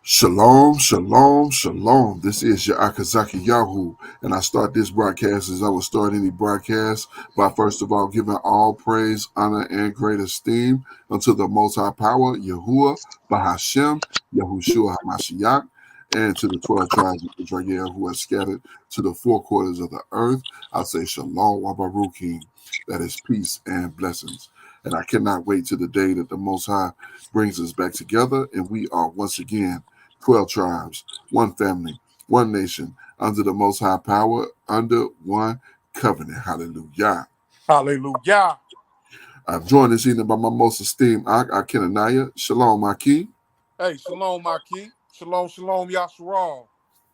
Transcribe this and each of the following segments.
Shalom, shalom, shalom. This is your Akazaki Yahoo, and I start this broadcast as I would start any broadcast by first of all giving all praise, honor, and great esteem unto the Most High Power, Yahuwah, Bahashem, Yahushua Hamashiach, and to the 12 tribes of Israel who are scattered to the four quarters of the earth. I say shalom wabarukim, that is peace and blessings. And I cannot wait to the day that the Most High brings us back together, and we are once again 12 tribes, one family, one nation, under the Most High Power, under one covenant. Hallelujah. Hallelujah. I'm joined this evening by my most esteemed Akenanaya. Shalom, Aki. Hey, shalom, Maki. Shalom, shalom, Yasharal.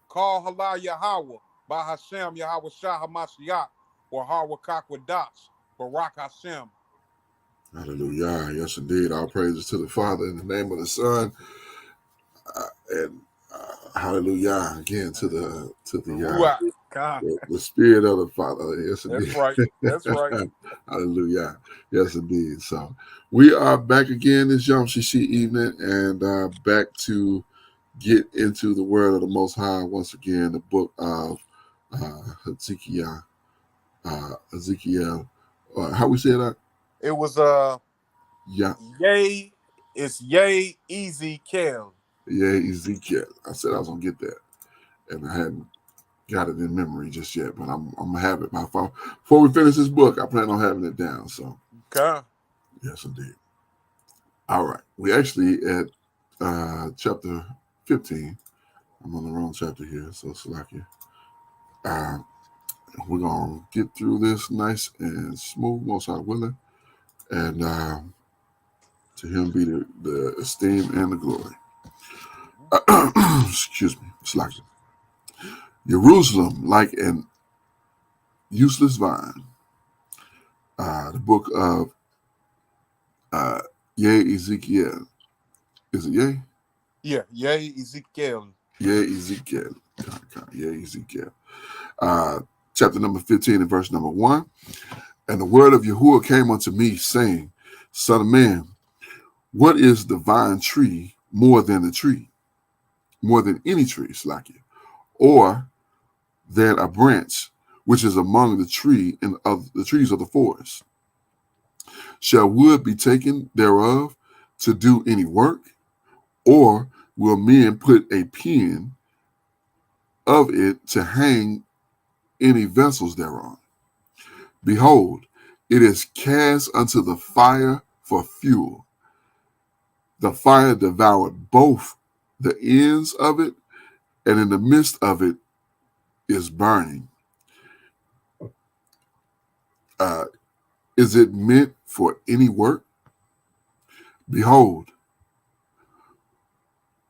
Call Halal Yahweh, by Hashem, Yahweh Shah HaMashiach, or Harwa Kakwadatz, Barak Hashem. Hallelujah. Yes, indeed. All praises to the Father in the name of the Son. And hallelujah again to the the Spirit of the Father. Yes, indeed. That's right. That's right. Hallelujah. Yes, indeed. So we are back again this Yom Shishi evening and back to get into the word of the Most High once again, the book of Ezekiel. Ezekiel. How we say that? It was Yeah. Yehezqėl. Yeah, Ezekiel. I said I was gonna get that, and I hadn't got it in memory just yet, but I'm gonna have it before we finish this book. I plan on having it down. So, okay. Yes, indeed. All right, we actually at chapter 15. I'm on the wrong chapter here, so it's lucky. We're gonna get through this nice and smooth, most high willing, and to him be the esteem and the glory. Excuse me, it's like Jerusalem, like an useless vine. The book of Yehezqėl. Is it Yeh? Yeah, Yehezqėl. Yehezqėl. Yehezqėl. Chapter number 15 and verse number 1. And the word of Yahuwah came unto me, saying, Son of man, what is the vine tree more than the tree? More than any tree, Slakia, or than a branch which is among the tree and of the trees of the forest? Shall wood be taken thereof to do any work? Or will men put a pin of it to hang any vessels thereon? Behold, it is cast unto the fire for fuel. The fire devoured both the ends of it, and in the midst of it is burning. Is it meant for any work? Behold,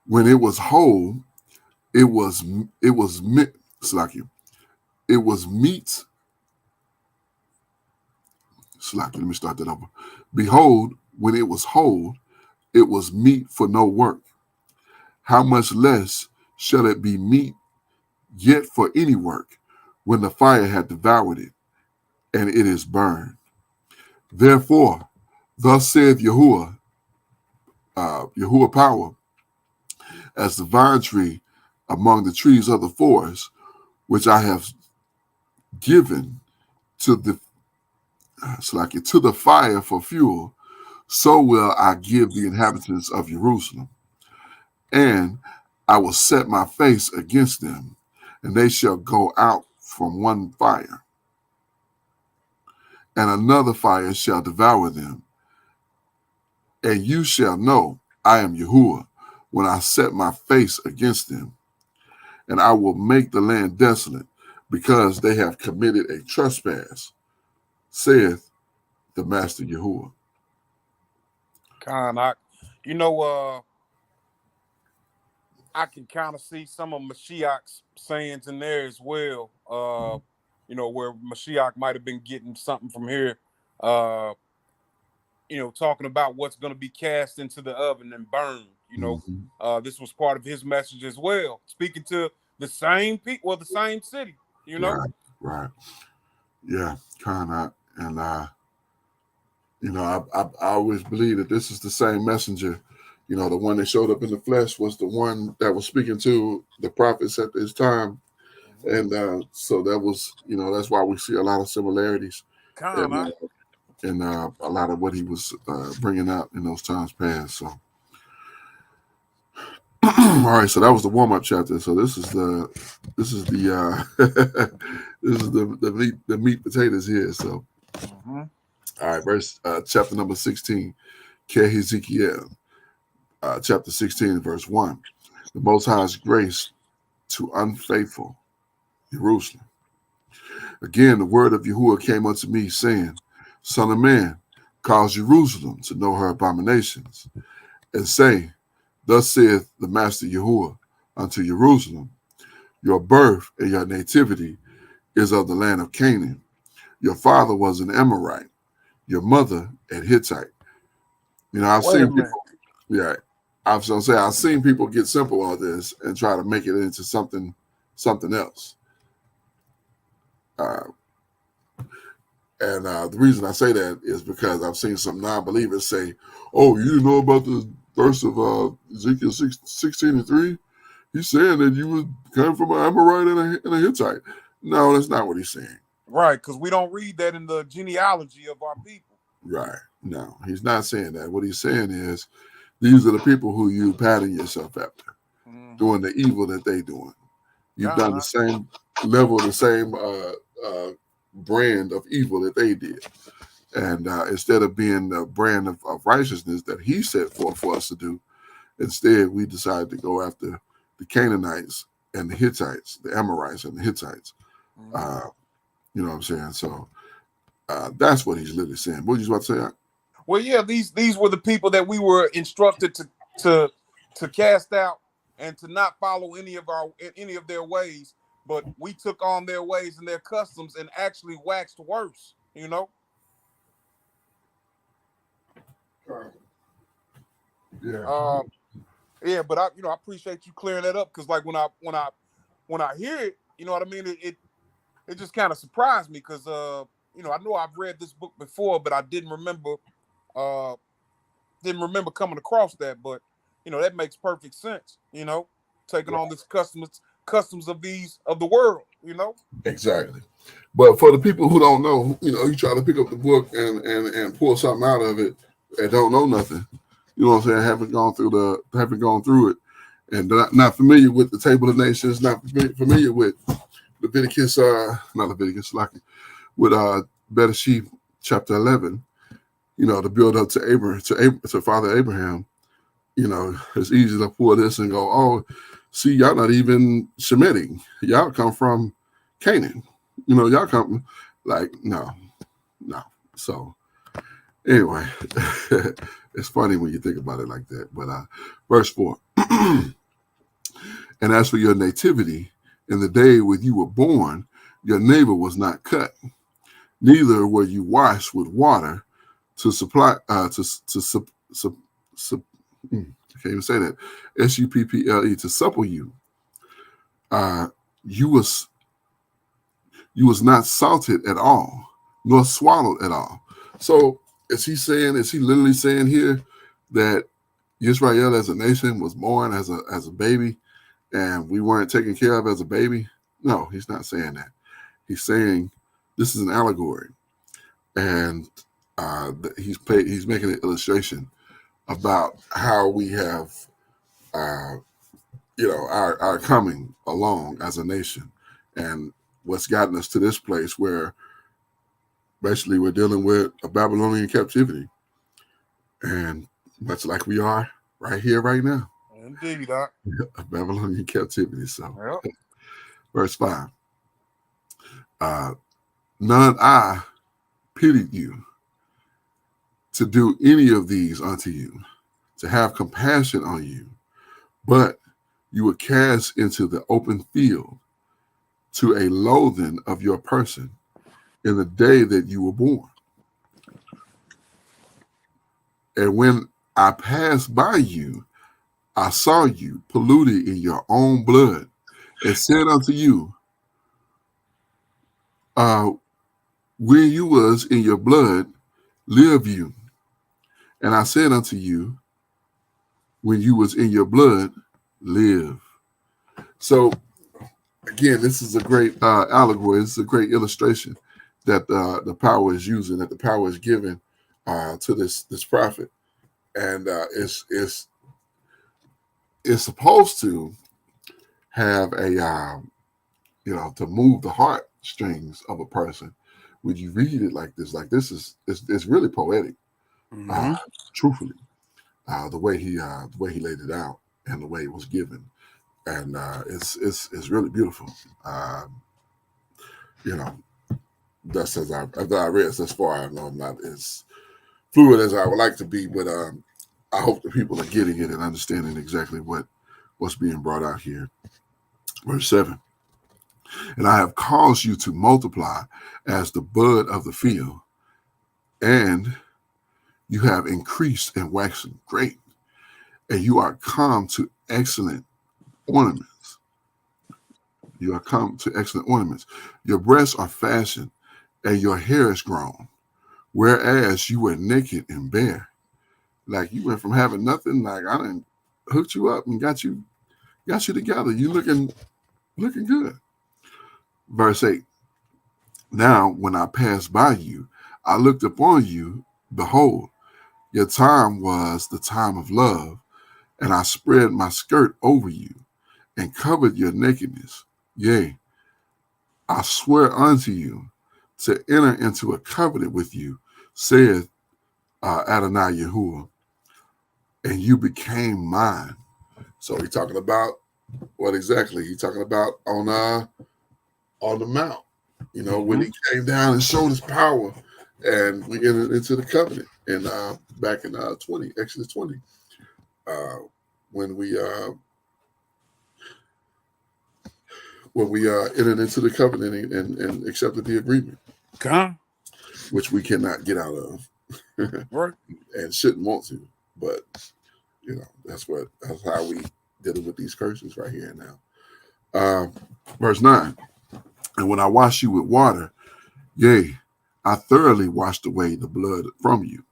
when it was whole, it was meat. It was meat. Let me start that over. Behold, when it was whole, it was meat for no work. How much less shall it be meat yet for any work, when the fire had devoured it, and it is burned? Therefore, thus saith Yahuwah, Yahuwah power, as the vine tree among the trees of the forest, which I have given to the fire for fuel, so will I give the inhabitants of Jerusalem. And I will set my face against them, and they shall go out from one fire, and another fire shall devour them. And you shall know I am Yahuwah when I set my face against them. And I will make the land desolate, because they have committed a trespass, saith the Master Yahuwah. I can kind of see some of Mashiach's sayings in there as well. Where Mashiach might have been getting something from here. Talking about what's going to be cast into the oven and burned. This was part of his message as well, speaking to the same people, the same city. Right. Yeah, kind of, and I always believe that this is the same messenger, You know, the one that showed up in the flesh was the one that was speaking to the prophets at this time. And so that was, you know, that's why we see a lot of similarities Con, in, a lot of what he was bringing out in those times past. So, all right, so that was the warm up chapter. So this is the this is the meat potatoes here. So, all right, verse chapter number 16, Yehezqeel, chapter 16, verse 1. The Most High's grace to unfaithful Jerusalem. Again, the word of Yahuwah came unto me, saying, Son of man, cause Jerusalem to know her abominations, and say, Thus saith the Master Yahuwah unto Jerusalem, Your birth and your nativity is of the land of Canaan. Your father was an Amorite, your mother a Hittite. You know, I've seen people, yeah, I was gonna say I've seen people get simple on this and try to make it into something else. And the reason I say that is because I've seen some non-believers say, "Oh, you didn't know about the verse of Ezekiel 16:3? He's saying that you would come from an Amorite and a Hittite." No, that's not what he's saying. Right, because we don't read that in the genealogy of our people. Right. No, he's not saying that. What he's saying is, these are the people who you pattern yourself after, doing the evil that they doing. You've done the same level, the same brand of evil that they did. And instead of being the brand of righteousness that he set forth for us to do, instead we decided to go after the Canaanites and the Hittites, the Amorites and the Hittites. You know what I'm saying? So that's what he's literally saying. What did you about to say? Well, yeah, these were the people that we were instructed to cast out and to not follow any of their ways, but we took on their ways and their customs and actually waxed worse, you know. Yeah, but I appreciate you clearing that up, because like when I hear it, you know what I mean, it just kind of surprised me, because I know I've read this book before, but I didn't remember coming across that. But that makes perfect sense, taking on this customs of the world, Exactly. But for the people who don't know, you try to pick up the book and pull something out of it and don't know nothing. You know what I'm saying? Haven't gone through it, and not familiar with the Table of Nations, not familiar with Leviticus, not Leviticus, with Bereshit chapter 11. To build up to Abraham, to Father Abraham. It's easy to pull this and go, oh, see, y'all not even Shemitic. Y'all come from Canaan. Y'all come no. So anyway, it's funny when you think about it like that. But verse 4. And as for your nativity, in the day when you were born, your neighbor was not cut, neither were you washed with water to supply I can't even say that, supple, to supple you. You was not salted at all, nor swallowed at all. So is he literally saying here that Israel as a nation was born as a baby and we weren't taken care of as a baby? No, he's not saying that. He's saying this is an allegory, and he's making an illustration about how we have our coming along as a nation, and what's gotten us to this place where basically we're dealing with a Babylonian captivity, and much like we are right here, right now. Indeed, a Babylonian captivity. So, verse 5. None I pitied you to do any of these unto you, to have compassion on you, but you were cast into the open field to a loathing of your person in the day that you were born. And when I passed by you, I saw you polluted in your own blood, and said unto you, when you was in your blood, live you. And I said unto you, when you was in your blood, live. So again, this is a great allegory. This is a great illustration that the power is using, that the power is given to this prophet, and it's supposed to have a to move the heart strings of a person. When you read it like this is it's really poetic, Mm-hmm. truthfully, the way he laid it out and the way it was given, and it's really beautiful. You know, that's as I read thus far. I know I'm not as fluid as I would like to be, but I hope that people are getting it and understanding exactly what's being brought out here. Verse 7. And I have caused you to multiply as the bud of the field, and you have increased and waxen great, and you are come to excellent ornaments. You are come to excellent ornaments. Your breasts are fashioned, and your hair is grown, whereas you were naked and bare. Like you went from having nothing, like I done hooked you up and got you together. You looking good. Verse 8. Now when I passed by you, I looked upon you, behold, your time was the time of love, and I spread my skirt over you and covered your nakedness. Yea, I swear unto you to enter into a covenant with you, saith Adonai Yahuwah, and you became mine. So he's talking about what exactly? He's talking about on the mount. You know, when he came down and showed his power, and we entered into the covenant. And back in Exodus 20, when we entered into the covenant and accepted the agreement, which we cannot get out of, Right. and shouldn't want to, but that's how we dealing with these curses right here now. Verse 9. And when I wash you with water, yea, I thoroughly washed away the blood from you,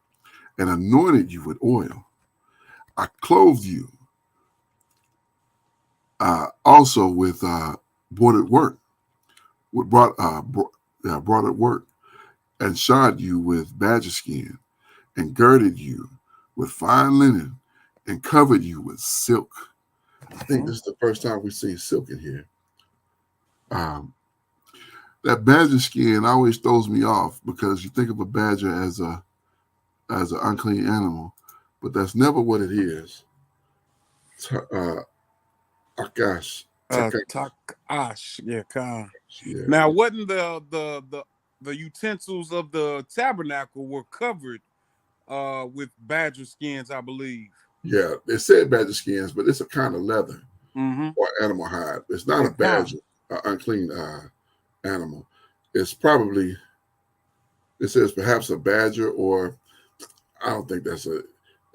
and anointed you with oil. I clothed you also with bordered work, with broadered work, and shod you with badger skin, and girded you with fine linen, and covered you with silk. I think this is the first time we see silk in here. That badger skin always throws me off because you think of a badger as an unclean animal, but that's never what it is. Akash. Takash. Yeah, Yeah. Now, wasn't the utensils of the tabernacle were covered with badger skins, I believe. Yeah, they said badger skins, but it's a kind of leather Mm-hmm. or animal hide. It's not a badger, unclean animal. It's probably, it says perhaps a badger, or I don't think that's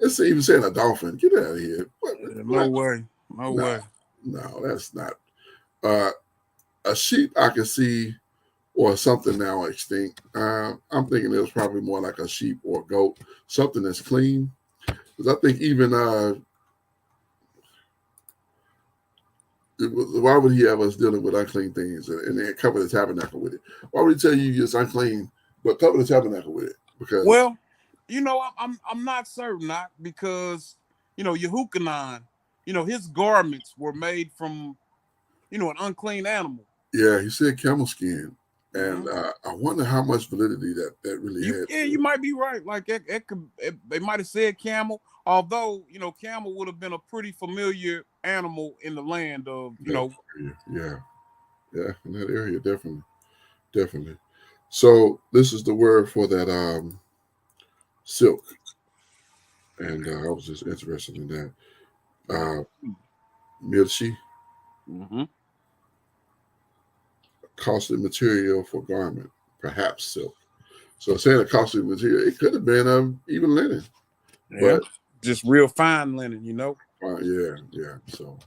it's even saying a dolphin. Get out of here. No way. No, that's not. A sheep I can see, or something now extinct. I'm thinking it was probably more like a sheep or a goat, something that's clean. Because I think even why would he have us dealing with unclean things and then cover the tabernacle with it? Why would he tell you it's unclean, but cover the tabernacle with it? Because I'm not certain, not because Yehukanan, his garments were made from an unclean animal. yeah, he said camel skin, and I wonder how much validity that really had. Yeah, you might be right. Like they might have said camel, although camel would have been a pretty familiar animal in the land of Yeah, in that area, definitely. So this is the word for that silk, and I was just interested in that. Milchi, costly material for garment, perhaps silk. So saying a costly material, it could have been even linen, but just real fine linen, yeah. So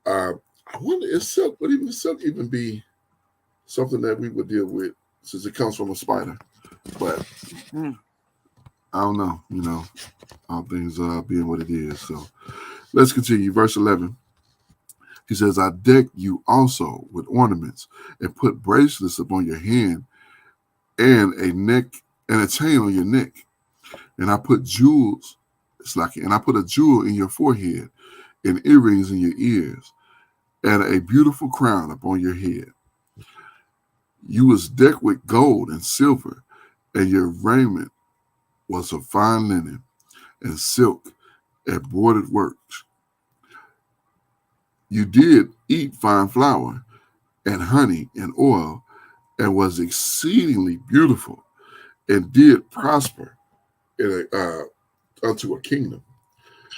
I wonder if silk would silk even be something that we would deal with, since it comes from a spider. But I don't know, all things being what it is. So let's continue. Verse 11. He says, I decked you also with ornaments and put bracelets upon your hand and a chain on your neck. And I put jewels, and I put a jewel in your forehead and earrings in your ears and a beautiful crown upon your head. You was decked with gold and silver, and your raiment was of fine linen and silk and broidered works. You did eat fine flour and honey and oil, and was exceedingly beautiful, and did prosper unto a kingdom.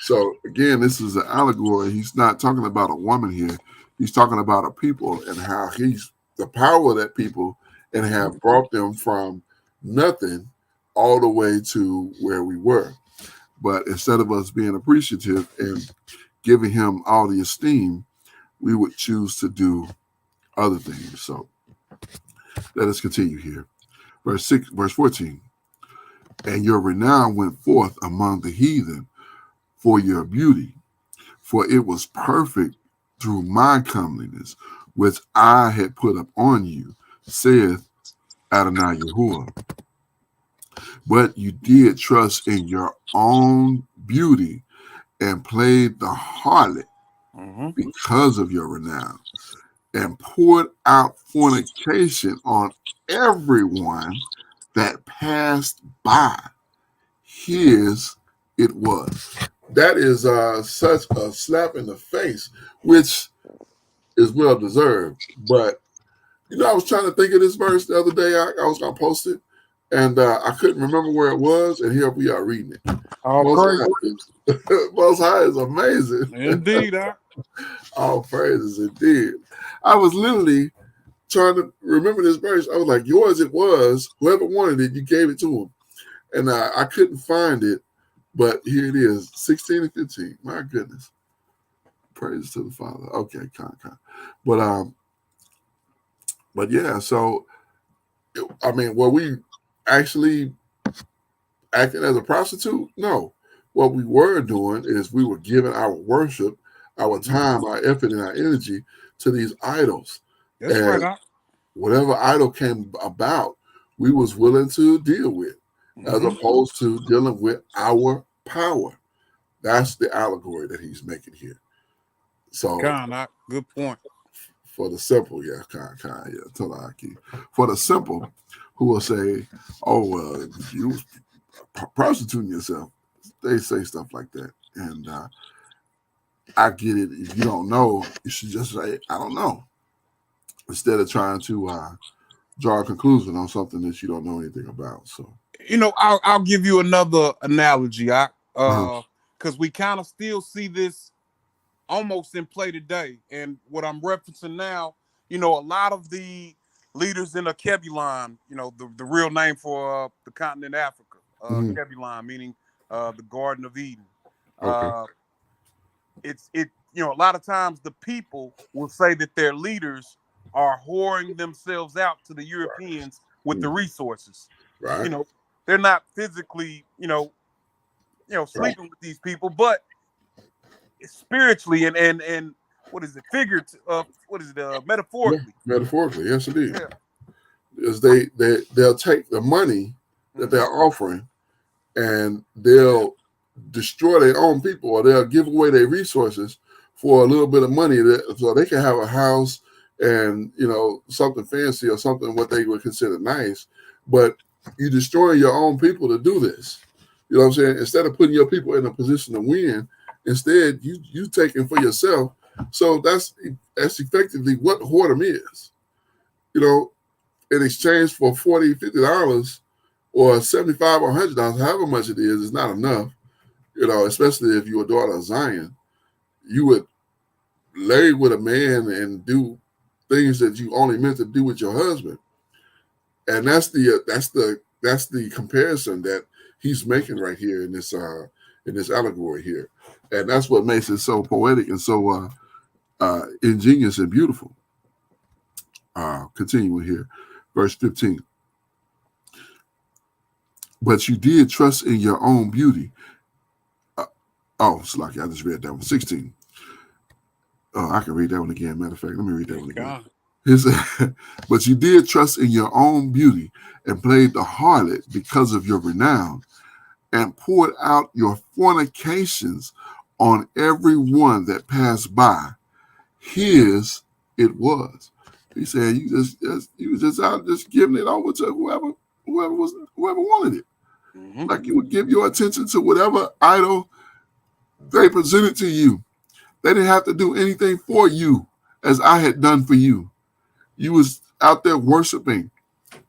So again, this is an allegory. He's not talking about a woman here. He's talking about a people and how he's the power of that people and have brought them from nothing all the way to where we were. But instead of us being appreciative and giving him all the esteem, we would choose to do other things. So let us continue here. Verse 14. And your renown went forth among the heathen for your beauty, for it was perfect through my comeliness, which I had put up on you, saith Adonai Yahuwah. But you did trust in your own beauty and played the harlot because of your renown, and poured out fornication on everyone that passed by. His it was. That is such a slap in the face, which is well deserved. But I was trying to think of this verse the other day. I was going to post it, and I couldn't remember where it was. And here we are reading it. All Most praise. Most High is amazing. Indeed, All praises indeed. I was literally trying to remember this verse. I was like, yours it was. Whoever wanted it, you gave it to him. And I couldn't find it, but here it is, 16 and 15. My goodness. Praise to the Father. Okay, con. But yeah, so, were we actually acting as a prostitute? No. What we were doing is we were giving our worship, our time, our effort, and our energy to these idols. That's right. Whatever idol came about, we was willing to deal with, as opposed to dealing with our power. That's the allegory that he's making here. So, good point. For the simple, for the simple, who will say, "Oh, you prostituting yourself," they say stuff like that, and I get it. If you don't know, you should just say, "I don't know," instead of trying to draw a conclusion on something that you don't know anything about. So, I'll give you another analogy, because we kind of still see this almost in play today. And what I'm referencing now, a lot of the leaders in the Kebulon, the real name for the continent Africa, Kebulon, meaning the Garden of Eden. okay. A lot of times the people will say that their leaders are whoring themselves out to the Europeans with the resources. Right. They're not physically, sleeping with these people, but spiritually and what is it? Metaphorically? Yeah, metaphorically, yes, indeed. Yeah. Because they'll take the money that they're offering and they'll destroy their own people, or they'll give away their resources for a little bit of money so they can have a house and something fancy or something what they would consider nice. But you destroy your own people to do this. You know what I'm saying? Instead of putting your people in a position to win, instead you taking for yourself. So that's effectively what whoredom is. In exchange for $40, $50 or $75 or $100, however much it is not enough. Especially if you're a daughter of Zion, you would lay with a man and do things that you only meant to do with your husband. And that's the comparison that he's making right here in this allegory here. And that's what makes it so poetic and so ingenious and beautiful. Continuing here, verse 15. but you did trust in your own beauty. It's like I just read that one. 16. Oh, I can read that one again. Matter of fact, let me read that one again. But you did trust in your own beauty and played the harlot because of your renown, and poured out your fornications on every one that passed by. His it was. He said you was just out just giving it over to whoever wanted it. Mm-hmm. Like you would give your attention to whatever idol they presented to you. They didn't have to do anything for you as I had done for you. You was out there worshiping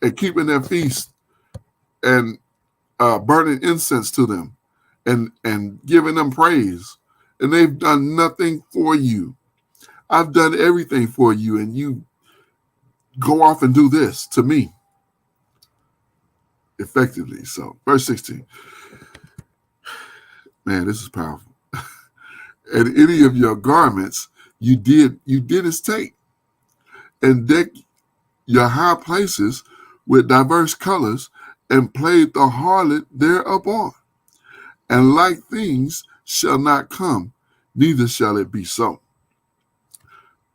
and keeping their feast and burning incense to them and giving them praise. And they've done nothing for you. I've done everything for you, and you go off and do this to me effectively. So, verse 16. Man, this is powerful. And any of your garments you didn't take, and deck your high places with diverse colors, and played the harlot thereupon. And like things shall not come, neither shall it be so.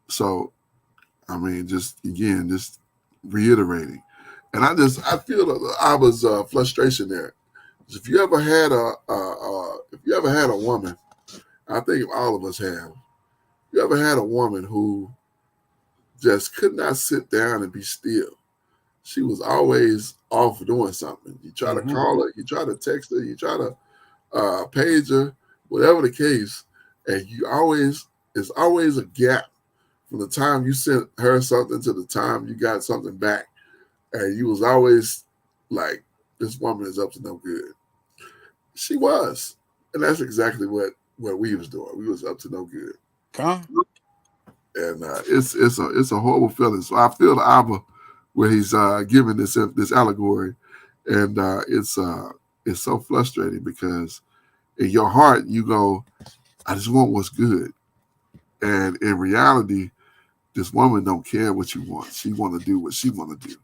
So, I mean, just reiterating. And I feel Abba's frustration there. If you ever had a woman, I think all of us have. You ever had a woman who just could not sit down and be still? She was always off doing something. You try to call her, you try to text her, you try to page her, whatever the case, and it's always a gap from the time you sent her something to the time you got something back. And you was always like, this woman is up to no good. She was. And that's exactly what we was doing. We was up to no good. And it's a horrible feeling. So I feel the Abba where he's giving this allegory. And it's so frustrating because in your heart you go, I just want what's good. And in reality, this woman don't care what you want. She want to do what she want to do.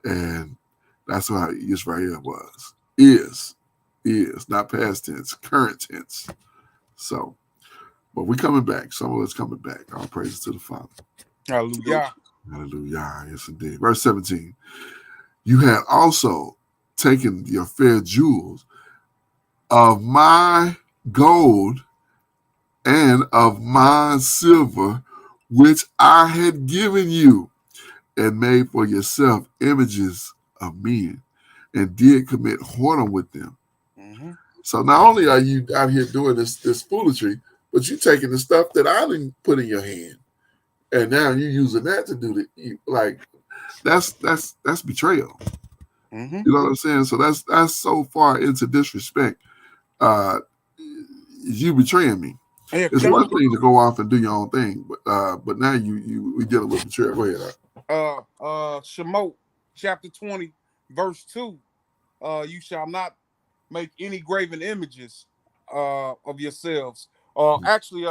And that's how Israel was. Is, not past tense, current tense. So, but we coming back. Some of us coming back. All praises to the Father. Hallelujah. Hallelujah. Yes, indeed. Verse 17. You had also taken your fair jewels of my gold and of my silver, which I had given you, and made for yourself images of men, and did commit whoredom with them. Mm-hmm. So not only are you out here doing this foolery, but you taking the stuff that I didn't put in your hand, and now you're using that to do that's betrayal. Mm-hmm. You know what I'm saying? So that's so far into disrespect. You betraying me. It's one thing to go off and do your own thing, but now we dealing with betrayal. Go ahead. Shemot chapter 20 verse 2. You shall not make any graven images of yourselves. Actually,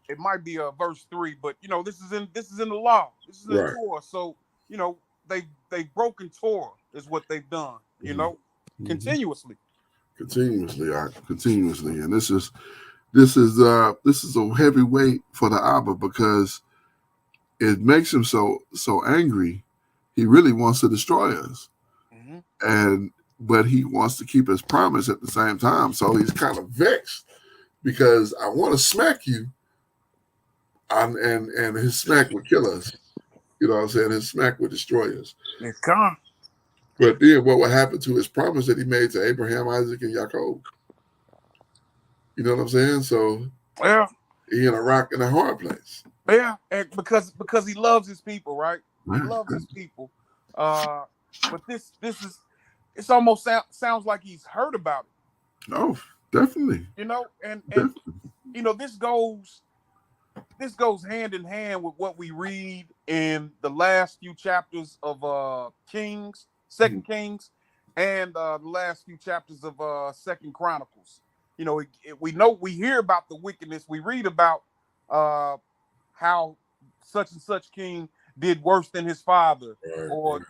it might be verse 3, but this is in the law. This is in the Torah. So they've broken Torah is what they've done. Continuously. Continuously, and this is a heavy weight for the Abba because it makes him so angry. He really wants to destroy us, but he wants to keep his promise at the same time. So he's kind of vexed because I want to smack you, and his smack would kill us. You know what I'm saying? His smack would destroy us. It's gone. But then what would happen to his promise that he made to Abraham, Isaac, and Jacob? You know what I'm saying? So yeah, he in a rock and a hard place. Yeah, and because he loves his people, right? He loves his people. But this is it's almost sounds like he's heard about it. Oh, definitely. And this goes hand in hand with what we read in the last few chapters of Kings, Second Kings, and the last few chapters of Second Chronicles. We hear about the wickedness. We read about how such and such king did worse than his father, or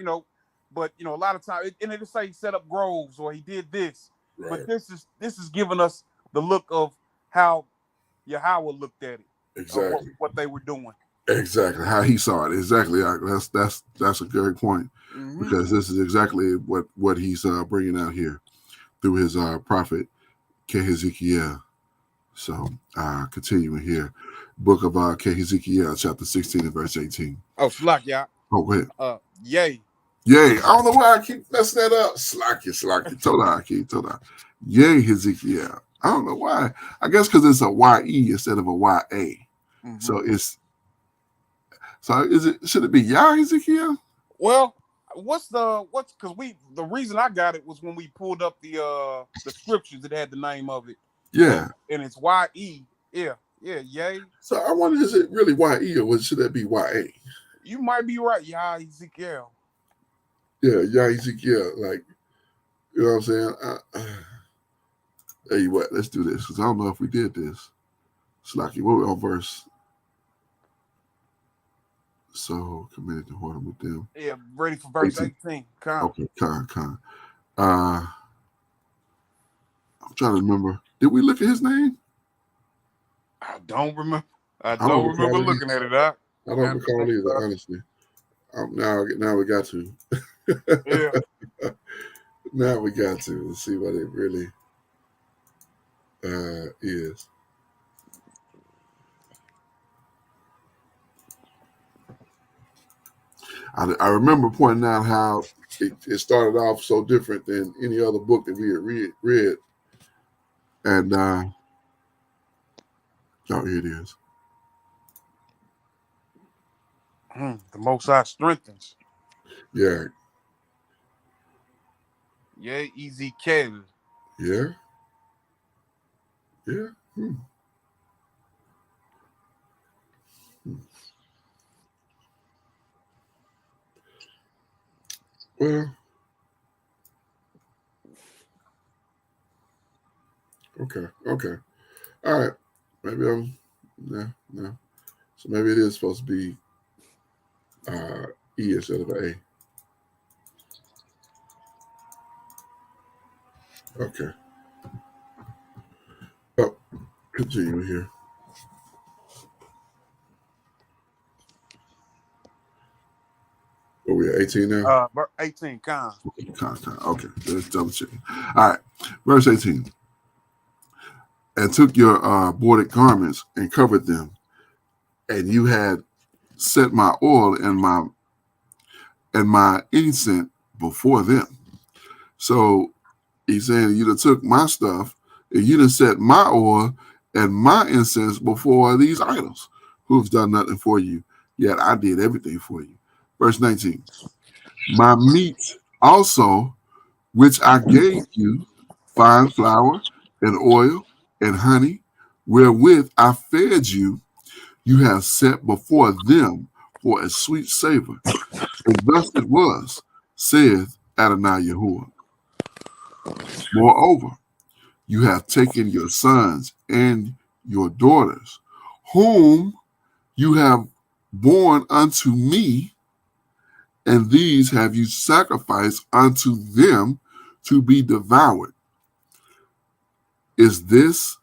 but a lot of times, and it'll say he set up groves or he did this. Right. But this is giving us the look of how Yahweh looked at it, Exactly. what they were doing. Exactly how he saw it. Exactly. That's a great point, because this is exactly what he's bringing out here through his prophet Yehezqėl. So continuing here, book of Yehezqėl, chapter 16 and verse 18. Oh, slack, y'all. Oh, go ahead. Yay. I don't know why I keep messing that up. Slacky. Toda. Yehezqėl. I don't know why. I guess because it's a Y-E instead of a Y-A. So should it be Yehezqėl? Well, because the reason I got it was when we pulled up the scriptures that had the name of it. Yeah. And it's Y-E. Yeah, yay. So I wonder, is it really Y-E or should that be Y-A? You might be right, Yehezqėl. Yeah, Yehezqėl. Like, you know what I'm saying? Tell you what, let's do this, because I don't know if we did this. Slacky, what we on verse? So committed to whoredom with them. Yeah, ready for verse 18. Okay, con. I'm trying to remember. Did we look at his name? I don't remember. I don't remember looking at it. I don't recall either, honestly. Now we got to. Yeah. Now we got to. Let's see what it really is. I remember pointing out how it started off so different than any other book that we had read. And oh, here it is. The Most High strengthens. Yeah. Yehezqėl. Yeah. Well, okay. All right. Maybe I'm no. So maybe it is supposed to be E instead of A. Okay. Oh, continue here. What we at 18 now? 18, con. Okay, let's double check. All right, verse 18. And took your bordered garments and covered them, and you had set my oil and my incense before them. So he's saying you done took my stuff and you done set my oil and my incense before these idols who have done nothing for you, yet I did everything for you. Verse 19. My meat also, which I gave you, fine flour and oil and honey, wherewith I fed you, you have set before them for a sweet savor. And thus it was, saith Adonai Yahuwah. Moreover, you have taken your sons and your daughters, whom you have born unto me, and these have you sacrificed unto them to be devoured. Is this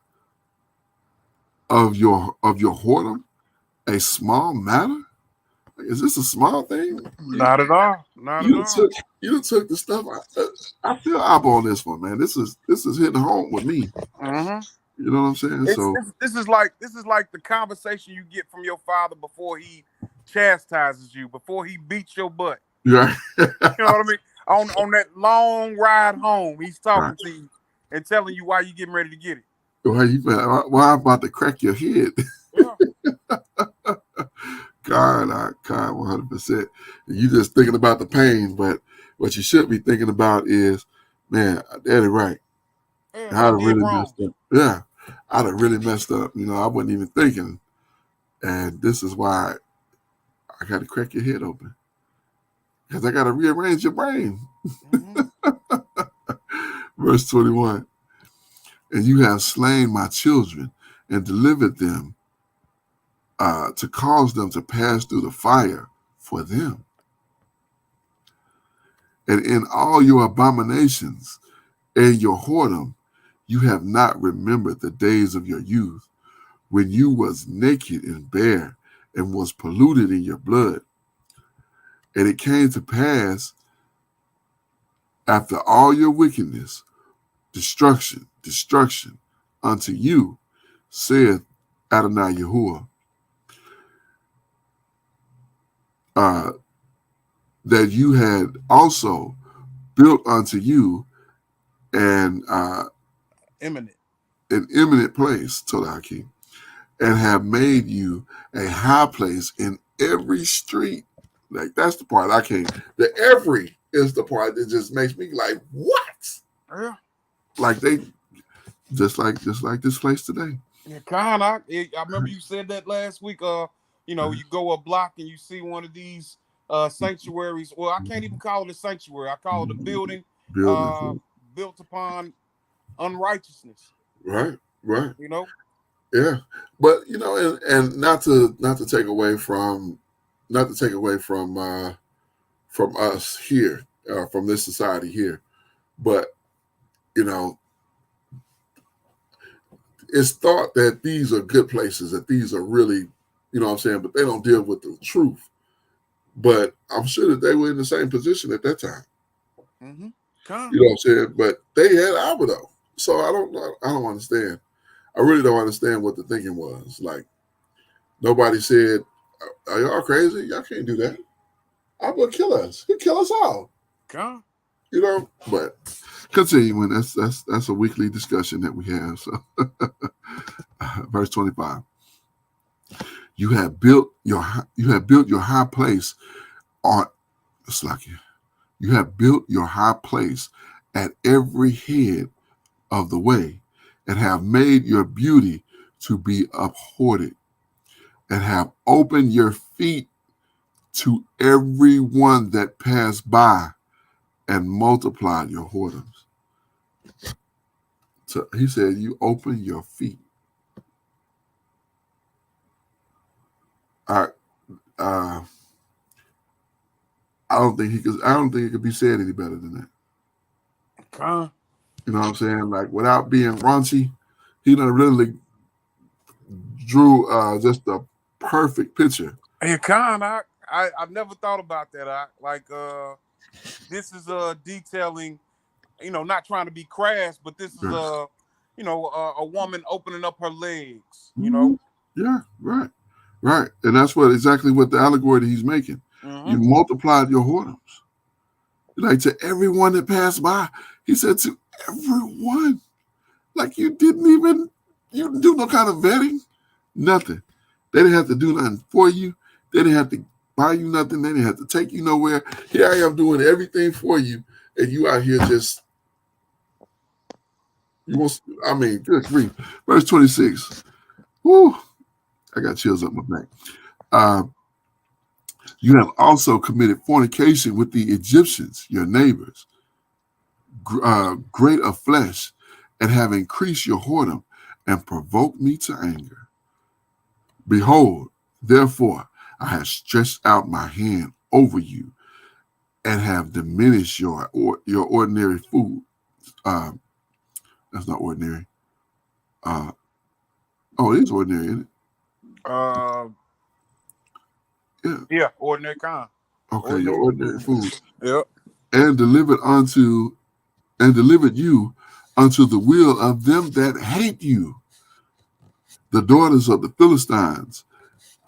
of your whoredom a small matter? Is this a small thing? Not at all. You took the stuff. I feel up on this one, man. This is hitting home with me. You know what I'm saying? This is like the conversation you get from your father before he chastises you, before he beats your butt. Yeah. You know what I mean? On that long ride home, he's talking to you and telling you why you getting ready to get it. Why I'm about to crack your head. Yeah. God, 100%. You just thinking about the pain, but what you should be thinking about is, man, Daddy, right? Yeah, I'd have really messed up. Yeah, I'd have really messed up. You know, I wasn't even thinking, and this is why I got to crack your head open, because I got to rearrange your brain. Verse 21. And you have slain my children and delivered them to cause them to pass through the fire for them. And in all your abominations and your whoredom, you have not remembered the days of your youth, when you was naked and bare, and was polluted in your blood. And it came to pass after all your wickedness, destruction unto you, saith Adonai Yahuwah, that you had also built unto you an eminent place, Todaki, and have made you a high place in every street. Like, that's the part I can't. The every is the part that just makes me like, what? Yeah. Like they just like this place today. Yeah, kind of. I remember you said that last week. You know, you go a block and you see one of these sanctuaries. Well, I can't even call it a sanctuary. I call it a building built upon unrighteousness. Right. You know. Yeah, but you know, and not to take away from from us here, from this society here, but you know, it's thought that these are good places, that these are really, you know what I'm saying, but they don't deal with the truth. But I'm sure that they were in the same position at that time. Mm-hmm. You know what I'm saying? But they had Abba though, so I don't understand. I really don't understand what the thinking was. Like, nobody said, "Are y'all crazy? Y'all can't do that. I'm gonna kill us. He'll kill us all." God. You know. But continuing, that's a weekly discussion that we have. So, verse 25: You have built your high place on. It's like you have built your high place at every head of the way, and have made your beauty to be abhorred, and have opened your feet to every one that passed by, and multiplied your whoredoms. So he said, you open your feet. I don't think it could be said any better than that. You know what I'm saying? Like, without being raunchy, he done really drew just a perfect picture. Hey, I've never thought about that. This is detailing, you know, not trying to be crass, but this is you know, a woman opening up her legs. You know. Yeah, right, and that's exactly what the allegory that he's making. Mm-hmm. You multiplied your whoredoms, like, to everyone that passed by. He said to everyone, like, you didn't do no kind of vetting, nothing. They didn't have to do nothing for you. They didn't have to buy you nothing. They didn't have to take you nowhere. Here I am doing everything for you, and you out here just, good grief. Verse 26. Whoo, I got chills up my back. You have also committed fornication with the Egyptians, your neighbors, great of flesh, and have increased your whoredom, and provoked me to anger. Behold, therefore, I have stretched out my hand over you, and have diminished your ordinary food. That's not ordinary. It is ordinary, isn't it? Yeah, ordinary kind. Okay, your ordinary food. Yep. And delivered you unto the will of them that hate you, the daughters of the Philistines,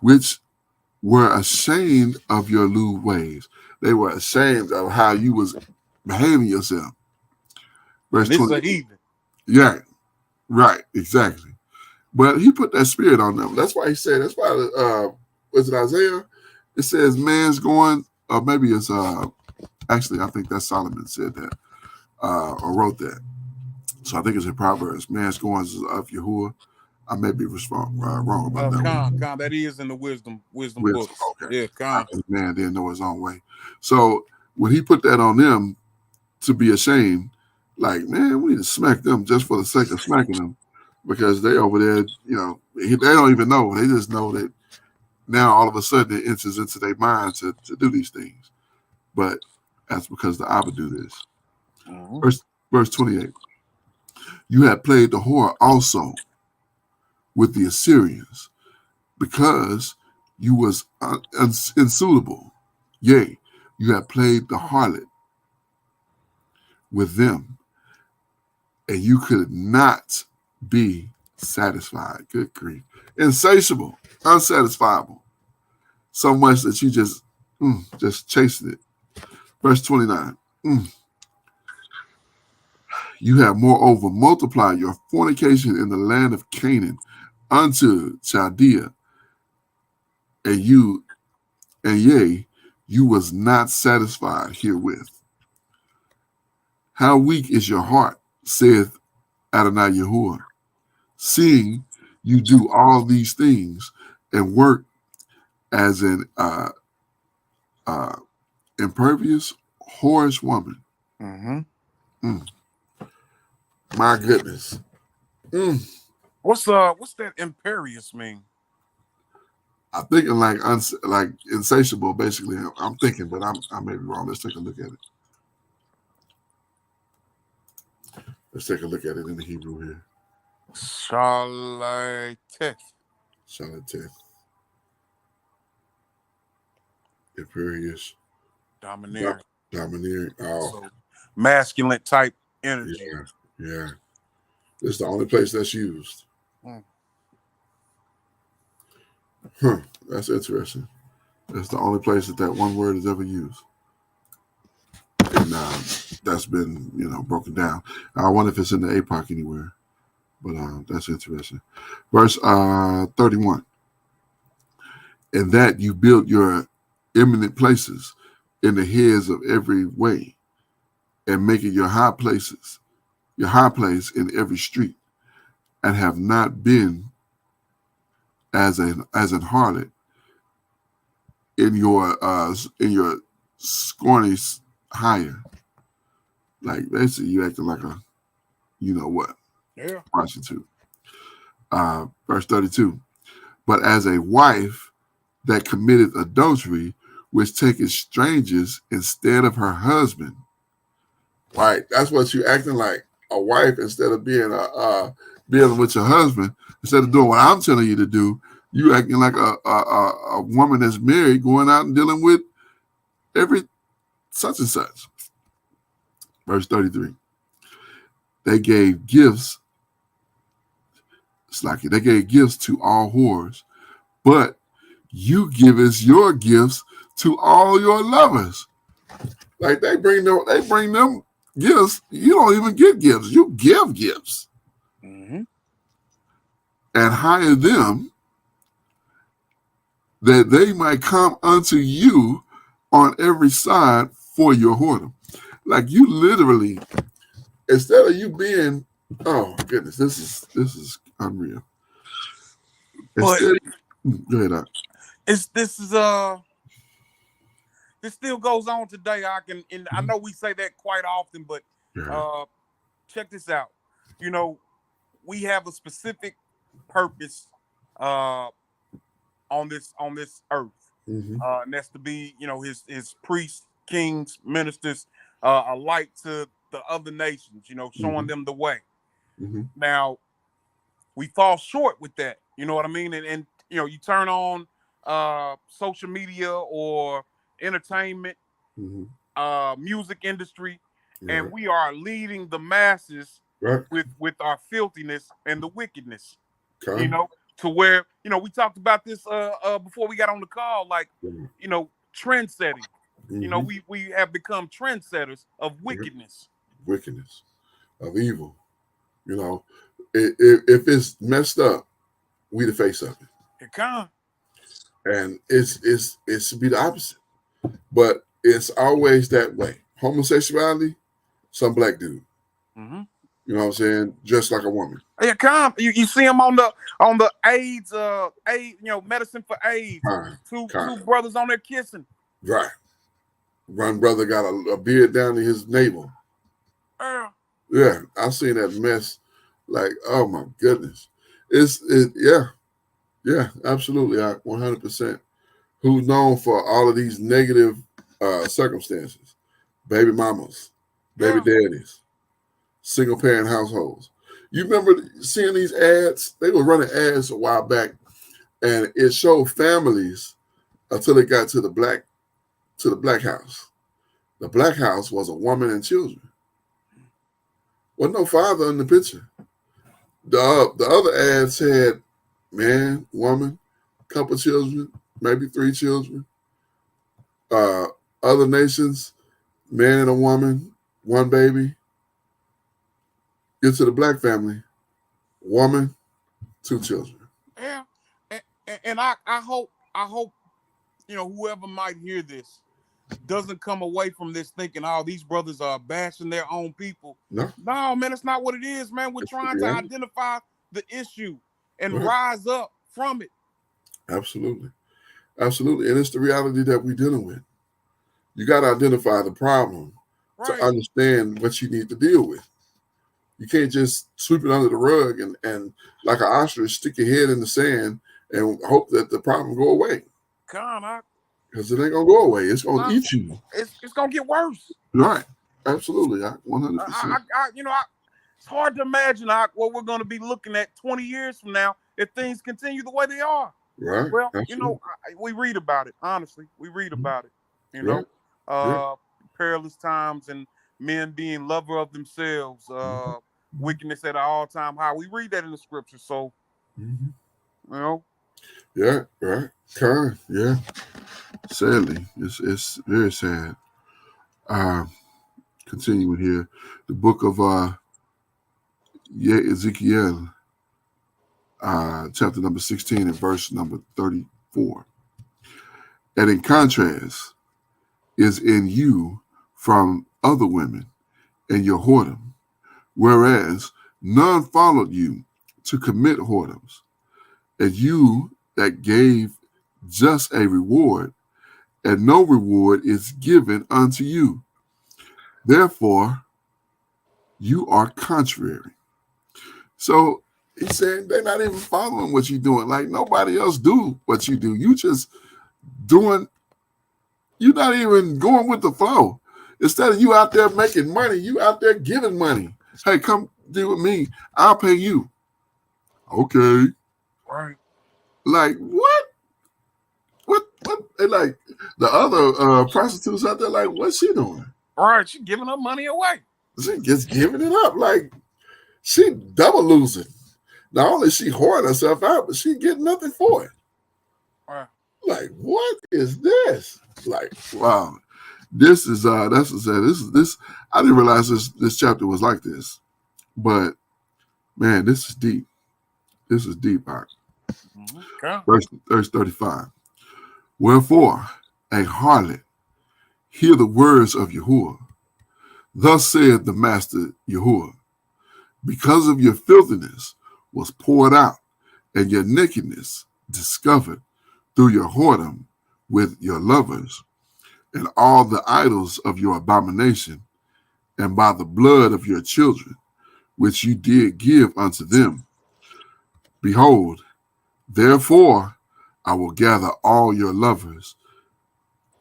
which were ashamed of your lewd ways. They were ashamed of how you was behaving yourself. Verse 20. This is a heathen. Yeah, right, exactly. But he put that spirit on them. That's why he said, that's why, was it Isaiah? It says man's going, or maybe it's, actually, I think that's Solomon said that, or wrote that. So I think it's in Proverbs. Man's going of Yahuwah. I may be wrong about that. That is in the wisdom book. Okay. Yeah, man didn't know his own way. So when he put that on them to be ashamed, like, man, we need to smack them just for the sake of smacking them, because they over there, you know, they don't even know. They just know that now all of a sudden it enters into their mind to do these things. But That's because the Abba do this. Mhm. Verse 28. You have played the whore also with the Assyrians, because you was unsuitable. Yea, you have played the harlot with them, and you could not be satisfied. Good grief. Insatiable, unsatisfiable. So much that you just chasing it. Verse 29. You have moreover multiplied your fornication in the land of Canaan unto Chaldea, and yea, you was not satisfied herewith. How weak is your heart, saith Adonai Yahuwah, seeing you do all these things and work as an impervious, whorish woman. Mhm. Mm, my goodness. Mm. What's that imperious mean? I'm thinking like insatiable, basically. I'm thinking, but I may be wrong. Let's take a look at it. Let's take a look at it in the Hebrew here. Shalateth. Shalateth. Imperious. Domineering. Domineering. Oh, So, masculine type energy. yeah. It's the only place that's used. Mm. Huh. That's interesting. That's the only place that one word is ever used. And that's been, broken down. I wonder if it's in the APOC anywhere. But that's interesting. Verse 31. And that you built your eminent places in the heads of every way, and make it your high place in every street, and have not been as an harlot in your scornies higher. Like basically you acting like a you know what Yeah. prostitute. Verse 32. But as a wife that committed adultery, which taketh strangers instead of her husband. Right, that's what you acting like, a wife, instead of being dealing with your husband. Instead of doing what I'm telling you to do, you acting like a woman that's married, going out and dealing with every such and such. Verse 33. They gave gifts. It's like they gave gifts to all whores, but you give us your gifts to all your lovers. Like they bring them gifts. You don't even get gifts. You give gifts. Mm-hmm. And hire them that they might come unto you on every side for your whoredom. Like you literally, instead of you being, oh goodness, this is unreal. But Go ahead, Doc. This still goes on today. I know we say that quite often, but check this out. We have a specific purpose on this earth. And that's to be, his priests, kings, ministers, a light to the other nations, showing them the way. Now, we fall short with that, you know what I mean? And you turn on social media or entertainment, music industry, and we are leading the masses with our filthiness and the wickedness. To where, we talked about this before we got on the call, like, trend setting. We have become trendsetters of wickedness. Wickedness, of evil. If it's messed up, we the face of it. It can. And it should be the opposite. But it's always that way. Homosexuality, some black dude. You know what I'm saying? Dressed like a woman. Yeah, come. You see him on the AIDS, medicine for AIDS. Two brothers on there kissing. Right. One brother got a beard down to his navel. Yeah, I've seen that mess. Like, oh my goodness. Yeah, absolutely. 100%. Who's known for all of these negative circumstances. baby mamas, baby Yeah. daddies, single parent households. You remember seeing these ads? They were running ads a while back, and it showed families until it got to the black house. The black house was a woman and children. Wasn't no father in the picture. The other ads had man, woman, couple children, maybe 3 children. Uh, Other nations, man and a woman, 1 baby. Get to the black family, woman, 2 children. Yeah. And I hope, whoever might hear this doesn't come away from this thinking, oh, these brothers are bashing their own people. No, No, man, it's not what it is, man. We're it's the trying to reality. identify the issue and Right. rise up from it. Absolutely. Absolutely. And it's the reality that we're dealing with. You got to identify the problem to Right. understand what you need to deal with. You can't just sweep it under the rug and like an ostrich, stick your head in the sand and hope that the problem go away. Because it ain't going to go away. It's going to eat you. It's going to get worse. Right. Absolutely. 100%. It's hard to imagine what we're going to be looking at 20 years from now if things continue the way they are. Right. Well, Absolutely. we read about it. Honestly, we read about it. Right. Perilous times and men being lover of themselves, wickedness at an all-time high. We read that in the scripture. So, Yeah. Right. Kind. Yeah. Sadly, it's very sad. Continuing here, the book of Ezekiel, chapter number 16 and verse number 34. And in contrast is in you from other women and your whoredom, whereas none followed you to commit whoredoms, and you that gave just a reward, and no reward is given unto you. Therefore, you are contrary. So he said they're not even following what you're doing. Like nobody else do what you do. You just doing, you're not even going with the flow. Instead of you out there making money, you out there giving money. Hey, come deal with me. I'll pay you. Okay. Right. Like what? What? And like the other prostitutes out there, like, what's she doing? Right. She's giving her money away. She just giving it up. Like she double losing. Not only she whoring herself out, but she getting nothing for it. Right. Like, what is this? Like, wow. This is that's what I said. This I didn't realize this chapter was like this. But man, this is deep. This is deep, Art. Okay. Verse 35. Wherefore, a harlot, hear the words of Yahuwah. Thus saith the master Yahuwah, because of your filthiness was poured out, and your nakedness discovered through your whoredom with your lovers, and all the idols of your abomination, and by the blood of your children, which you did give unto them. Behold, therefore I will gather all your lovers,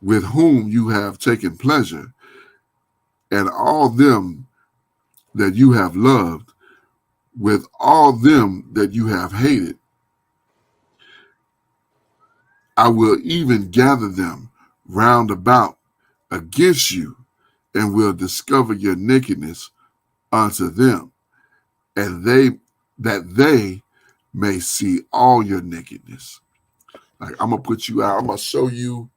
with whom you have taken pleasure, and all them that you have loved, with all them that you have hated. I will even gather them round about against you, and will discover your nakedness unto them, and they may see all your nakedness. Like I'm gonna put you out. I'm gonna show you.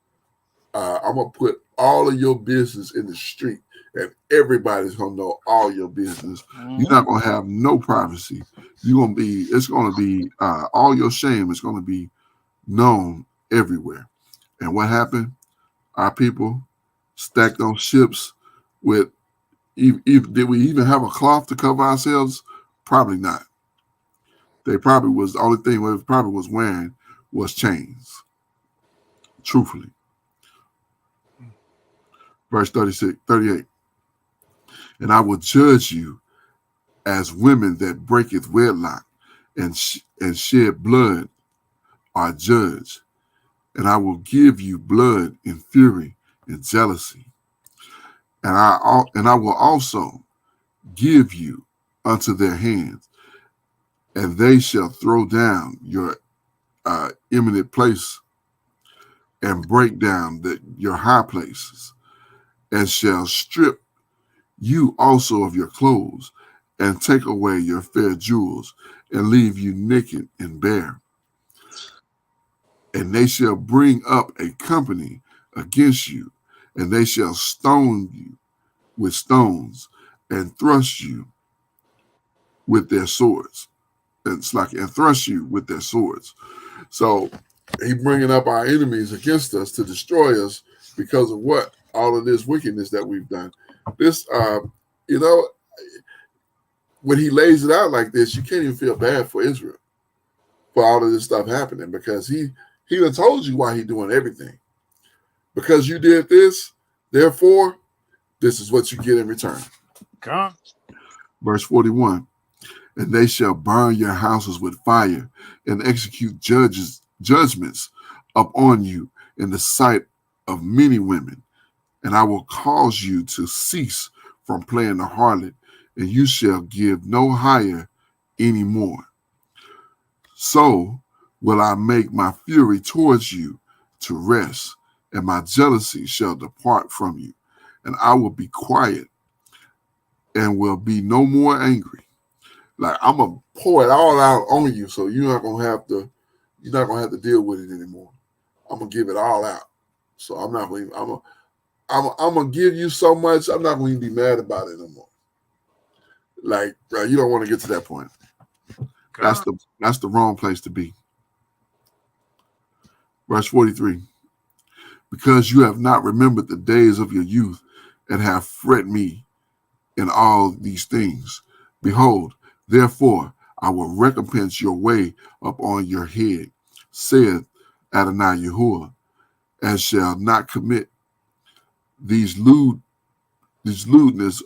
I'm gonna put all of your business in the street, and everybody's gonna know all your business. You're not gonna have no privacy. It's gonna be all your shame is gonna be known everywhere. And what happened? Our people stacked on ships with. Did we even have a cloth to cover ourselves? Probably not. They probably was the only thing we probably was wearing was chains. Truthfully. Verse 38. And I will judge you as women that breaketh wedlock and shed blood are judged. And I will give you blood in fury and jealousy. and I will also give you unto their hands, and they shall throw down your eminent place and break down your high places, and shall strip you also of your clothes, and take away your fair jewels, and leave you naked and bare. And they shall bring up a company against you, and they shall stone you with stones, and thrust you with their swords. And thrust you with their swords. So he bringing up our enemies against us to destroy us because of what? All of this wickedness that we've done. This, you know, when he lays it out like this, you can't even feel bad for Israel for all of this stuff happening, because he done told you why he doing everything. Because you did this, therefore, this is what you get in return. God. Verse 41. And they shall burn your houses with fire, and execute judgments upon you in the sight of many women. And I will cause you to cease from playing the harlot, and you shall give no hire any more. So will I make my fury towards you to rest, and my jealousy shall depart from you, and I will be quiet and will be no more angry. Like, I'm gonna pour it all out on you, so you're not gonna have to deal with it anymore. I'm gonna give it all out. So I'm not going. I'm gonna give you so much. I'm not going to be mad about it no more. Like, bro, you don't want to get to that point. God. That's the wrong place to be. Verse 43. Because you have not remembered the days of your youth, and have fret me in all these things. Behold, therefore I will recompense your way upon your head, saith Adonai Yahuwah, and shall not commit these lewdness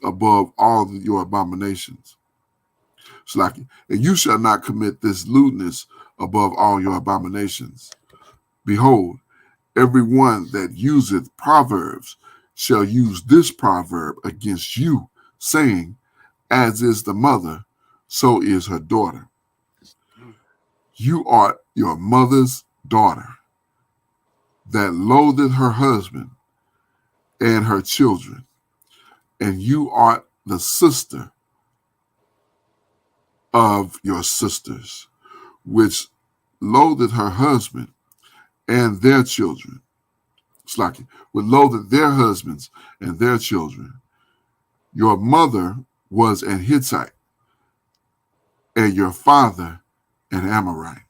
above all your abominations. Slaki, and you shall not commit this lewdness above all your abominations. Behold, every one that useth proverbs shall use this proverb against you, saying, as is the mother, so is her daughter. You are your mother's daughter, that loatheth her husband and her children, and you are the sister of your sisters, which loatheth her husband and their children. Slaki, would loathe their husbands and their children. Your mother was an Hittite, and your father an Amorite.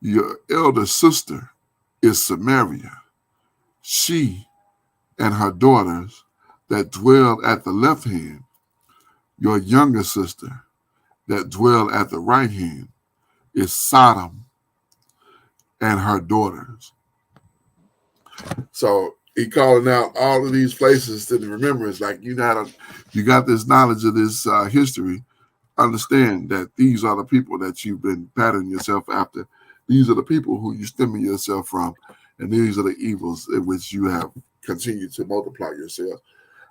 Your elder sister is Samaria, she and her daughters that dwell at the left hand. Your younger sister that dwell at the right hand is Sodom and her daughters. So he calling out all of these places to the remembrance. Like, you got this knowledge of this history. Understand that these are the people that you've been patterning yourself after. These are the people who you stemming yourself from, and these are the evils in which you have continued to multiply yourself.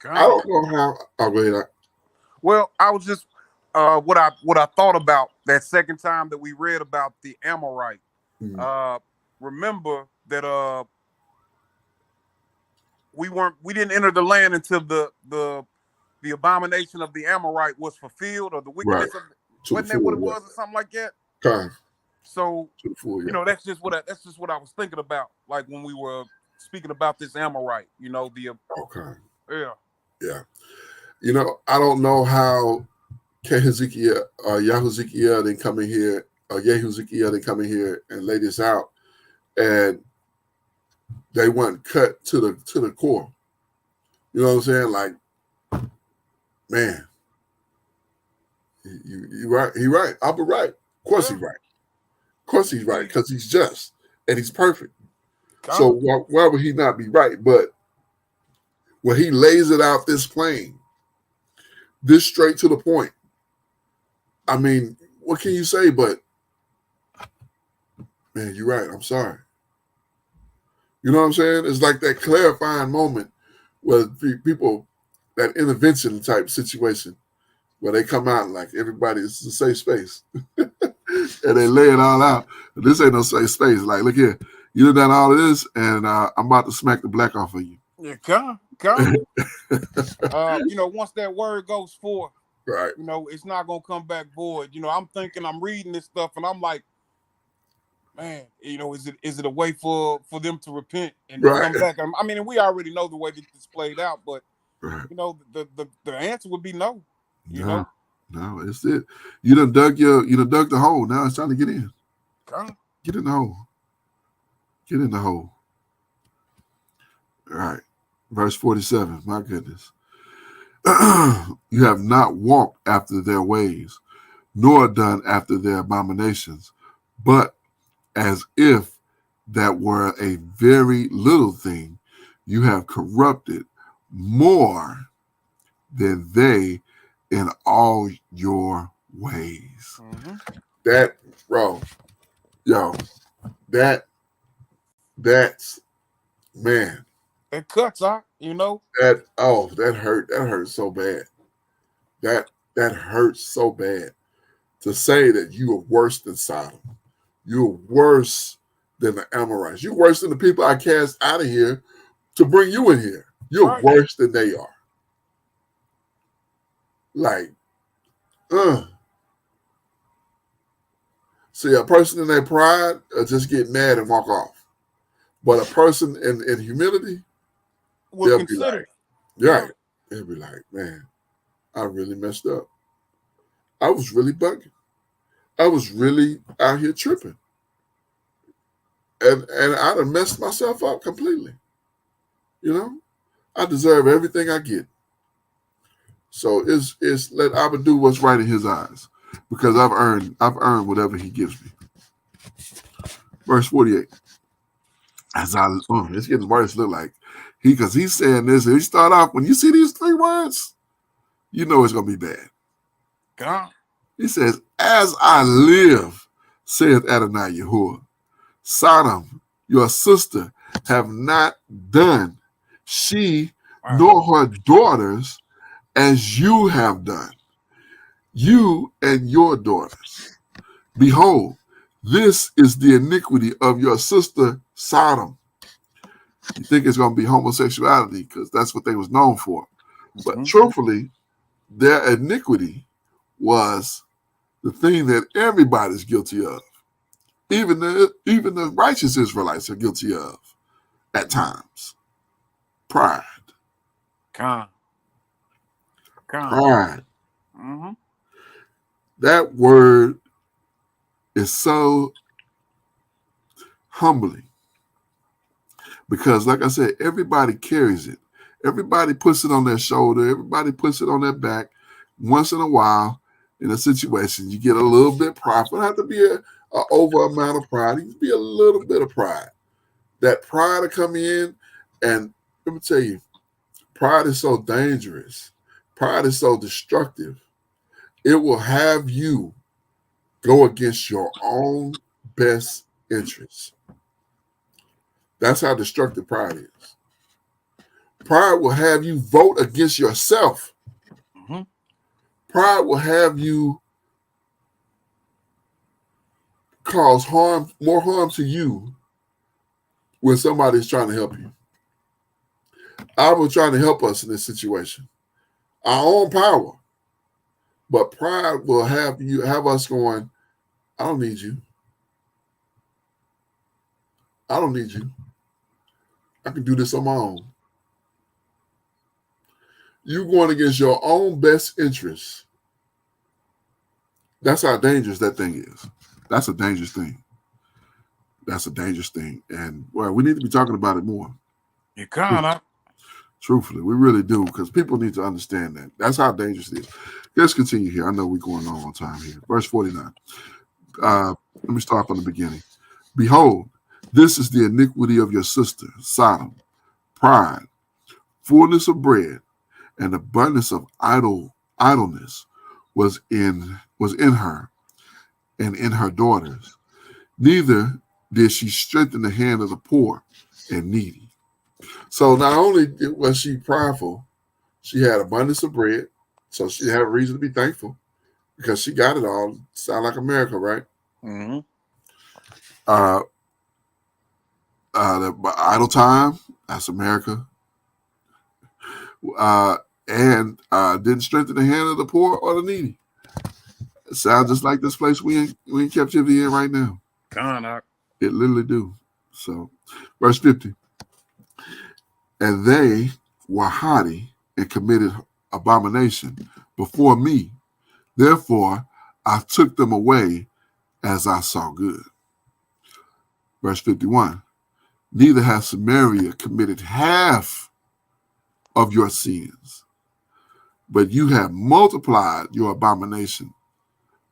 God. I don't know how. Oh, go ahead. Well, I was just what I thought about that second time that we read about the Amorite. Remember that we didn't enter the land until the abomination of the Amorite was fulfilled, or the wickedness Right. of wasn't that what it was, or something like that? Okay. So Full, yeah. That's just what I was thinking about, like when we were speaking about this Amorite. The okay. Yeah. I don't know how Yehezqٰēl didn't come in here, Yehezqٰēl didn't come in here and lay this out, and they weren't cut to the core. You know what I'm saying? Like, man, you right. He right. I'll be right. Of course he's right. Of course he's right, because he's just and he's perfect. God. So why would he not be right? But when he lays it out this plain, this straight to the point, I mean, what can you say? But man, you're right. I'm sorry. You know what I'm saying? It's like that clarifying moment Well, people, that intervention type situation where they come out and like everybody is a safe space and they lay it all out. This ain't no safe space. Like, look here, you done all of this, and I'm about to smack the black off of you. Yeah, come. Once that word goes forth, Right. it's not gonna come back void. I'm thinking, I'm reading this stuff, and I'm like, man, is it a way for them to repent and Right. come back? I mean, and we already know the way that this played out, but Right. the answer would be no. No, it's it. You done dug the hole. Now it's time to get in. Come. Get in the hole. Get in the hole. All right. Verse 47. My goodness. You have not walked after their ways, nor done after their abominations, but as if that were a very little thing, you have corrupted more than they in all your ways. Mm-hmm. That, bro, that's, man. It cuts out, That hurt. That hurt so bad. That hurts so bad. To say that you are worse than Sodom. You're worse than the Amorites. You're worse than the people I cast out of here to bring you in here. You're right. worse than they are. Like, See, a person in their pride just get mad and walk off. But a person in humility, will they'll consider. Be like, right. They'll be like, man, I really messed up. I was really bugging. I was really out here tripping. And I done messed myself up completely. I deserve everything I get. So it's let Abba do what's right in his eyes. Because I've earned whatever he gives me. Verse 48. It's getting worse. Look like because he's saying this. He start off when you see these three words, you know it's gonna be bad. God. He says, "As I live, saith Adonai Yahuwah, Sodom, your sister, have not done, she nor her daughters, as you have done, you and your daughters. Behold, this is the iniquity of your sister Sodom." You think it's going to be homosexuality because that's what they was known for. But truthfully, their iniquity was the thing that everybody's guilty of. Even the righteous Israelites are guilty of at times. Pride. Pride. Mm-hmm. That word is so humbling. Because, like I said, everybody carries it. Everybody puts it on their shoulder. Everybody puts it on their back. Once in a while, in a situation, you get a little bit pride. It don't have to be an over amount of pride. It can be a little bit of pride. That pride will come in, and let me tell you, pride is so dangerous. Pride is so destructive. It will have you go against your own best interests. That's how destructive pride is. Pride will have you vote against yourself. Mm-hmm. Pride will have you cause more harm to you when somebody's trying to help you. I was trying to help us in this situation. Our own power. But pride will have us going, I don't need you. I don't need you. I can do this on my own. You're going against your own best interests. That's how dangerous that thing is. That's a dangerous thing. That's a dangerous thing. And, well, we need to be talking about it more. You kinda. Truthfully, we really do, because people need to understand that. That's how dangerous it is. Let's continue here. I know we're going on time here. Verse 49. Let me start from the beginning. Behold, this is the iniquity of your sister, Sodom, pride, fullness of bread, and abundance of idleness was in her and in her daughters. Neither did she strengthen the hand of the poor and needy. So not only was she prideful, she had abundance of bread, so she had a reason to be thankful because she got it all. Sound like America, right? Mm-hmm. Uh, the idle time, that's America. Uh, and didn't strengthen the hand of the poor or the needy. It sounds just like this place we in captivity in right now. God, It literally do. So, verse 50. And they were haughty and committed abomination before me. Therefore, I took them away as I saw good. Verse 51. Neither has Samaria committed half of your sins, but you have multiplied your abomination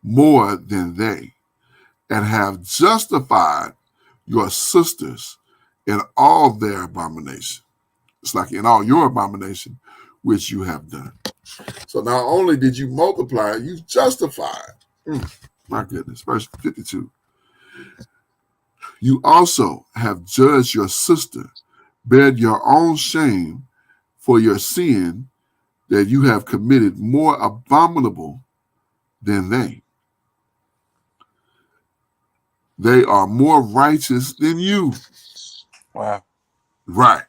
more than they, and have justified your sisters in all their abomination. It's like in all your abomination, which you have done. So not only did you multiply, you justified. My goodness. Verse 52. You also have judged your sister, bared your own shame for your sin that you have committed more abominable than they. They are more righteous than you. wow. Right.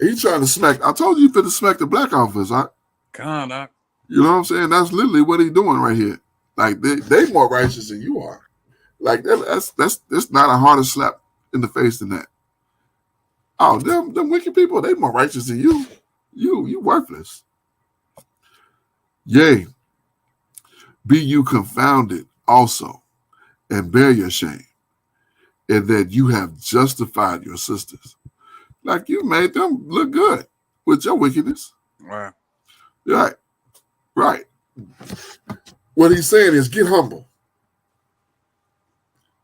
He trying to smack. I told you to smack the black office. God, You know what I'm saying? That's literally what he's doing right here. Like they more righteous than you are. Like that's not a harder slap in the face than that. Oh, them wicked people, they more righteous than you. You worthless. Yea, be you confounded also, and bear your shame, and that you have justified your sisters. Like you made them look good with your wickedness. wow. Right, right. What he's saying is get humble.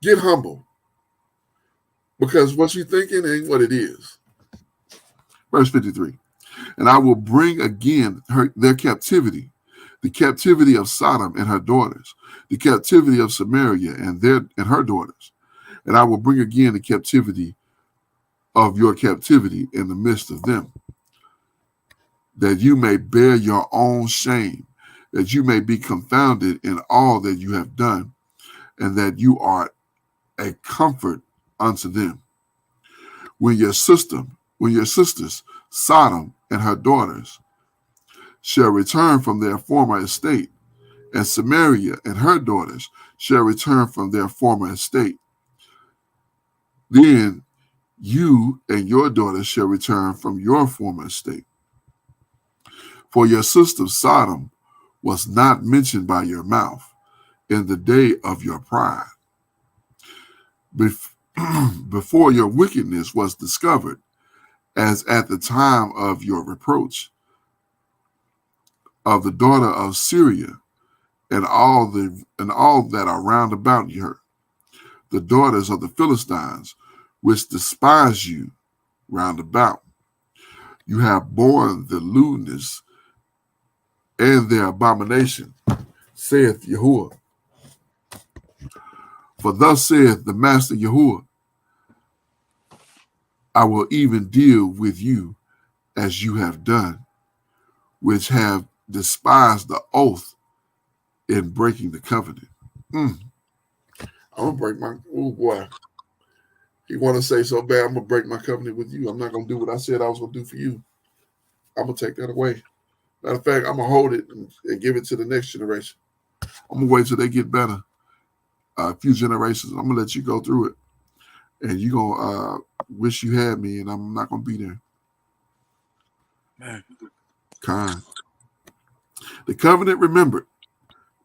Get humble. Because what you're thinking ain't what it is. Verse 53. And I will bring again their captivity, the captivity of Sodom and her daughters, the captivity of Samaria and her daughters. And I will bring again the captivity of your captivity in the midst of them, that you may bear your own shame, that you may be confounded in all that you have done, and that you are a comfort unto them. When your sisters, Sodom and her daughters, shall return from their former estate, and Samaria and her daughters shall return from their former estate, then you and your daughters shall return from your former estate. For your sister Sodom was not mentioned by your mouth in the day of your pride, before your wickedness was discovered, as at the time of your reproach of the daughter of Syria and all that are round about her, the daughters of the Philistines, which despise you round about. You have borne the lewdness and their abomination, saith Yahuwah. For thus saith the Master Yahuwah, I will even deal with you as you have done, which have despised the oath in breaking the covenant. I'm gonna break my boy. He want to say so bad, I'm gonna break my covenant with you. I'm not gonna do what I said I was gonna do for you. I'm gonna take that away. Matter of fact, I'm gonna hold it and give it to the next generation. I'm gonna wait till they get better. A few generations. I'm gonna let you go through it, and you gonna wish you had me, and I'm not gonna be there. Man. Kind. The covenant remembered.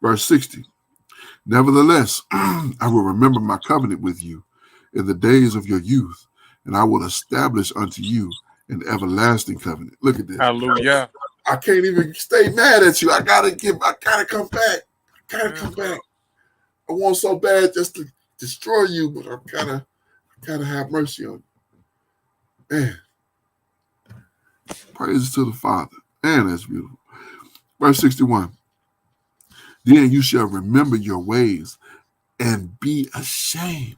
Verse 60. Nevertheless, I will remember my covenant with you in the days of your youth, and I will establish unto you an everlasting covenant. Look at this. Hallelujah. I can't even stay mad at you. I gotta come back. I gotta come back. I want so bad just to destroy you, but I gotta have mercy on you. Man. Praise to the Father. Man, that's beautiful. Verse 61. Then you shall remember your ways and be ashamed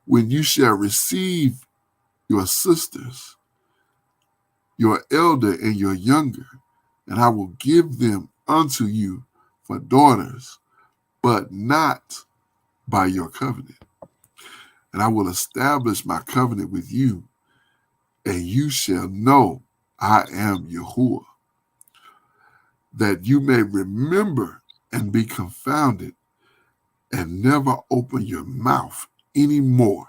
when you shall receive your sisters, your elder and your younger, and I will give them unto you for daughters, but not by your covenant. And I will establish my covenant with you, and you shall know I am Yahuwah, that you may remember and be confounded and never open your mouth anymore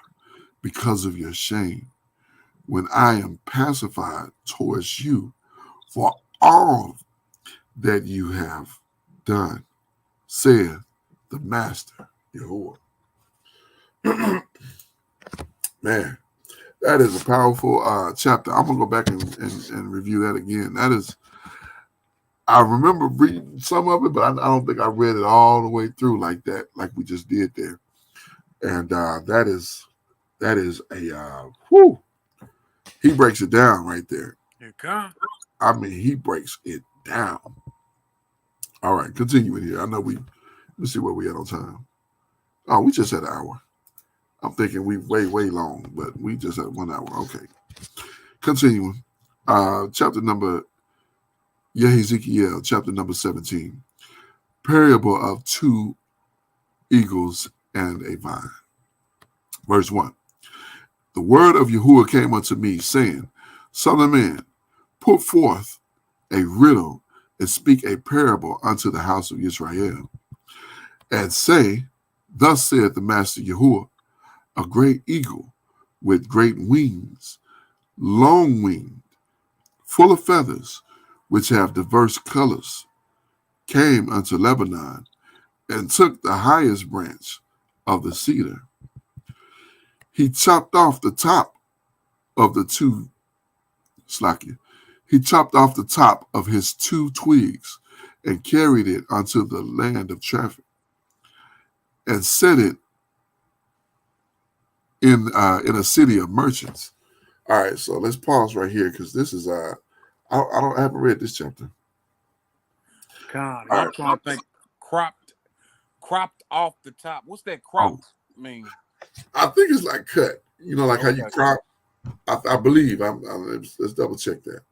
because of your shame, when I am pacified towards you for all that you have done, saith the Master Yahuwah. Man, that is a powerful chapter. I'm gonna go back and review that again. That is, I remember reading some of it, but I don't think I read it all the way through like that, like we just did there. And that is a whoo. He breaks it down right there. I mean, he breaks it down. All right, continuing here. I know let's see where we at on time. Oh, we just had an hour. I'm thinking we way long, but we just had 1 hour. Okay. Continuing. Chapter number Yehezqeel, chapter number 17. Parable of two eagles and a vine. Verse 1. The word of Yahuwah came unto me, saying, Son of man, put forth a riddle and speak a parable unto the house of Israel, and say, Thus saith the Master Yahuwah, a great eagle with great wings, long-winged, full of feathers, which have diverse colors, came unto Lebanon, and took the highest branch of the cedar. He chopped off the top of the two, he chopped off the top of his two twigs and carried it unto the land of traffic, and set it in a city of merchants. All right, so let's pause right here because this is I haven't read this chapter. God, I'm trying to think. Cropped off the top. What's that cropped mean? I think it's like cut. You know, like how you crop. I believe. Let's double check that.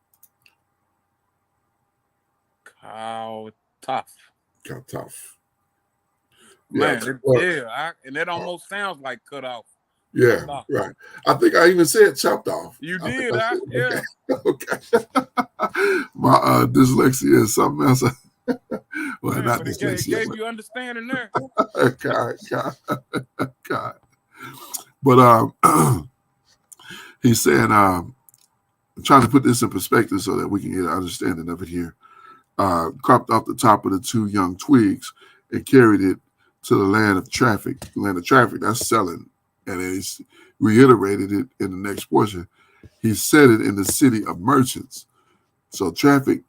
Cow tough. Cow tough. Man, and that almost sounds like cut off. Yeah, right. I think I even said chopped off. You did, yeah. Okay. My dyslexia is something else. Well, man, not but dyslexia. It gave you understanding there. God. But he's saying, I'm trying to put this in perspective so that we can get an understanding of it here. Cropped off the top of the two young twigs and carried it to the land of traffic. The land of traffic, that's selling. And he's reiterated it in the next portion. He said it in the city of merchants. So traffic,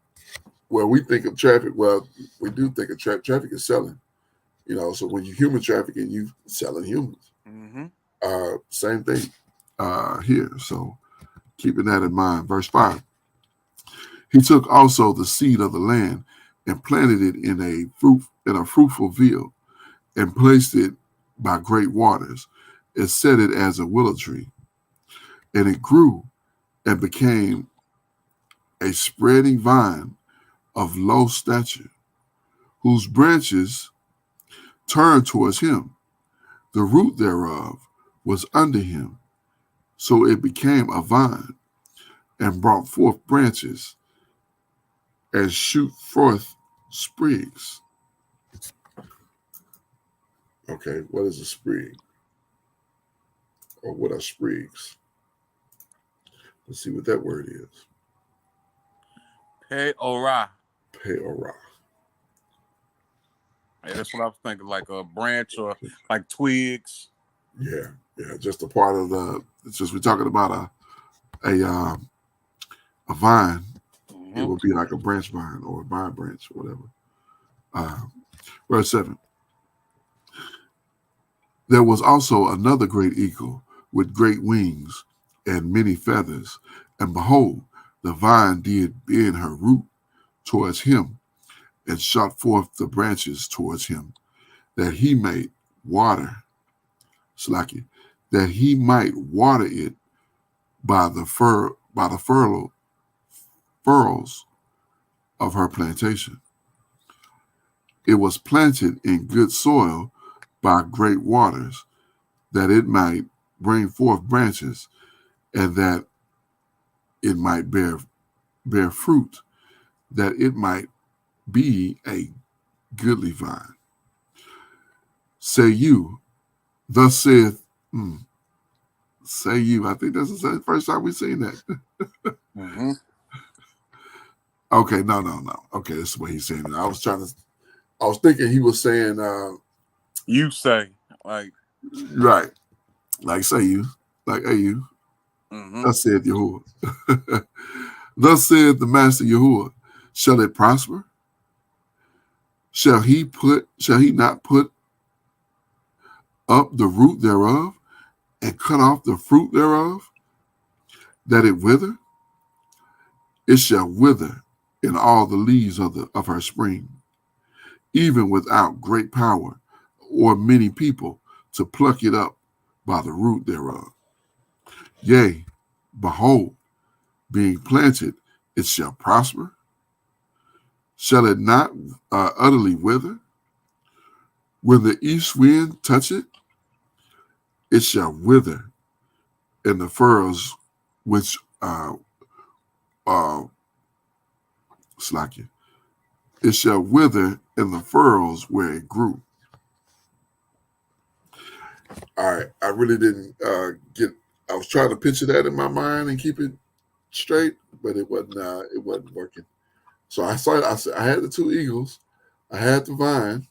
well, we think of traffic, well, we do think of traffic is selling. You know, so when you human trafficking, you selling humans. Mm-hmm. Same thing here. So keeping that in mind. Verse 5. He took also the seed of the land and planted it in a fruitful field, and placed it by great waters, and set it as a willow tree. And it grew and became a spreading vine of low stature, whose branches turned towards him. The root thereof was under him. So it became a vine, and brought forth branches, and shoot forth sprigs. Okay, what is a sprig? Or what are sprigs? Let's see what that word is. Peorah. Peorah. Yeah, that's what I was thinking, like a branch or like twigs. Yeah, just a part of it's just we're talking about a vine. Mm-hmm. It would be like a branch vine or a vine branch or whatever. Verse 7. There was also another great eagle with great wings and many feathers, and behold, the vine did bend her root towards him, and shot forth the branches towards him, that he might water it by the furrows of her plantation. It was planted in good soil by great waters, that it might bring forth branches, and that it might bear fruit, that it might be a goodly vine. Say you, thus saith, say you. I think that's the first time we've seen that. Mm-hmm. Okay, no. Okay, this is what he's saying. I was thinking he was saying, You say, like, right, like say you, like hey you. mm-hmm. Thus saith Yahuwah. Thus saith the Master Yahuwah, shall it prosper? Shall he not put up the root thereof, and cut off the fruit thereof, that it wither? It shall wither in all the leaves of her spring, even without great power or many people to pluck it up by the root thereof. Yea, behold, being planted, it shall prosper. Shall it not utterly wither? When the east wind touch it, it shall wither in the furrows which slack you. It shall wither in the furrows where it grew. All right, I really didn't get. I was trying to picture that in my mind and keep it straight, but it wasn't working. So I had the two eagles, I had the vine,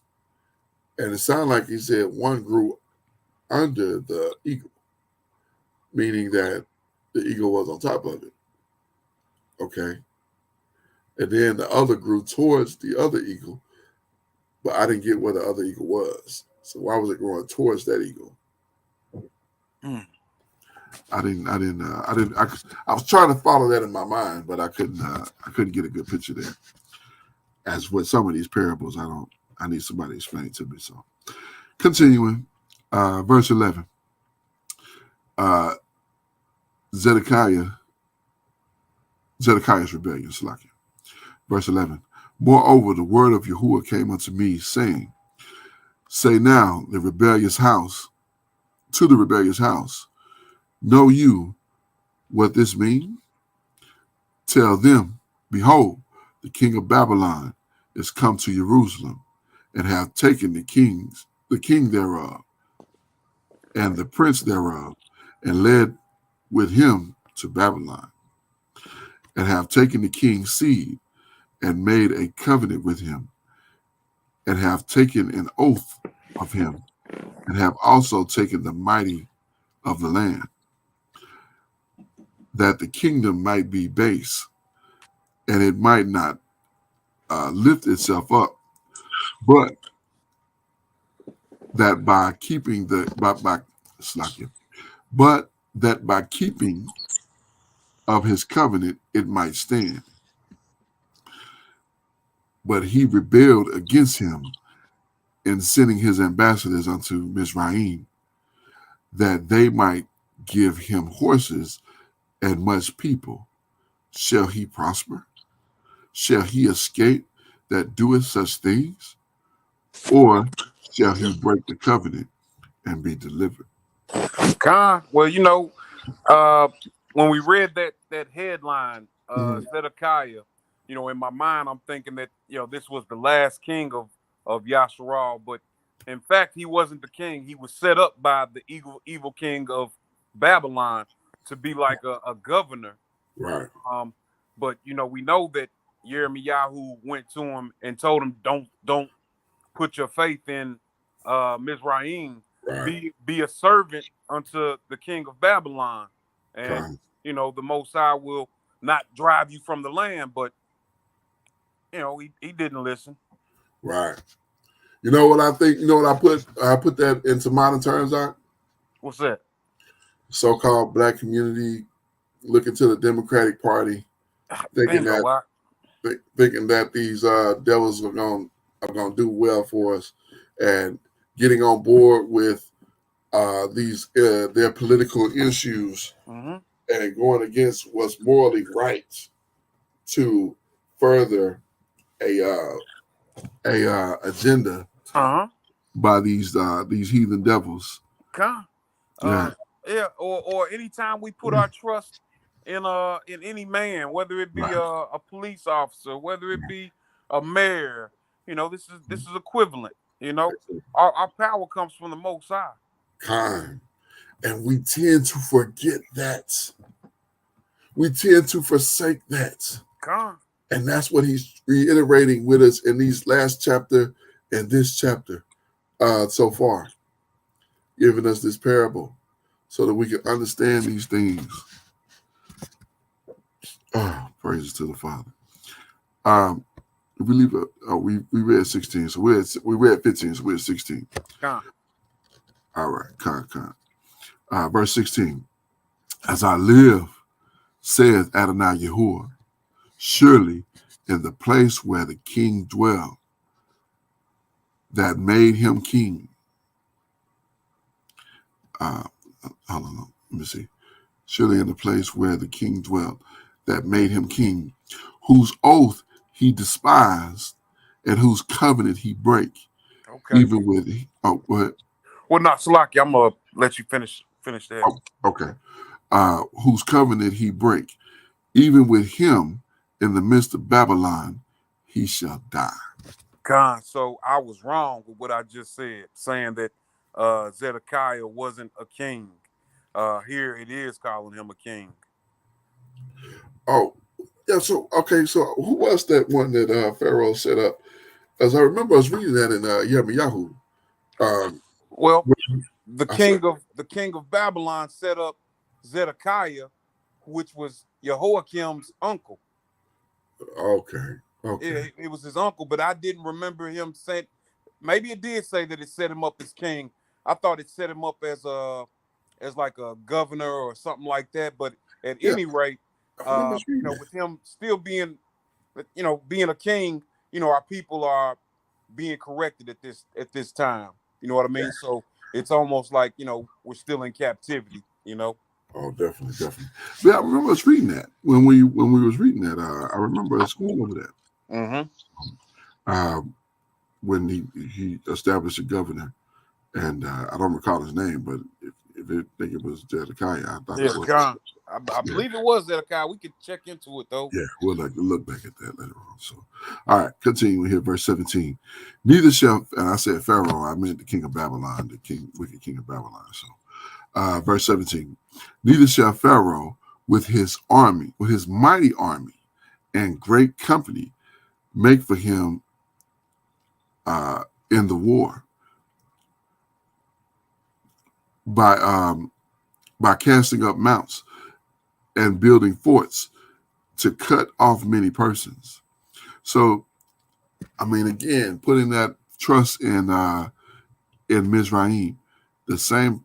and it sounded like he said one grew under the eagle, meaning that the eagle was on top of it. Okay. And then the other grew towards the other eagle, but I didn't get where the other eagle was. So why was it growing towards that eagle? I was trying to follow that in my mind, but I couldn't get a good picture there. As with some of these parables, I need somebody to explain it to me. So continuing, verse 11. Zedekiah's rebellion, Slakia. Verse 11. Moreover, the word of Yahuwah came unto me, saying, say now to the rebellious house, know you what this means? Tell them, behold, the king of Babylon is come to Jerusalem, and have taken the king thereof, and the prince thereof, and led with him to Babylon, and have taken the king's seed, and made a covenant with him, and have taken an oath of him, and have also taken the mighty of the land, that the kingdom might be base, and it might not lift itself up, but that by keeping of his covenant it might stand. But he rebelled against him in sending his ambassadors unto Mizraim, that they might give him horses and much people. Shall he prosper? Shall he escape that doeth such things? Or shall he break the covenant and be delivered? Well, when we read that headline, Zedekiah, in my mind, I'm thinking that this was the last king of Yasharal, but in fact, he wasn't the king. He was set up by the evil king of Babylon to be like a governor. Right. But we know that Yirmiyahu went to him and told him, don't put your faith in Mizraim. Right. Be a servant unto the king of Babylon, and Right. the Most High will not drive you from the land. But he didn't listen. Right. You know what I think? You know what I put that into modern terms on? What's that? So-called black community looking to the Democratic Party, thinking that these devils are gonna do well for us, and getting on board with these their political issues, mm-hmm. and going against what's morally right to further a agenda by these heathen devils. Yeah, or anytime we put our trust in any man, whether it be a police officer, whether it be a mayor, this is equivalent. Our power comes from the Most High. Kind. And we tend to forget that. We tend to forsake that. And that's what he's reiterating with us in these last chapter and this chapter so far, giving us this parable so that we can understand these things. Oh, praises to the Father. If we leave we read 16, so we read 15, so we're at 16. All right, verse 16. As I live, saith Adonai Yahuwah, surely in the place where the king dwelled, that made him king. Hold on, let me see. Surely in the place where the king dwelt, that made him king, whose oath he despised, and whose covenant he break. Okay. Even with go ahead. Well, not Salaki. I'm gonna let you finish that. Oh, okay. Whose covenant he break, even with him in the midst of Babylon, he shall die. God, so I was wrong with what I just said, saying that Zedekiah wasn't a king. Here it is calling him a king. Oh, yeah. So okay. So who was that one that Pharaoh set up? As I remember, I was reading that in Yirmiyahu. Well, the king of Babylon set up Zedekiah, which was Jehoiakim's uncle. Okay. It was his uncle, but I didn't remember him saying. Maybe it did say that it set him up as king. I thought it set him up as like a governor or something like that. But at any rate, with him still being, being a king, our people are being corrected at this time. You know what I mean? Yeah. So it's almost like we're still in captivity. Oh, definitely. Yeah, I remember us reading that when we was reading that. I remember us going over that. When he established a governor, and I don't recall his name, but if I think it was Zedekiah, I thought it was. I believe it was Zedekiah. We could check into it though. Yeah, we'll look back at that later on. So, all right, continuing here, verse 17. Neither shall, and I said Pharaoh, I meant the king of Babylon, wicked king of Babylon. So, verse 17. Neither shall Pharaoh with his mighty army and great company make for him in the war by casting up mounts and building forts to cut off many persons. So, I mean, again, putting that trust in Mizraim, the same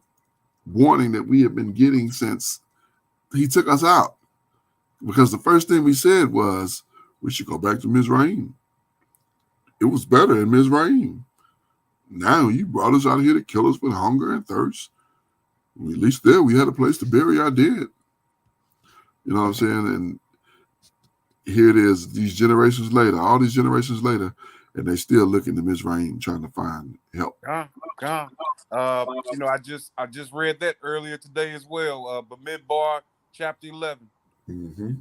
warning that we have been getting since he took us out. Because the first thing we said was we should go back to Mizraim. It was better in Mizraim. Now you brought us out here to kill us with hunger and thirst. At least there we had a place to bury our dead. You know what I'm saying? And here it is, all these generations later, and they still looking to Mizraim trying to find help. I just read that earlier today as well. Bamidbar, chapter 11. Yep.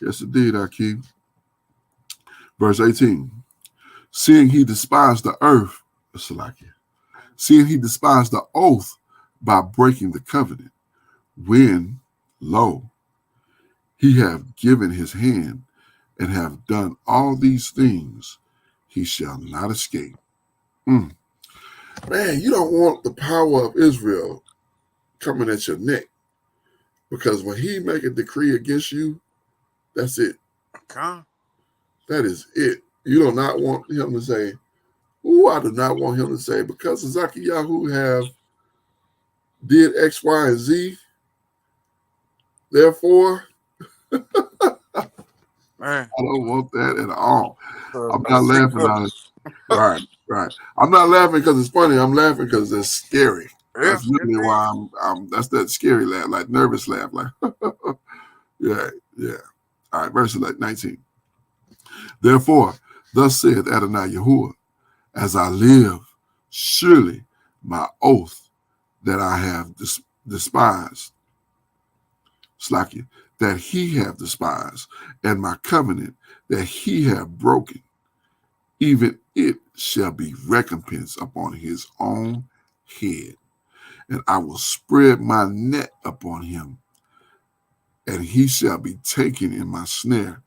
Yes, indeed, Akeem. Verse 18. Seeing he despised the earth, seeing he despised the oath by breaking the covenant, when, lo, he have given his hand and have done all these things, he shall not escape. Man, you don't want the power of Israel coming at your neck, because when he make a decree against you, that's it. That is it. You do not want him to say, I do not want him to say, because Ezekiel have did X, Y, and Z, therefore, man, I don't want that at all. I'm not laughing at it. Right. I'm not laughing because it's funny. I'm laughing because it's scary. Yeah, That's literally indeed. why I'm that's that scary laugh, like nervous laugh, like yeah, yeah. All right, verse 19. Therefore, thus saith Adonai Yahuwah, as I live, surely my oath that I have despised, Slakia, that he have despised, and my covenant that he have broken, even it shall be recompense upon his own head. And I will spread my net upon him, and he shall be taken in my snare,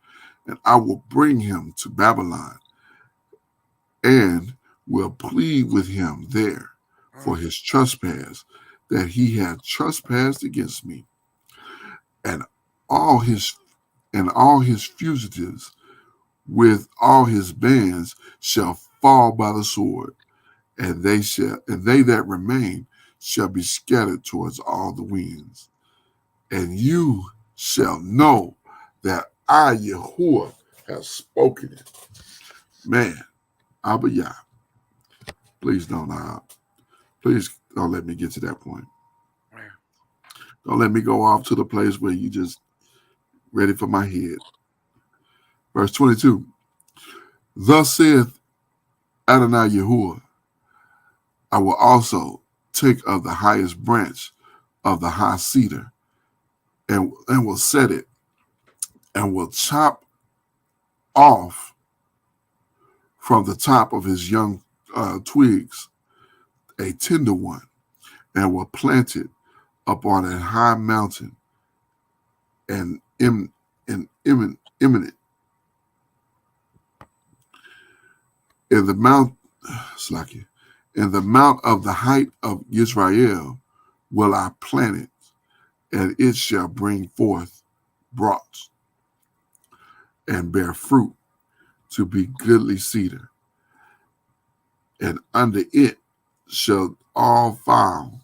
and I will bring him to Babylon, and will plead with him there for his trespass that he hath trespassed against me, and all his fugitives with all his bands shall fall by the sword, and they that remain shall be scattered towards all the winds. And you shall know that I, Yahuwah, have spoken it. Man, Abba Yah, please please don't let me get to that point. Don't let me go off to the place where you just ready for my head. Verse 22. Thus saith Adonai Yahuwah, I will also take of the highest branch of the high cedar, and will set it, and will chop off from the top of his young twigs a tender one, and will plant it upon a high mountain and imminent in the mount Slacky, in the mount of the height of Israel will I plant it, and it shall bring forth brooks and bear fruit to be goodly cedar, and under it shall all fowl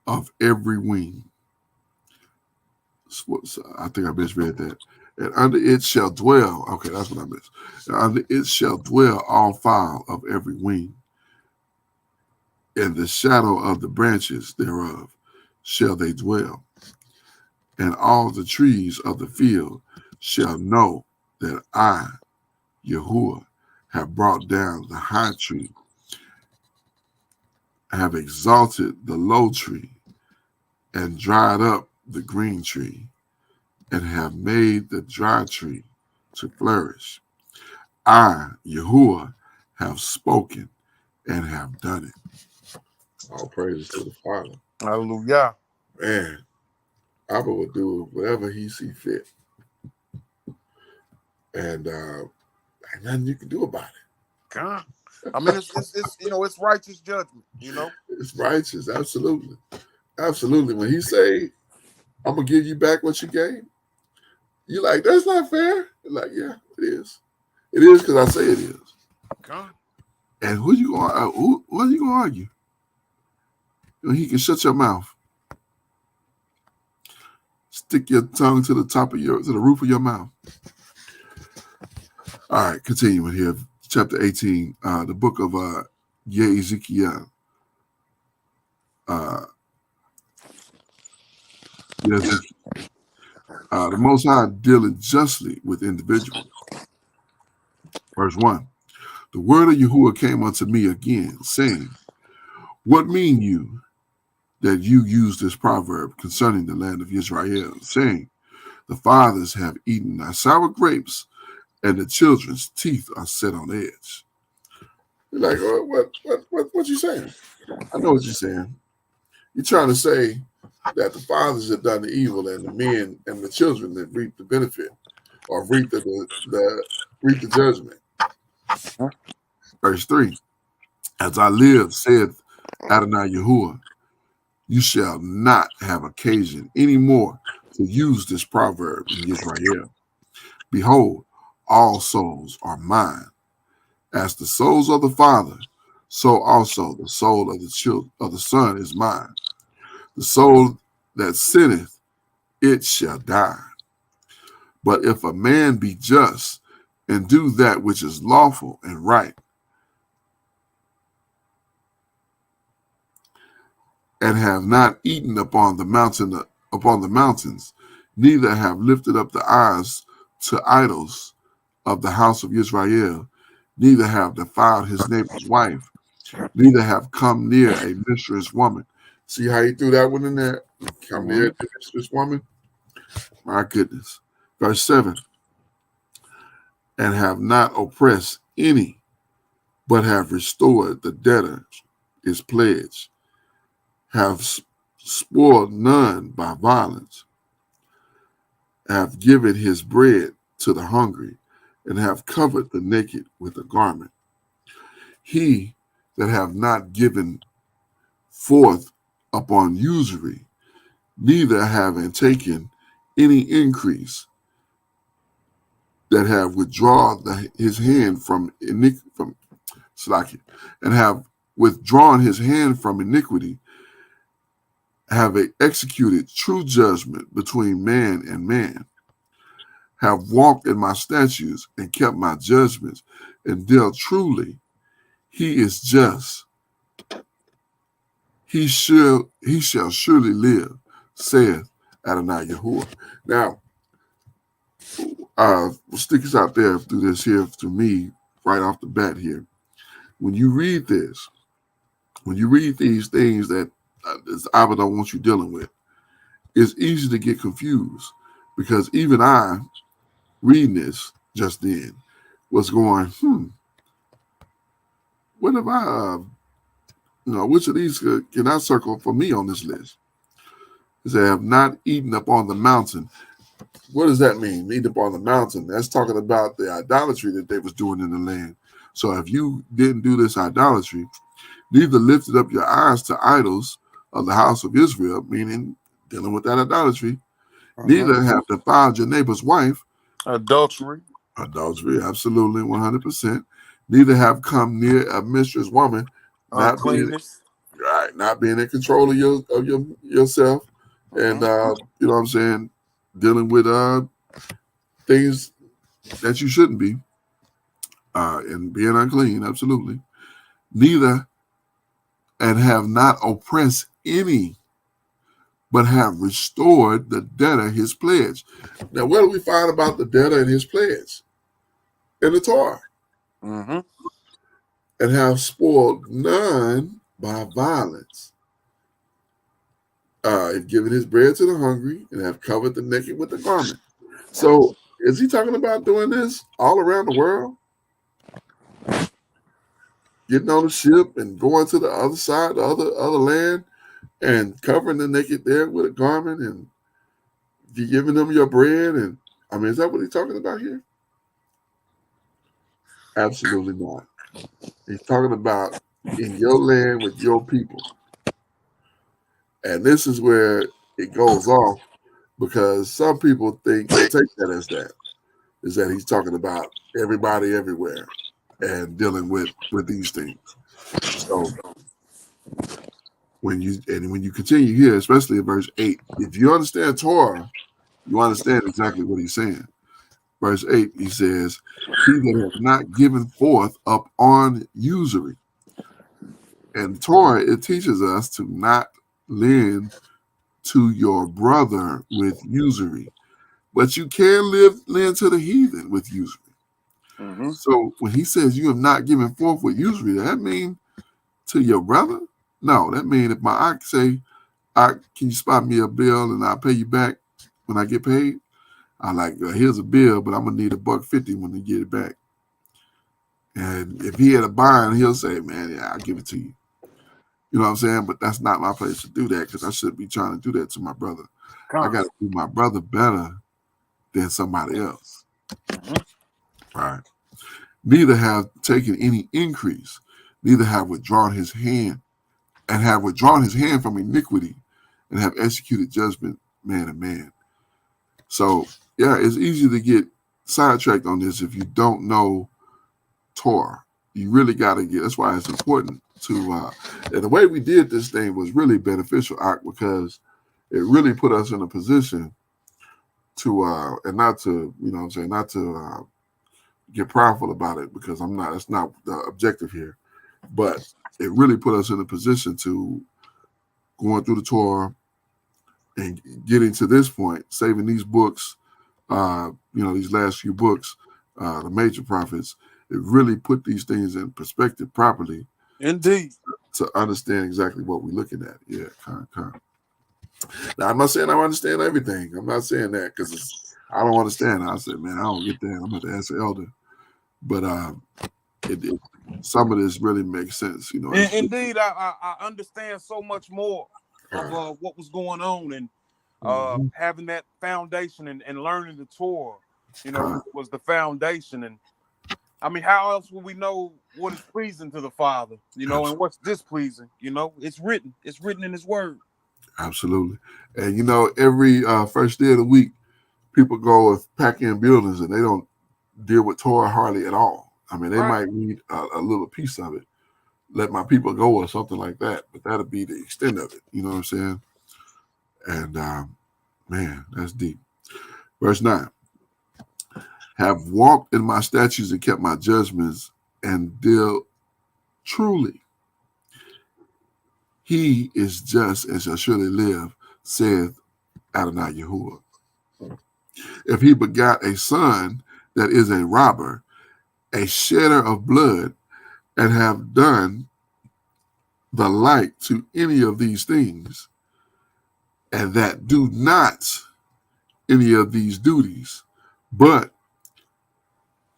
of every wing. I think I misread that. And under it shall dwell. Okay, that's what I missed. And under it shall dwell all fowl of every wing. In the shadow of the branches thereof shall they dwell. And all the trees of the field shall know that I, Yahuwah, have brought down the high tree, have exalted the low tree, and dried up the green tree, and have made the dry tree to flourish. I, Yahuwah, have spoken and have done it. All praises to the Father. Hallelujah. Man, Abba will do whatever he see fit. And ain't nothing you can do about it. God. I mean, it's it's righteous judgment, It's righteous, absolutely. Absolutely. When he say, I'm gonna give you back what you gave, you're like, that's not fair. You're like, yeah, it is. It is because I say it is. God. And what are you gonna argue? He can shut your mouth. Stick your tongue to the roof of your mouth. All right, continuing here, chapter 18, the book of Yehezqėl. The Most High dealing justly with individuals. Verse 1. The word of Yahuwah came unto me again, saying, what mean you that you use this proverb concerning the land of Israel, saying, the fathers have eaten thy sour grapes, and the children's teeth are set on edge. You're like, what you saying? I know what you're saying. You're trying to say that the fathers have done the evil, and the men and the children that reap the benefit, or reap the judgment. Verse 3. As I live, saith Adonai Yahuwah, you shall not have occasion any more to use this proverb in Israel. Behold, all souls are mine. As the souls of the Father, so also the soul of the Son is mine. The soul that sinneth, it shall die. But if a man be just and do that which is lawful and right, and have not eaten upon the mountains, neither have lifted up the eyes to idols of the house of Israel, neither have defiled his neighbor's wife, neither have come near a mistress woman. See how he threw that one in there? Come near a mistress woman? My goodness. Verse 7, and have not oppressed any, but have restored the debtor his pledge, have spoiled none by violence, have given his bread to the hungry, and have covered the naked with a garment. He that have not given forth upon usury, neither having taken any increase, that have withdrawn his hand from Slacky, and have withdrawn his hand from iniquity, have executed true judgment between man and man, have walked in my statutes and kept my judgments, and dealt truly. He is just. He shall surely live, saith Adonai Yahuwah. Now, stick this out there through this here to me right off the bat here. When you read this, when you read these things that Abba don't want you dealing with, it's easy to get confused, because even I, reading this just then, was going, what if I, which of these can I circle for me on this list? It said, have not eaten upon the mountain. What does that mean? Eat upon the mountain. That's talking about the idolatry that they was doing in the land. So if you didn't do this idolatry, neither lifted up your eyes to idols of the house of Israel, meaning dealing with that idolatry, neither have defiled your neighbor's wife. Adultery, absolutely, 100%. Neither have come near a mistress woman, not being in control of yourself, and you know what I'm saying, dealing with things that you shouldn't be, and being unclean, absolutely. Neither, and have not oppressed any, but have restored the debtor his pledge. Now, what do we find about the debtor and his pledge? In the Torah. And have spoiled none by violence. Have given his bread to the hungry, and have covered the naked with the garment. So, is he talking about doing this all around the world? Getting on the ship and going to the other side, the other land, and covering the naked there with a garment, and giving them your bread? And I mean, is that what he's talking about here? Absolutely not. He's talking about in your land with your people. And this is where it goes off, because some people take that as that. Is that he's talking about everybody everywhere and dealing with these things. So when you continue here, especially in verse 8, if you understand Torah, you understand exactly what he's saying. Verse 8, he says, he that has not given forth up on usury. And Torah, it teaches us to not lend to your brother with usury, but you can lend to the heathen with usury. So when he says you have not given forth with usury, does that mean to your brother? No, that means if my aunt say, can you spot me a bill and I'll pay you back when I get paid? I like, here's a bill, but I'm gonna need $1.50 when they get it back. And if he had a bind, he'll say, man, yeah, I'll give it to you. You know what I'm saying? But that's not my place to do that, because I shouldn't be trying to do that to my brother. I got to do my brother better than somebody else. Right. Neither have taken any increase, neither have withdrawn his hand, and have withdrawn his hand from iniquity, and have executed judgment man to man. So, yeah, it's easy to get sidetracked on this if you don't know Torah. You really got to that's why it's important to, and the way we did this thing was really beneficial, because it really put us in a position to, and not to, you know what I'm saying, not to get prideful about it, because that's not the objective here, but it really put us in a position to going through the Torah and getting to this point, saving these books, these last few books, the major prophets, it really put these things in perspective properly. Indeed. To understand exactly what we're looking at. Yeah, kind. Now, I'm not saying I understand everything. I'm not saying that because I don't understand. I said, man, I don't get that. I'm going to ask the elder. But some of this really makes sense. Indeed, I understand so much more of what was going on, and having that foundation and learning the Torah, was the foundation. And I mean, how else will we know what is pleasing to the Father, and what's displeasing? It's written in His Word. Absolutely. And every first day of the week, people go with pack-in buildings and they don't deal with Torah hardly at all. I mean, they might read a little piece of it, let my people go or something like that, but that'll be the extent of it. You know what I'm saying? And man, that's deep. Verse 9. Have walked in my statutes and kept my judgments and deal truly. He is just and shall surely live, saith Adonai Yahuwah. If he begot a son that is a robber, a shedder of blood, and have done the like to any of these things, and that do not any of these duties, but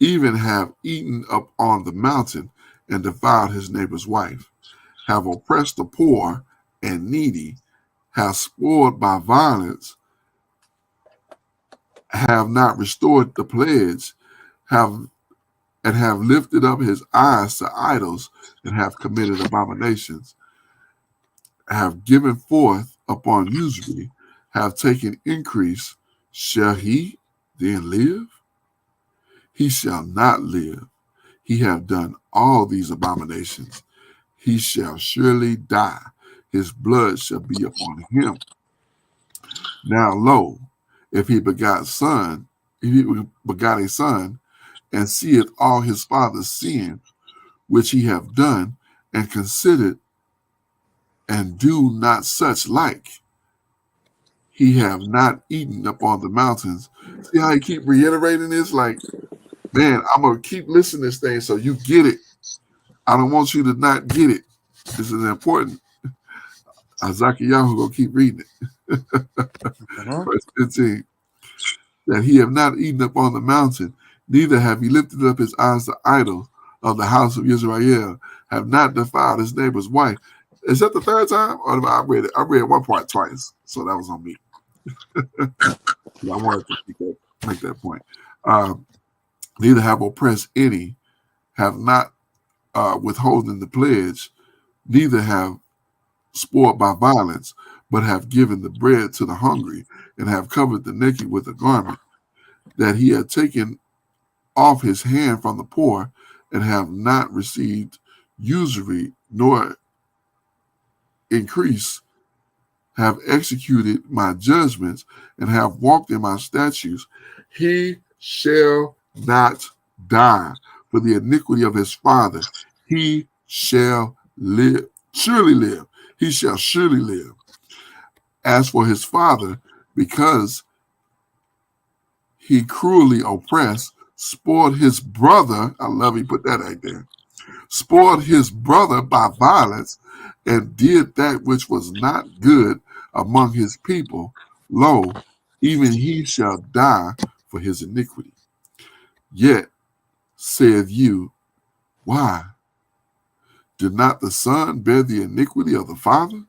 even have eaten up on the mountain and defiled his neighbor's wife, have oppressed the poor and needy, have spoiled by violence, have not restored the pledge, have lifted up his eyes to idols, and have committed abominations, have given forth upon usury, have taken increase, shall he then live? He shall not live. He have done all these abominations. He shall surely die. His blood shall be upon him. Now lo, if he begot a son, and seeth all his father's sin, which he have done, and considered, and do not such like, he have not eaten upon the mountains. See how he keep reiterating this? Like, man, I'm going to keep listening to this thing so you get it. I don't want you to not get it. This is important. Azakiyahu going to keep reading it. Verse 15. That he have not eaten upon the mountain, neither have he lifted up his eyes to idols of the house of Israel, have not defiled his neighbor's wife. Is that the third time? Or I read it? I read one part twice, so that was on me. I wanted to make that point. Neither have oppressed any, have not withholden the pledge, neither have spoiled by violence, but have given the bread to the hungry, and have covered the naked with a garment, that he had taken off his hand from the poor, and have not received usury nor increase, have executed my judgments, and have walked in my statutes. He shall not die for the iniquity of his father. He shall live, surely live. He shall surely live. As for his father, because he cruelly oppressed, spoiled his brother. I love he put that right there. Spoiled his brother by violence, and did that which was not good among his people. Lo, even he shall die for his iniquity. Yet saith you, why? Did not the son bear the iniquity of the father?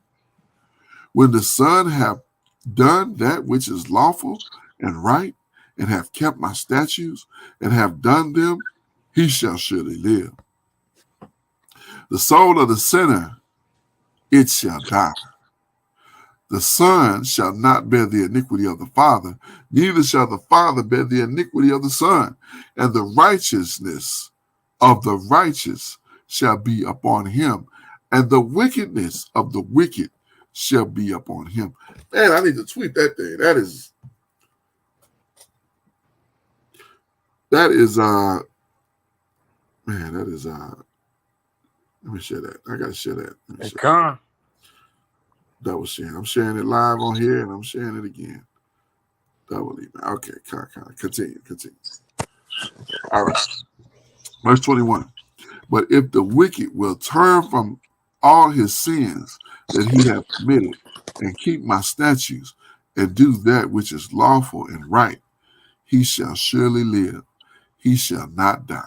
When the son have done that which is lawful and right, and have kept my statutes, and have done them, he shall surely live. The soul of the sinner, it shall die. The son shall not bear the iniquity of the father, neither shall the father bear the iniquity of the son. And the righteousness of the righteous shall be upon him, and the wickedness of the wicked shall be upon him. Man, I need to tweet that thing. That is let me share that. I gotta share that. Double sharing. I'm sharing it live on here and I'm sharing it again. Double email. Okay, continue. All right. Verse 21. But if the wicked will turn from all his sins that he hath committed and keep my statutes and do that which is lawful and right, he shall surely live. He shall not die.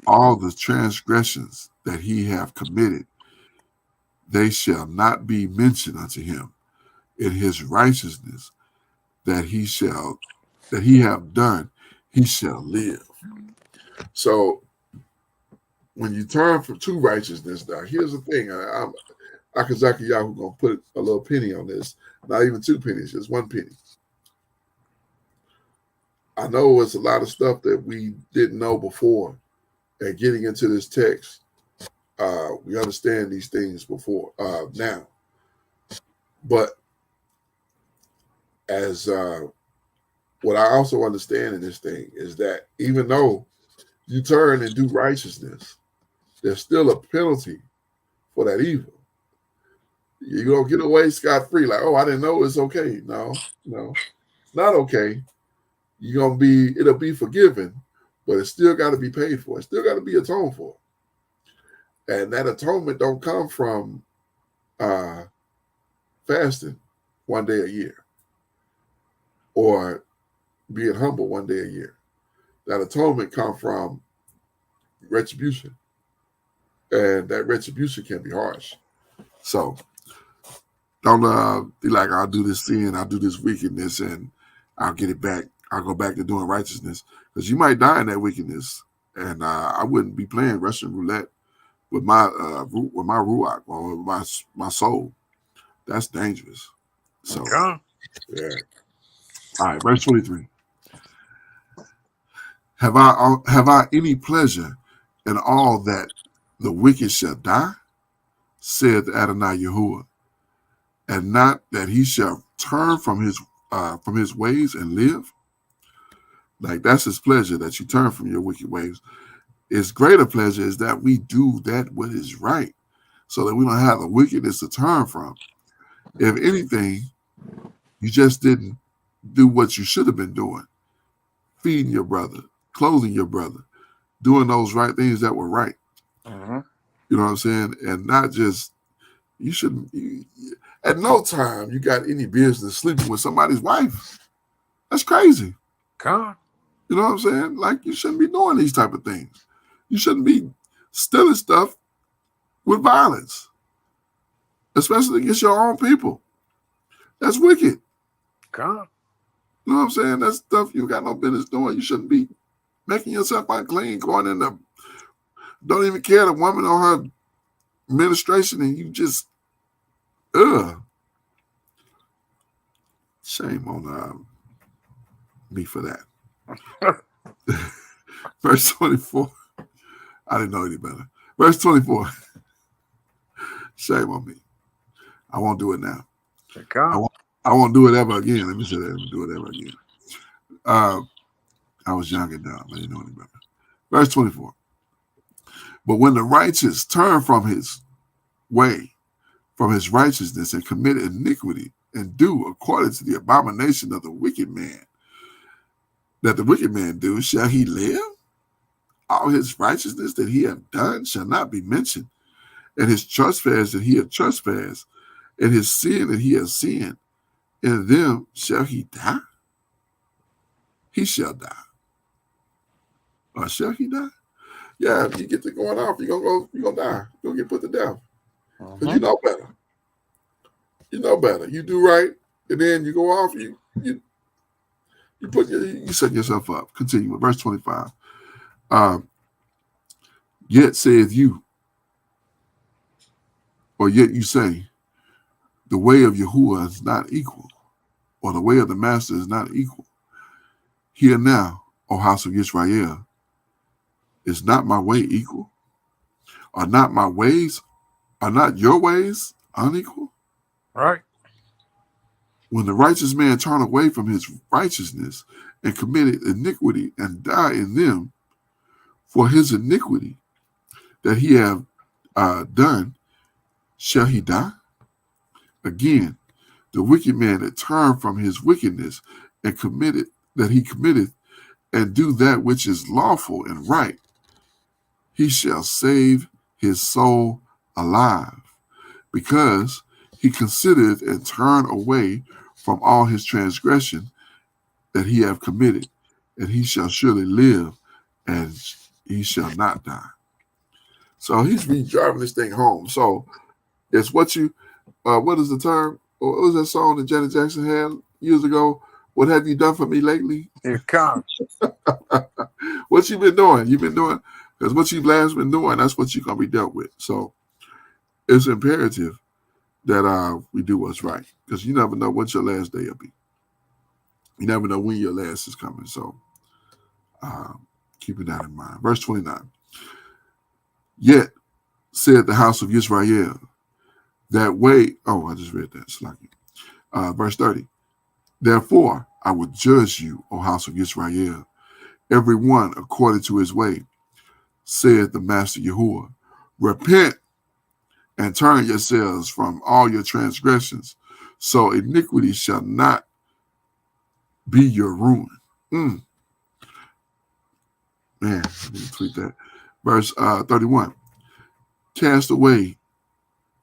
All the transgressions that he hath committed, they shall not be mentioned unto him. In his righteousness that he have done, he shall live. So when you turn to righteousness, now here's the thing. I'm Akazaki Yahoo gonna put a little penny on this. Not even 2 pennies, just 1 penny. I know it's a lot of stuff that we didn't know before, and getting into this text, we understand these things before now. But as what I also understand in this thing is that even though you turn and do righteousness, there's still a penalty for that evil. You don't get away scot-free, like, oh, I didn't know it's okay. No, it's not okay. It'll be forgiven, but it's still got to be paid for. It's still got to be atoned for. And that atonement don't come from fasting 1 day a year or being humble 1 day a year. That atonement comes from retribution. And that retribution can be harsh. So don't be like, I'll do this sin, I'll do this wickedness, and I'll get it back. I'll go back to doing righteousness. Because you might die in that wickedness. And I wouldn't be playing Russian roulette with my ruach or my soul. That's dangerous. So, yeah. All right, verse 23. Have I any pleasure in all that the wicked shall die, saith Adonai Yahuwah, and not that he shall turn from his ways and live? Like, that's his pleasure, that you turn from your wicked ways. His greater pleasure is that we do that what is right, so that we don't have the wickedness to turn from. If anything, you just didn't do what you should have been doing, feeding your brother, clothing your brother, doing those right things that were right. Mm-hmm. You know what I'm saying? And not just, you shouldn't, at no time you got any business sleeping with somebody's wife. That's crazy. Come. You know what I'm saying? Like, you shouldn't be doing these type of things. You shouldn't be stealing stuff with violence, especially against your own people. That's wicked. Come. You know what I'm saying? That's stuff you got no business doing. You shouldn't be making yourself unclean, going in the, don't even care the woman or her administration, and you just, shame on me for that. Verse 24. I didn't know any better. Verse 24. Shame on me. I won't do it now. I won't do it ever again. Let me say that. I won't do it ever again. I was young and dumb. I didn't know any better. Verse 24. But when the righteous turn from his way, from his righteousness, and commit iniquity, and do according to the abomination of the wicked man, that the wicked man do, shall he live? All his righteousness that he hath done shall not be mentioned, and his trespass that he hath trespassed, and his sin that he hath sinned, in them shall he die? He shall die. Or shall he die? Yeah, if you get to going off, you're gonna die. You're gonna get put to death. Because you know better. You know better. You do right, and then you go off, you set yourself up. Continue with verse 25. Yet saith you, or yet you say, the way of Yahuwah is not equal, or the way of the master is not equal. Hear now, O house of Israel, is not my way equal? Are not your ways unequal? Right. When the righteous man turn away from his righteousness and committed iniquity and die in them, for his iniquity that he have done, shall he die? Again, the wicked man that turned from his wickedness and committed and do that which is lawful and right, he shall save his soul alive, because he considered and turned away from all his transgression that he have committed, and he shall surely live, and he shall not die. So he's driving this thing home. So it's what you, what is the term? What was that song that Janet Jackson had years ago? What have you done for me lately? Here comes. What you been doing? You've been doing, because what you've last been doing, that's what you're going to be dealt with. So it's imperative that we do what's right, because you never know what your last day will be. You never know when your last is coming. So keeping that in mind. Verse 29. Yet said the house of Israel, that way. Oh, I just read that. Slacking. Verse 30. Therefore, I will judge you, O house of Israel, every one according to his way, said the Master Yahuwah. Repent and turn yourselves from all your transgressions, so iniquity shall not be your ruin. Man, I need to tweet that. Verse 31. Cast away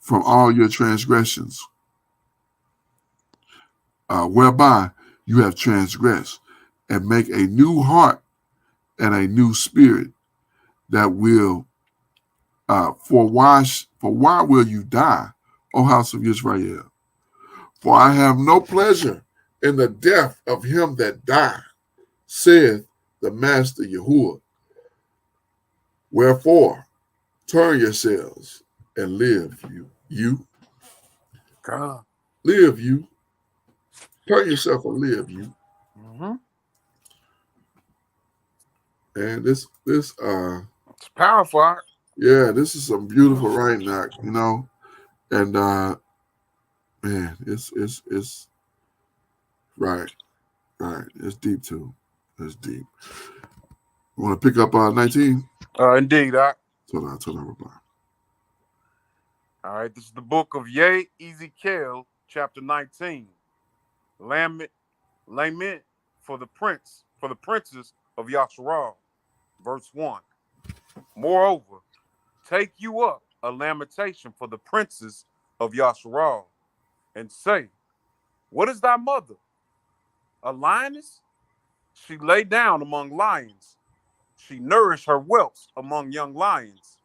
from all your transgressions, whereby you have transgressed, and make a new heart and a new spirit that will, for why will you die, O house of Israel? For I have no pleasure in the death of him that died, saith the Master Yahuwah. Wherefore, turn yourselves and live, you. God. Live, you. Turn yourself and live, you. Mm-hmm. And this It's powerful. Art. yeah, this is some beautiful writing, and man, it's right. It's deep too. It's deep. You want to pick up 19? Indeed, Art. Till I reply. All right, this is the book of Yehezqėl, chapter 19. Lament for the princes of Yasharal, verse 1. Moreover, take you up a lamentation for the princes of Yasharal, and say, what is thy mother? A lioness? She lay down among lions. She nourished her whelps among young lions,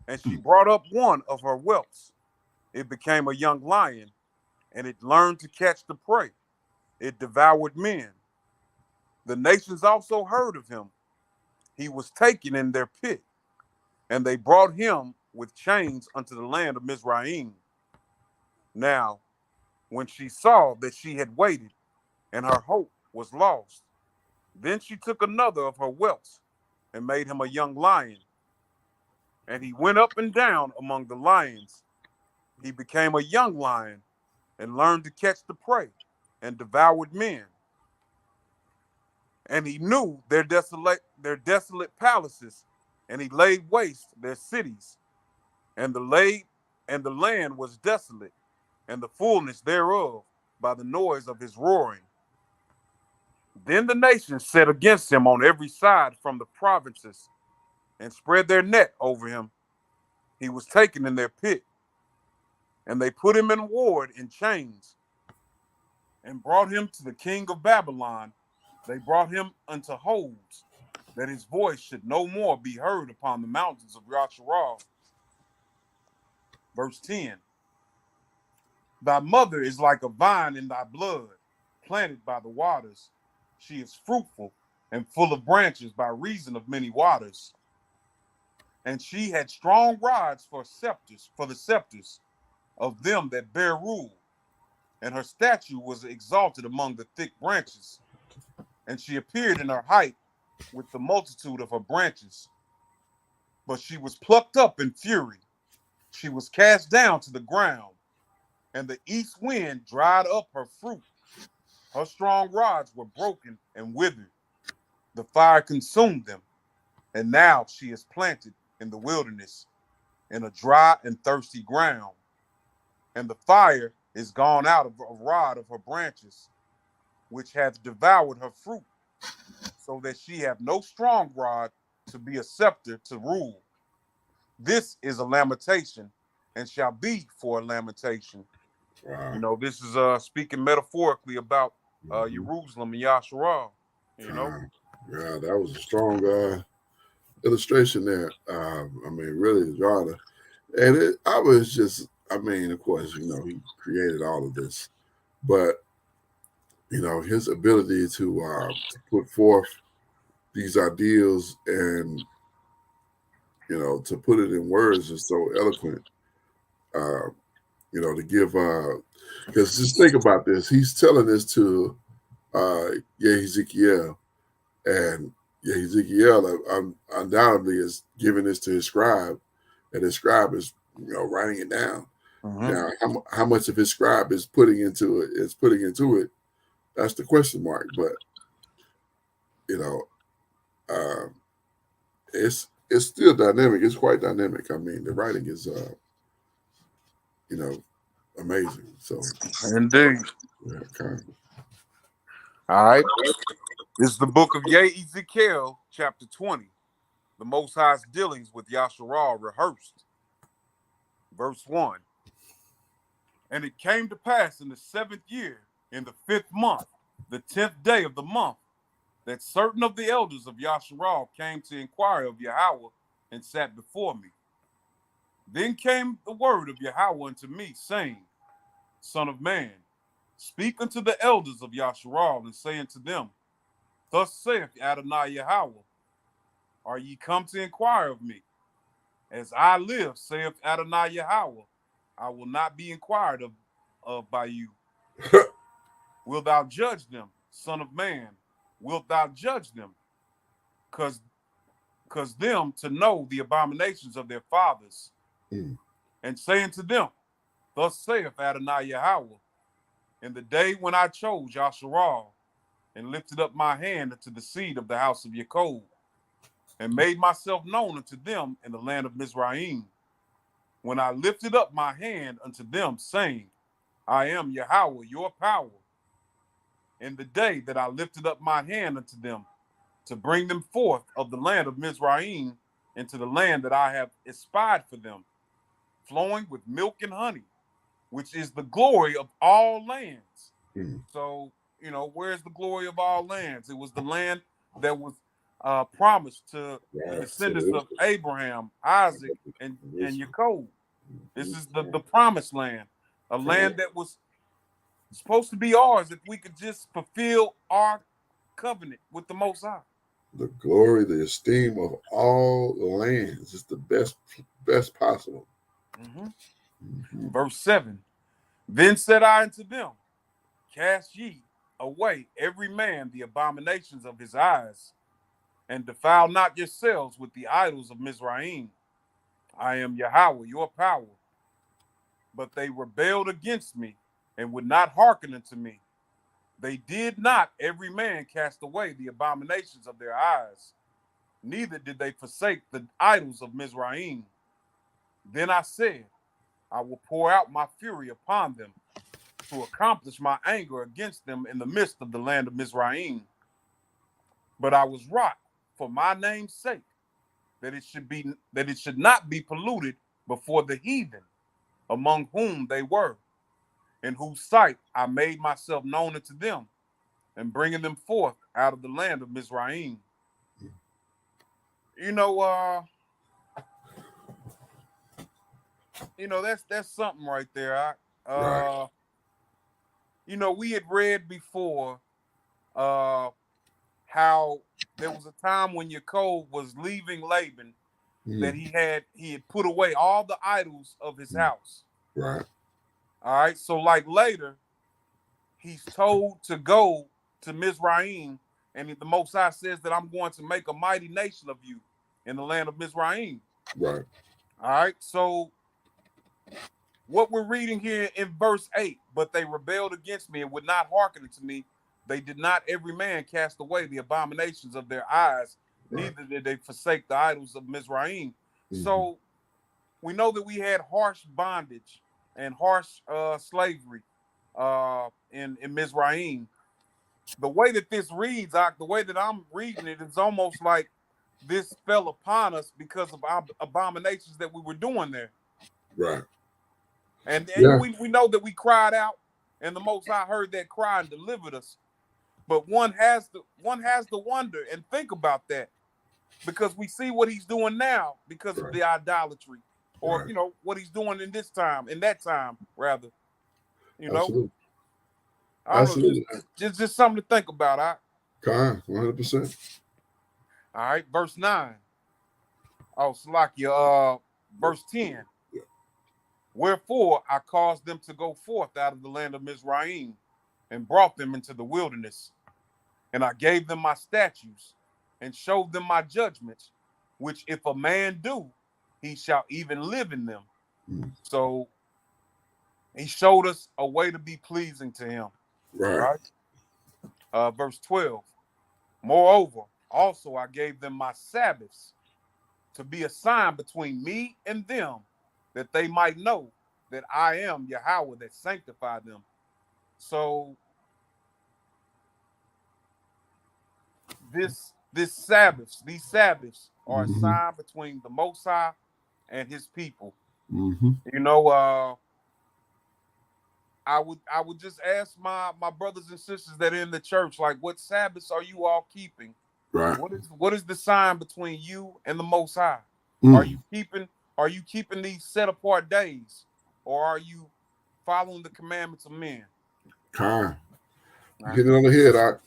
and she brought up one of her whelps. It became a young lion, and it learned to catch the prey. It devoured men. The nations also heard of him. He was taken in their pit, and they brought him with chains unto the land of Mizraim. Now, when she saw that she had waited, and her hope was lost, then she took another of her whelps, and made him a young lion. And he went up and down among the lions. He became a young lion, and learned to catch the prey, and devoured men. And he knew their desolate palaces, and he laid waste their cities, and the land was desolate, and the fullness thereof by the noise of his roaring. Then the nations set against him on every side from the provinces, and spread their net over him. He was taken in their pit, and they put him in ward in chains, and brought him to the king of Babylon. They brought him unto holds, that his voice should no more be heard upon the mountains of Yasharal. Verse 10. Thy mother is like a vine in thy blood, planted by the waters. She is fruitful and full of branches by reason of many waters. And she had strong rods for the scepters of them that bear rule. And her statue was exalted among the thick branches. And she appeared in her height with the multitude of her branches. But she was plucked up in fury. She was cast down to the ground, and the east wind dried up her fruit. Her strong rods were broken and withered. The fire consumed them, and now she is planted in the wilderness, in a dry and thirsty ground. and the fire is gone out of a rod of her branches, which hath devoured her fruit, so that she have no strong rod to be a scepter to rule. This is a lamentation, and shall be for a lamentation. Wow. You know, this is speaking metaphorically about Mhm. Jerusalem and Yasharal. You know, Yeah, that was a strong illustration there. I mean, really drawing it. And I was just, I mean, of course, he created all of this, but his ability to put forth these ideals and to put it in words is so eloquent. Uh, to give, because just think about this. He's telling this to Yehezqeel, and Yehezqeel undoubtedly is giving this to his scribe, and his scribe is writing it down. mm-hmm. Now, how much of his scribe is putting into it? That's the question mark. But uh, it's still dynamic. It's quite dynamic. I mean, the writing is amazing. So Indeed. yeah, kind of. All right. This is the book of Ezekiel, chapter 20. The Most High's dealings with Yasharal rehearsed. Verse 1. And it came to pass in the 7th year, in the 5th month, the 10th day of the month, that certain of the elders of Yasharal came to inquire of Yahweh and sat before me. Then came the word of Yahweh unto me, saying, Son of man, speak unto the elders of Yasharal, and say unto them, Thus saith Adonai Yahweh, are ye come to inquire of me? As I live, saith Adonai Yahweh, I will not be inquired of by you. Wilt thou judge them, son of man? Wilt thou judge them? Cause them to know the abominations of their fathers, and saying to them, Thus saith Adonai Yahweh, in the day when I chose Yasharal, and lifted up my hand unto the seed of the house of Jacob, and made myself known unto them in the land of Mizraim, when I lifted up my hand unto them, saying, I am Yahweh, your power, in the day that I lifted up my hand unto them, to bring them forth of the land of Mizraim into the land that I have espied for them, flowing with milk and honey, which is the glory of all lands. So, where's the glory of all lands? It was the land that was promised to the descendants of Abraham, Isaac, and Jacob. This is the promised land, a land that was supposed to be ours if we could just fulfill our covenant with the Most High. The glory, the esteem of all lands is the best possible. Verse 7. Then said I unto them, Cast ye away every man the abominations of his eyes, and defile not yourselves with the idols of Mizraim. I am Yahweh, your power. But they rebelled against me, and would not hearken unto me. They did not every man cast away the abominations of their eyes, neither did they forsake the idols of Mizraim. Then I said, I will pour out my fury upon them, to accomplish my anger against them in the midst of the land of Mizraim. But I was wrought for my name's sake, that it should not be polluted before the heathen, among whom they were, in whose sight I made myself known unto them, and bringing them forth out of the land of Mizraim. That's something right there. Right. We had read before how there was a time when Jacob was leaving Laban, that he had put away all the idols of his house. Right. All right. So like later, he's told to go to Mizraim, and the Most High says that I'm going to make a mighty nation of you in the land of Mizraim. Right. All right. So what we're reading here in verse 8, but they rebelled against me and would not hearken unto me. They did not every man cast away the abominations of their eyes, neither did they forsake the idols of Mizraim. So we know that we had harsh bondage and harsh slavery in Mizraim. The way that this reads, the way that I'm reading it, is almost like this fell upon us because of our abominations that we were doing there. Right. And Yeah. we know that we cried out, and the Most High heard that cry and delivered us. But one has to wonder and think about that, because we see what he's doing now because of the idolatry, or Right. what he's doing in that time rather. Absolutely. I don't know, Absolutely. just something to think about. All right? 100%. All right, verse 9. Oh, Salakia, verse 10. Yeah. Wherefore I caused them to go forth out of the land of Mizraim, and brought them into the wilderness. And I gave them my statutes, and showed them my judgments, which if a man do, he shall even live in them. Mm. So he showed us a way to be pleasing to him. Right. Verse 12. Moreover, also I gave them my Sabbaths to be a sign between me and them, that they might know that I am Yahweh that sanctified them. So these Sabbaths are a sign between the Most High and his people. I would just ask my brothers and sisters that are in the church, like, what Sabbaths are you all keeping? Right. What is the sign between you and the Most High? Are you keeping these set apart days, or are you following the commandments of men? Kind. Getting on the head, All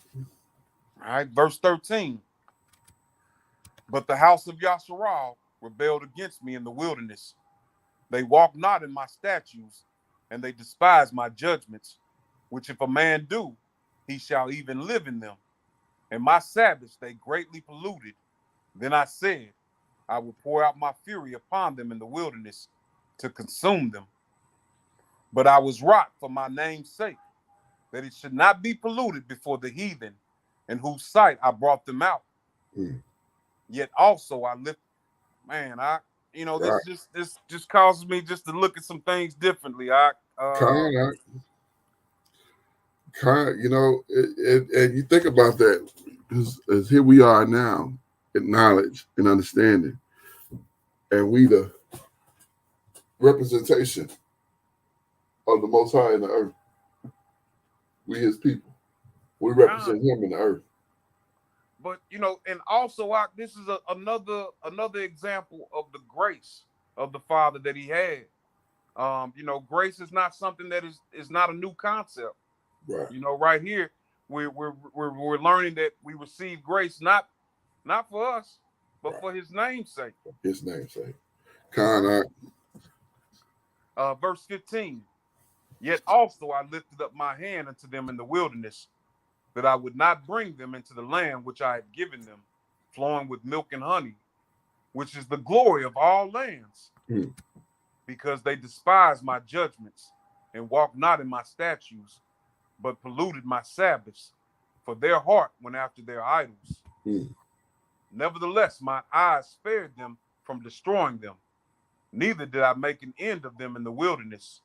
right, verse 13. But the house of Yasharal rebelled against me in the wilderness. They walk not in my statutes, and they despise my judgments, which if a man do, he shall even live in them. And my Sabbaths they greatly polluted. Then I said, I will pour out my fury upon them in the wilderness to consume them. But I was wrought for my name's sake, that it should not be polluted before the heathen, in whose sight I brought them out. Yet also I lift, this just causes me just to look at some things differently. And you think about that, as here we are now in knowledge and understanding, and we the representation of the Most High in the earth. We his people. We represent him in the earth. But and also this is another example of the grace of the Father that he had. Grace is not something that is not a new concept. Right. Right here we're learning that we receive grace not for us, but for his name's sake. His name's sake. Verse 15. Yet also I lifted up my hand unto them in the wilderness, that I would not bring them into the land which I had given them, flowing with milk and honey, which is the glory of all lands, because they despised my judgments, and walked not in my statutes, but polluted my Sabbaths, for their heart went after their idols. Nevertheless, my eyes spared them from destroying them, neither did I make an end of them in the wilderness.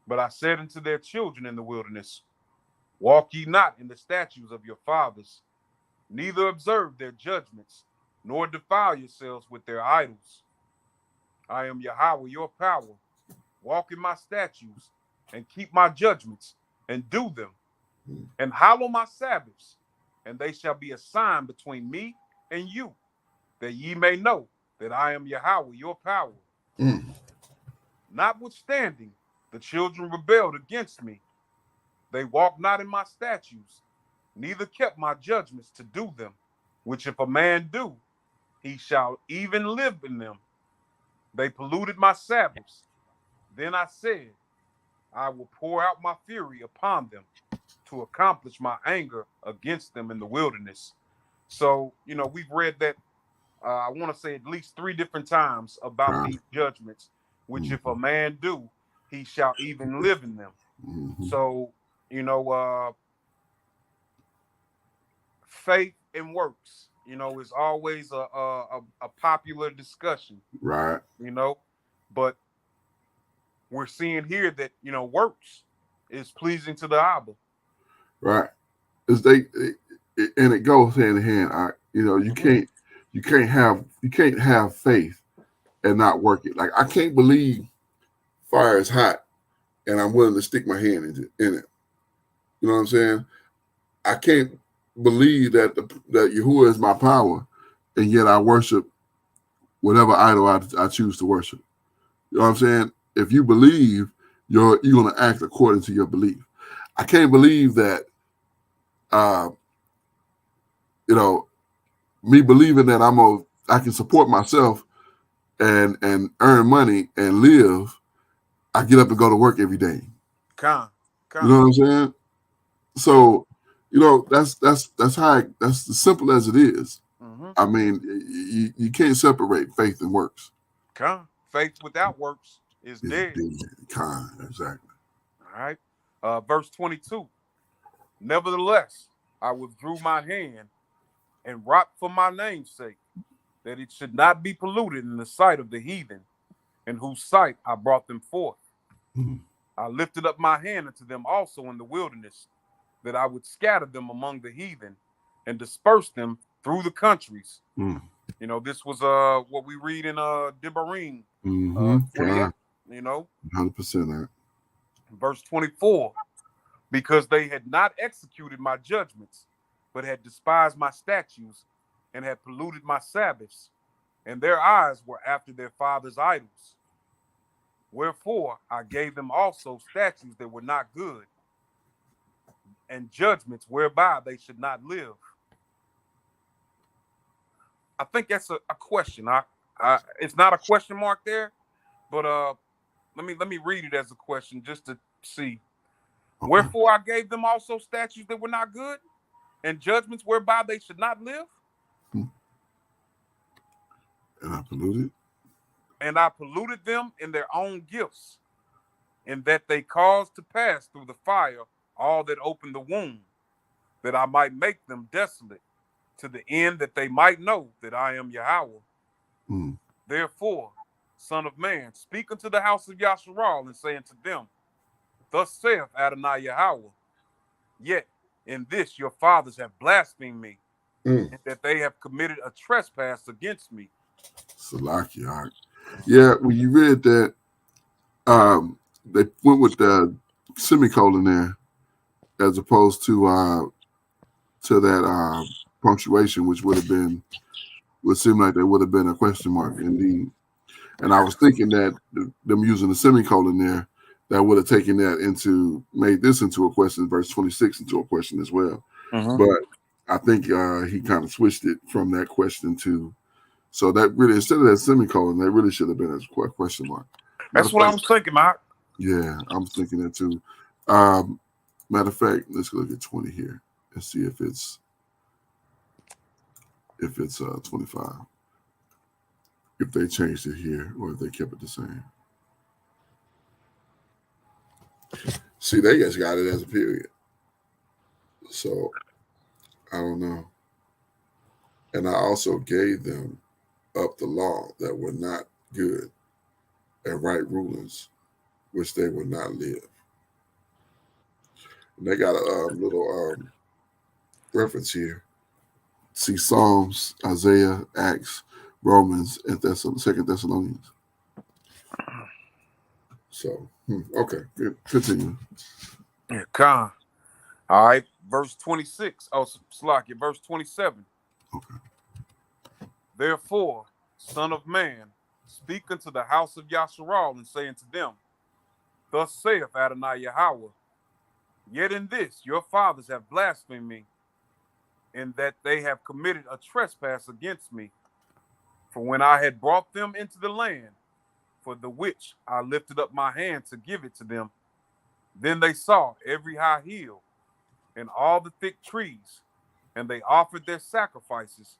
But I said unto their children in the wilderness, walk ye not in the statutes of your fathers, neither observe their judgments, nor defile yourselves with their idols. I am Yahweh your power. Walk in my statutes, and keep my judgments, and do them, and hallow my Sabbaths, and they shall be a sign between me and you, that ye may know that I am Yahweh your power. Notwithstanding, the children rebelled against me. They walked not in my statutes, neither kept my judgments to do them, which if a man do, he shall even live in them. They polluted my Sabbaths. Then I said, I will pour out my fury upon them to accomplish my anger against them in the wilderness. So, we've read that, I want to say at least 3 different times about these judgments, which if a man do, he shall even live in them. So, faith and works, is always a popular discussion. Right. But we're seeing here that, works is pleasing to the Abba. Right. Is and it goes hand in hand. You can't have faith and not work it. Like, I can't believe fire is hot and I'm willing to stick my hand in it. You know what I'm saying? I can't believe that Yahuwah is my power, and yet I worship whatever idol I choose to worship. You know what I'm saying? If you believe, you're going to act according to your belief. I can't believe that, me believing that I can support myself and earn money and live. I get up and go to work every day. You know what I'm saying? So, that's that's as simple as it is. Mm-hmm. I mean, you can't separate faith and works. Faith without works is dead. Exactly. All right. Verse 22. Nevertheless, I withdrew my hand and wrought for my name's sake, that it should not be polluted in the sight of the heathen, in whose sight I brought them forth. Mm. I lifted up my hand unto them also in the wilderness, that I would scatter them among the heathen and disperse them through the countries. Mm. This was what we read in Devarim 28. 100% that. Verse 24. Because they had not executed my judgments, but had despised my statutes and had polluted my Sabbaths, and their eyes were after their fathers' idols. Wherefore I gave them also statutes that were not good, and judgments whereby they should not live. I think that's a question. It's not a question mark there, but let me read it as a question just to see. Okay. Wherefore I gave them also statutes that were not good, and judgments whereby they should not live. And I polluted. And I polluted them in their own gifts, in that they caused to pass through the fire all that opened the womb, that I might make them desolate, to the end that they might know that I am Yahweh. Mm. Therefore, Son of Man, speak unto the house of Yasharal, and say unto them, Thus saith Adonai Yahweh, yet in this your fathers have blasphemed me, and that they have committed a trespass against me. Salakia. Yeah, when you read that, they went with the semicolon there, as opposed to that punctuation, which would seem like there would have been a question mark indeed. And I was thinking that them using the semicolon there, that would have taken that made this into a question, verse 26 into a question as well. Mm-hmm. But I think he kind of switched it from that question to, so that really, instead of that semicolon, that really should have been a question mark. That's what I was thinking, Mark. Yeah, I'm thinking that too. Matter of fact, let's look at 20 here and see if it's 25. If they changed it here or if they kept it the same. See, they just got it as a period. So, I don't know. And I also gave them up the law that were not good and right rulings, which they would not live. And they got a little reference here. See Psalms, Isaiah, Acts, Romans, and 2 Thessalonians. So, okay, continue. Yeah, Khan. All right, verse 26. Oh, Slakia, verse 27. Okay. Therefore, Son of Man, speak unto the house of Yasharal, and say unto them, Thus saith Adonai Yahweh, yet in this your fathers have blasphemed me, in that they have committed a trespass against me. For when I had brought them into the land, for the which I lifted up my hand to give it to them, then they saw every high hill and all the thick trees, and they offered their sacrifices,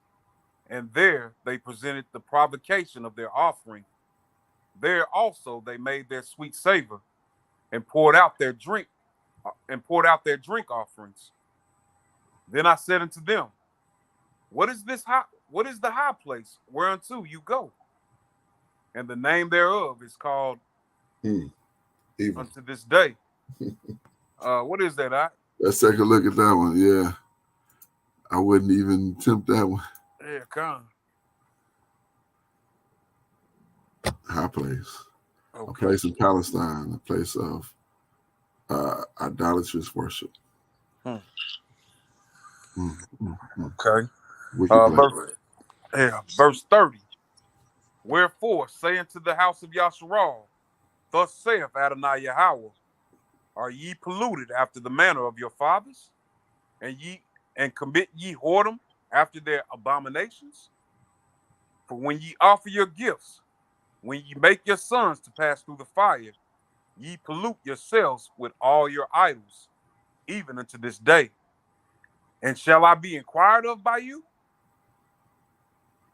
and there they presented the provocation of their offering. There also they made their sweet savor, and poured out their drink offerings. Then I said unto them, What is the high place whereunto you go? And the name thereof is called Even. unto this day. What is that? Let's take a look at that one. Yeah. I wouldn't even attempt that one. Yeah, come. High place. Okay. A place in Palestine, a place of idolatrous worship. Hmm. Okay. Verse 30. Wherefore, say unto the house of Yasharal, thus saith Adonai Yahweh, are ye polluted after the manner of your fathers, and commit ye whoredom after their abominations? For when ye offer your gifts, when ye make your sons to pass through the fire, ye pollute yourselves with all your idols, even unto this day. And shall I be inquired of by you,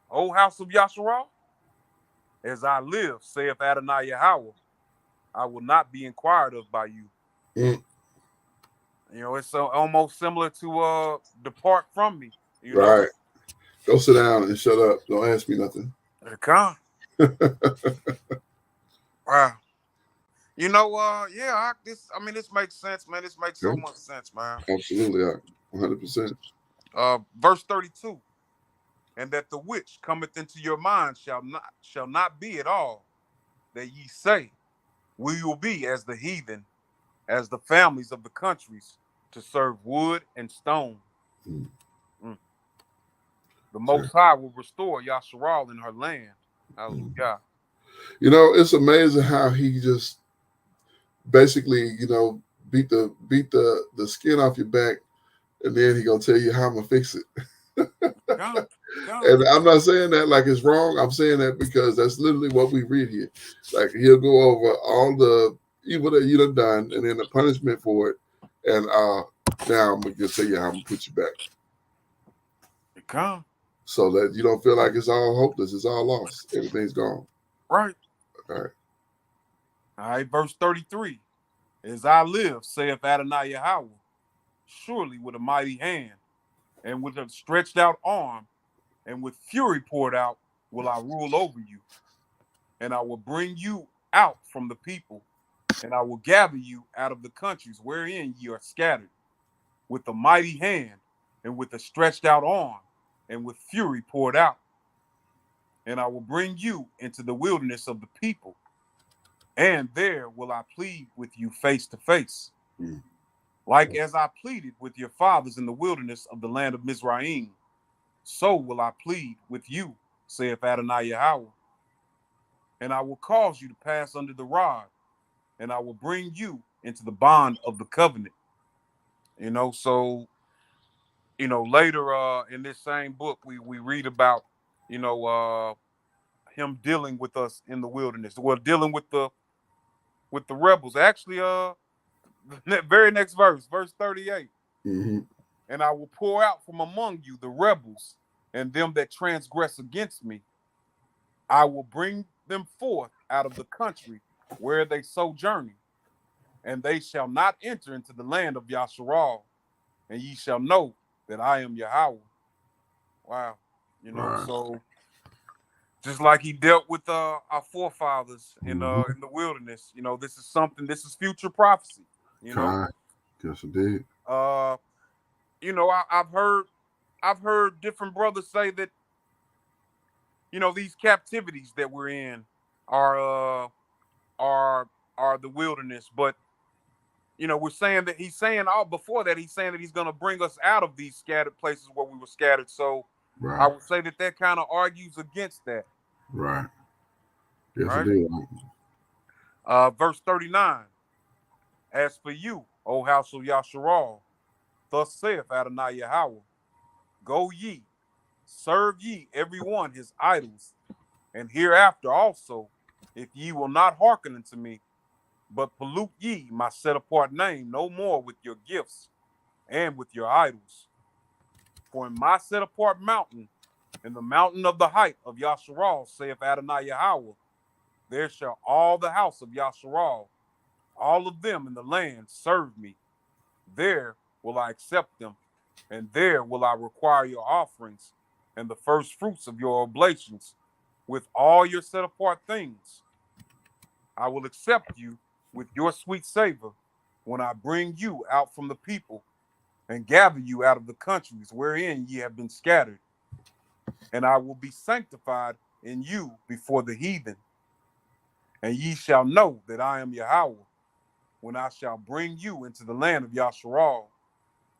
O house of Yasharal? As I live, saith Adonai Yahweh, I will not be inquired of by you. Mm. You know, it's almost similar to depart from me. You know, right. Go sit down and shut up. Don't ask me nothing. come. Wow. You know, this makes sense, man. This makes so much sense, man. Absolutely, 100%. Verse 32. And that the which cometh into your mind shall not be at all, that ye say, we will be as the heathen, as the families of the countries, to serve wood and stone. Mm. Mm. The Most High will restore Yasharal in her land. Hallelujah. You know, it's amazing how he just basically, beat the skin off your back, and then he gonna tell you how I'm gonna fix it. Come. And I'm not saying that like it's wrong. I'm saying that because that's literally what we read here. Like he'll go over all the evil that you done, and then the punishment for it. And now I'm gonna just tell you how I'm gonna put you back. Come. So that you don't feel like it's all hopeless, it's all lost, everything's gone. Right. All right, verse 33. As I live, saith Adonai Yahweh, surely with a mighty hand, and with a stretched out arm, and with fury poured out, will I rule over you. And I will bring you out from the people, and I will gather you out of the countries wherein ye are scattered, with a mighty hand, and with a stretched out arm, and with fury poured out. And I will bring you into the wilderness of the people, and there will I plead with you face to face, like as I pleaded with your fathers in the wilderness of the land of Mizraim, so will I plead with you, saith Adonai Yahweh. And I will cause you to pass under the rod, and I will bring you into the bond of the covenant. So later in this same book, we read about, him dealing with us in the wilderness. Well, dealing with the rebels. Actually, the very next verse 38. Mm-hmm. And I will pour out from among you the rebels and them that transgress against me. I will bring them forth out of the country where they sojourn, and they shall not enter into the land of Yasharal, and ye shall know that I am Yahweh. Wow. So just like he dealt with our forefathers in the wilderness, this is future prophecy. Yes, indeed. I've heard different brothers say that, these captivities that we're in are the wilderness, but we're saying that he's saying before that he's saying that he's going to bring us out of these scattered places where we were scattered. So I would say that kind of argues against that. Right. Yes, right? indeed. Verse 39. As for you, O house of Yasharal, thus saith Adonai Yahweh, go ye, serve ye every one his idols, and hereafter also, if ye will not hearken unto me, but pollute ye my set apart name no more with your gifts and with your idols. For in my set apart mountain, in the mountain of the height of Yasharal, saith Adonai Yahweh, there shall all the house of Yasharal, all of them in the land, serve me. There will I accept them, and there will I require your offerings and the first fruits of your oblations with all your set apart things. I will accept you with your sweet savor when I bring you out from the people and gather you out of the countries wherein ye have been scattered. And I will be sanctified in you before the heathen. And ye shall know that I am Yahweh when I shall bring you into the land of Yasharal,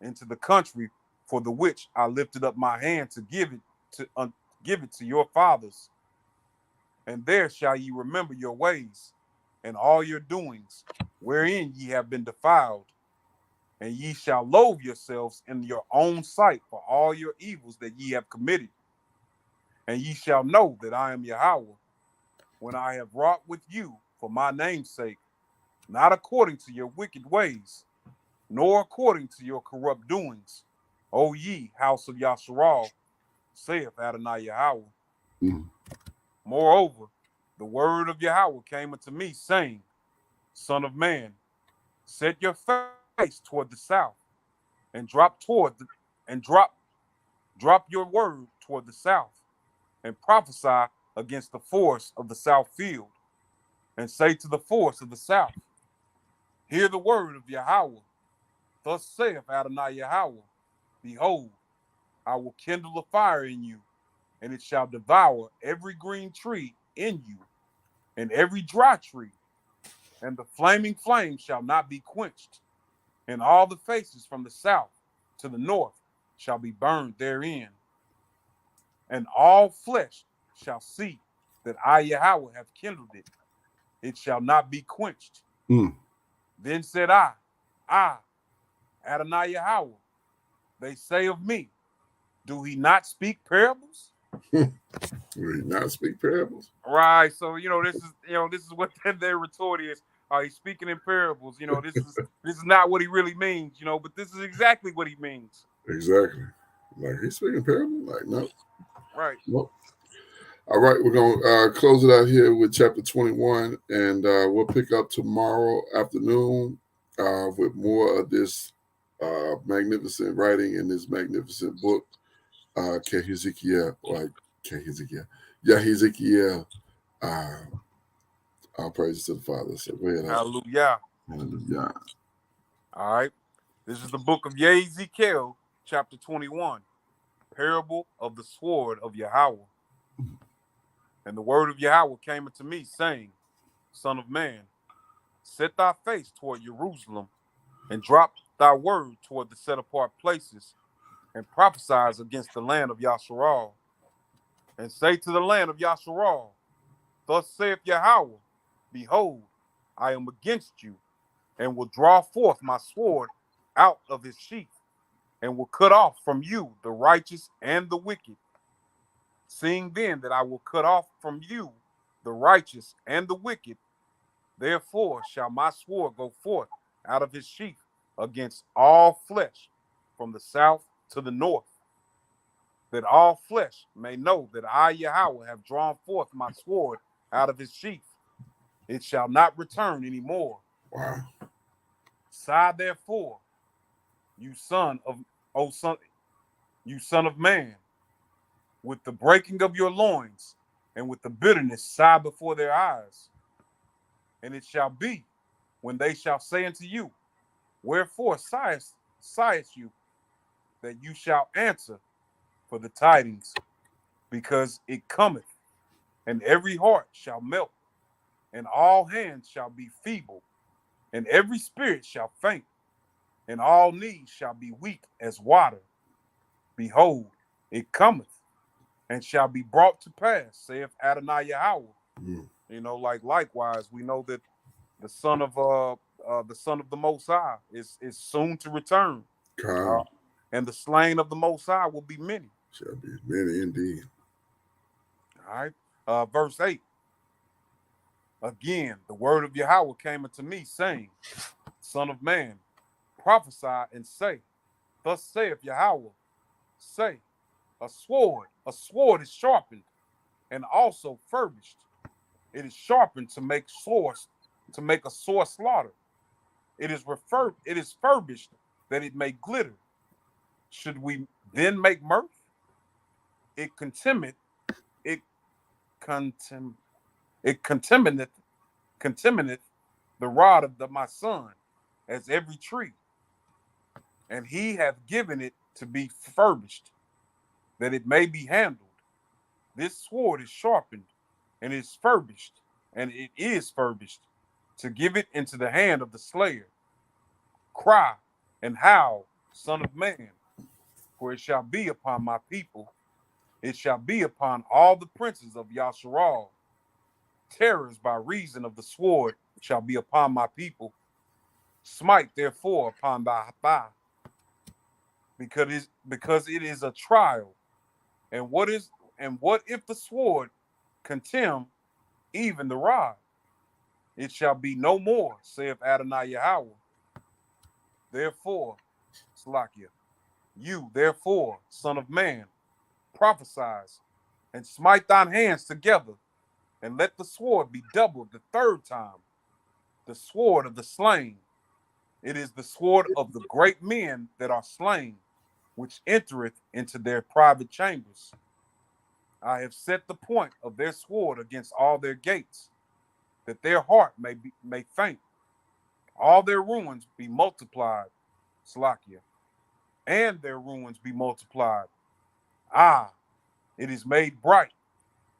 into the country for the which I lifted up my hand to give it to your fathers. And there shall ye remember your ways and all your doings, wherein ye have been defiled. And ye shall loathe yourselves in your own sight for all your evils that ye have committed. And ye shall know that I am Yahweh when I have wrought with you for my name's sake, not according to your wicked ways, nor according to your corrupt doings. O ye house of Yasharal, saith Adonai Yahweh. Mm. Moreover, the word of Yahweh came unto me, saying, Son of man, set your face toward the south, and drop your word toward the south, and prophesy against the forest of the south field, and say to the forest of the south, Hear the word of Yahweh. Thus saith Adonai Yahweh, Behold, I will kindle a fire in you, and it shall devour every green tree in you, and every dry tree, and the flaming flame shall not be quenched, and all the faces from the south to the north shall be burned therein. And all flesh shall see that I, Yahweh, have kindled it. It shall not be quenched. Mm. Then said I, Adonai Yahweh, they say of me, do he not speak parables? Will he not speak parables? Right. So, this is what their retort is. He's speaking in parables. This is not what he really means, but this is exactly what he means. Exactly. Like, he's speaking parables? Like, no. Right. Nope. All right, we're going to close it out here with chapter 21, and we'll pick up tomorrow afternoon with more of this magnificent writing in this magnificent book, Yehezqėl, Yehezqeel. All praise to the Father. So go ahead. Hallelujah. Hallelujah. All right. This is the book of Yehezqeel, chapter 21, parable of the sword of Yahweh. And the word of Yahweh came unto me, saying, Son of man, set thy face toward Jerusalem, and drop thy word toward the set apart places, and prophesy against the land of Yasharal. And say to the land of Yasharal, Thus saith Yahweh, Behold, I am against you, and will draw forth my sword out of his sheath, and will cut off from you the righteous and the wicked. Seeing then that I will cut off from you the righteous and the wicked, therefore shall my sword go forth out of his sheath against all flesh, from the south to the north, that all flesh may know that I, Yahweh, have drawn forth my sword out of his sheath. It shall not return any more. Wow. Sigh therefore, you son of man, with the breaking of your loins, and with the bitterness sigh before their eyes. And it shall be, when they shall say unto you, Wherefore sighest you, that you shall answer for the tidings, because it cometh, and every heart shall melt, and all hands shall be feeble, and every spirit shall faint, and all knees shall be weak as water. Behold, it cometh, and shall be brought to pass, saith Adonai Yahweh. Likewise, we know that the son of the Most High is soon to return, and the slain of the Most High will be many. Shall be many indeed. All right, verse 8. Again, the word of Yahweh came unto me, saying, Son of man, prophesy and say, Thus saith Yahweh, say, a sword is sharpened, and also furbished. It is sharpened to make a sore slaughter. It is furbished that it may glitter. Should we then make mirth? It contamineth the rod of my son, as every tree, and he hath given it to be furbished, that it may be handled. This sword is sharpened, and is furbished, and it is furbished, to give it into the hand of the slayer. Cry and howl, son of man, for it shall be upon my people. It shall be upon all the princes of Yasharal. Terrors by reason of the sword shall be upon my people. Smite therefore upon thy thigh, because it is a trial. And what if the sword contemn even the rod? It shall be no more, saith Adonai Yahweh. Therefore, Slakia, you therefore, son of man, prophesy, and smite thine hands together, and let the sword be doubled the third time, the sword of the slain. It is the sword of the great men that are slain, which entereth into their private chambers. I have set the point of their sword against all their gates, that their heart may faint. All their ruins be multiplied, Slakia, and their ruins be multiplied. Ah, it is made bright.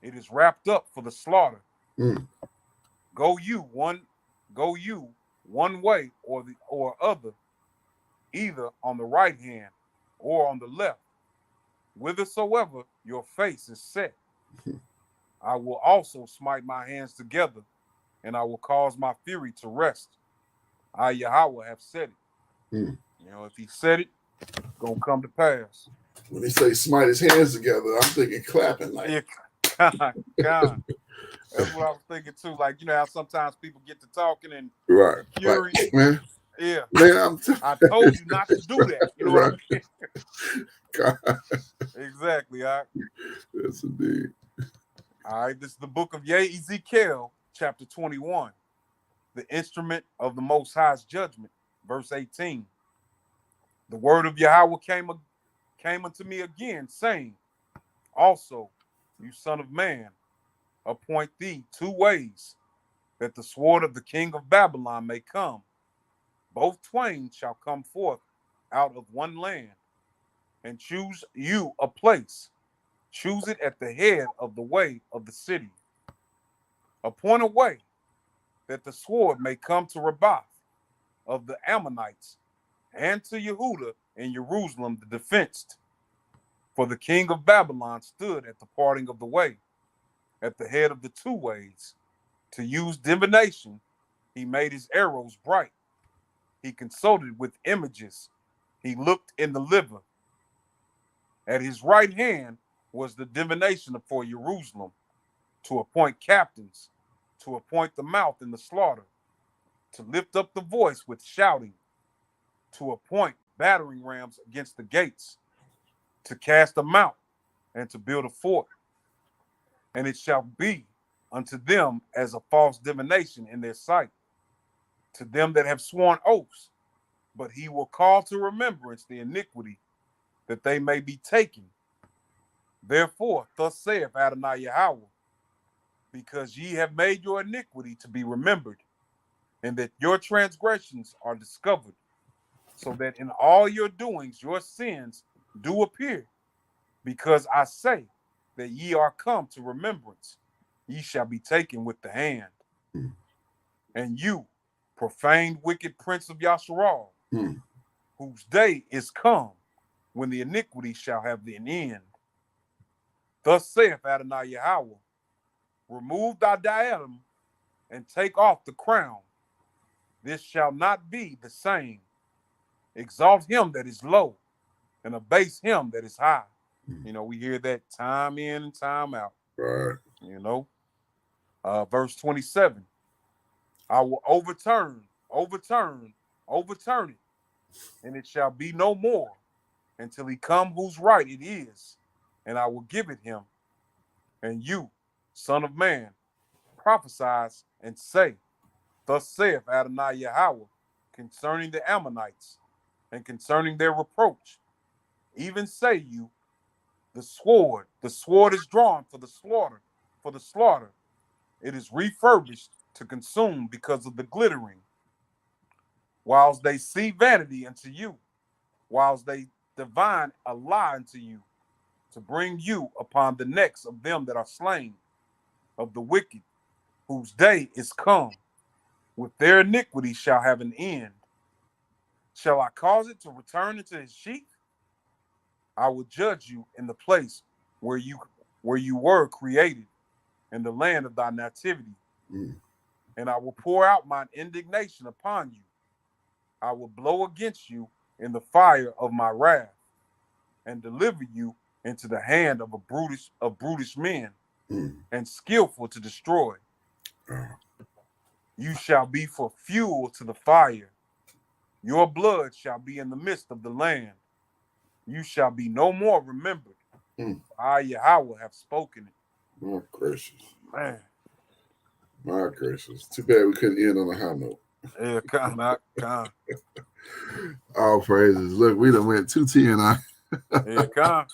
It is wrapped up for the slaughter. Mm. Go you one way or other, either on the right hand or on the left, whithersoever your face is set. I will also smite my hands together, and I will cause my fury to rest. I, Yahweh, have said it. Mm. You know, if he said it, it's gonna come to pass. When they say smite his hands together, I'm thinking clapping like. Yeah, God. That's what I was thinking too. Like, you know how sometimes people get to talking and Right. fury. Like, hey, man. Yeah. Man, I told you not to do that. You know right. what I mean? God. Exactly. All right. Yes, indeed. All right. This is the book of Yehezqėl, chapter 21. The instrument of the Most High's judgment, verse 18. The word of Yahweh came unto me again, saying, also, you son of man, appoint thee 2 ways, that the sword of the king of Babylon may come. Both twain shall come forth out of one land, and choose you a place. Choose it at the head of the way of the city. Appoint a way, that the sword may come to Rabbah of the Ammonites, and to Yehuda and Jerusalem the defenced. For the king of Babylon stood at the parting of the way, at the head of the 2 ways. To use divination, he made his arrows bright. He consulted with images. He looked in the liver. At his right hand was the divination for Jerusalem, to appoint captains, to appoint the mouth in the slaughter, to lift up the voice with shouting, to appoint battering rams against the gates, to cast them out, and to build a fort. And it shall be unto them as a false divination in their sight, to them that have sworn oaths, but he will call to remembrance the iniquity, that they may be taken. Therefore, thus saith Adonai Yahweh, because ye have made your iniquity to be remembered, and that your transgressions are discovered, so that in all your doings your sins do appear, because I say that ye are come to remembrance, ye shall be taken with the hand. And you, profaned wicked prince of Yasharal, whose day is come, when the iniquity shall have an end. Thus saith Adonai Yahweh, remove thy diadem, and take off the crown. This shall not be the same. Exalt him that is low, and abase him that is high. You know, we hear that time in and time out. Right. You know, verse 27. I will overturn it, and it shall be no more until he come whose right it is, and I will give it him. And you, son of man, prophesy and say, thus saith Adonai Yahweh, concerning the Ammonites, and concerning their reproach. Even say you, the sword is drawn for the slaughter. It is refurbished to consume because of the glittering, whilst they see vanity unto you, whilst they divine a lie unto you, to bring you upon the necks of them that are slain, of the wicked, whose day is come, with their iniquity shall have an end. Shall I cause it to return into his sheath? I will judge you in the place where you were created, in the land of thy nativity. Mm. And I will pour out mine indignation upon you. I will blow against you in the fire of my wrath, and deliver you into the hand of brutish men, Mm. and skillful to destroy. Uh, You shall be for fuel to the fire. Your blood shall be in the midst of the land. You shall be no more remembered. Mm. I, Yahweh, have spoken it. My gracious. Man. My gracious. Too bad we couldn't end on a high note. Yeah, con. All praises. Look, we done went 2:10. Yeah, con.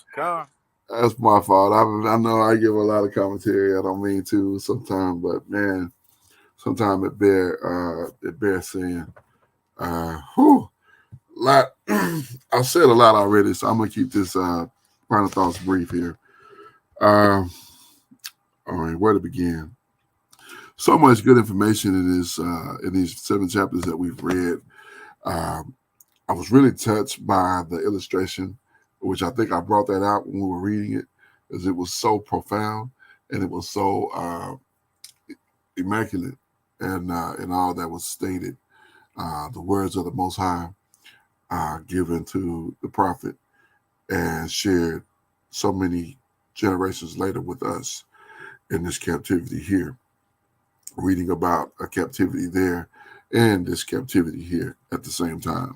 That's my fault. I know I give a lot of commentary. I don't mean to sometimes, but man, sometimes it bears saying. Lot. I've said a lot already, so I'm gonna keep this final thoughts brief here. All right, where to begin? So much good information in these 7 chapters that we've read. I was really touched by the illustration, which I think I brought that out when we were reading it, because it was so profound and it was so immaculate, and all that was stated. The words of the Most High given to the prophet and shared so many generations later with us in this captivity here, reading about a captivity there and this captivity here at the same time.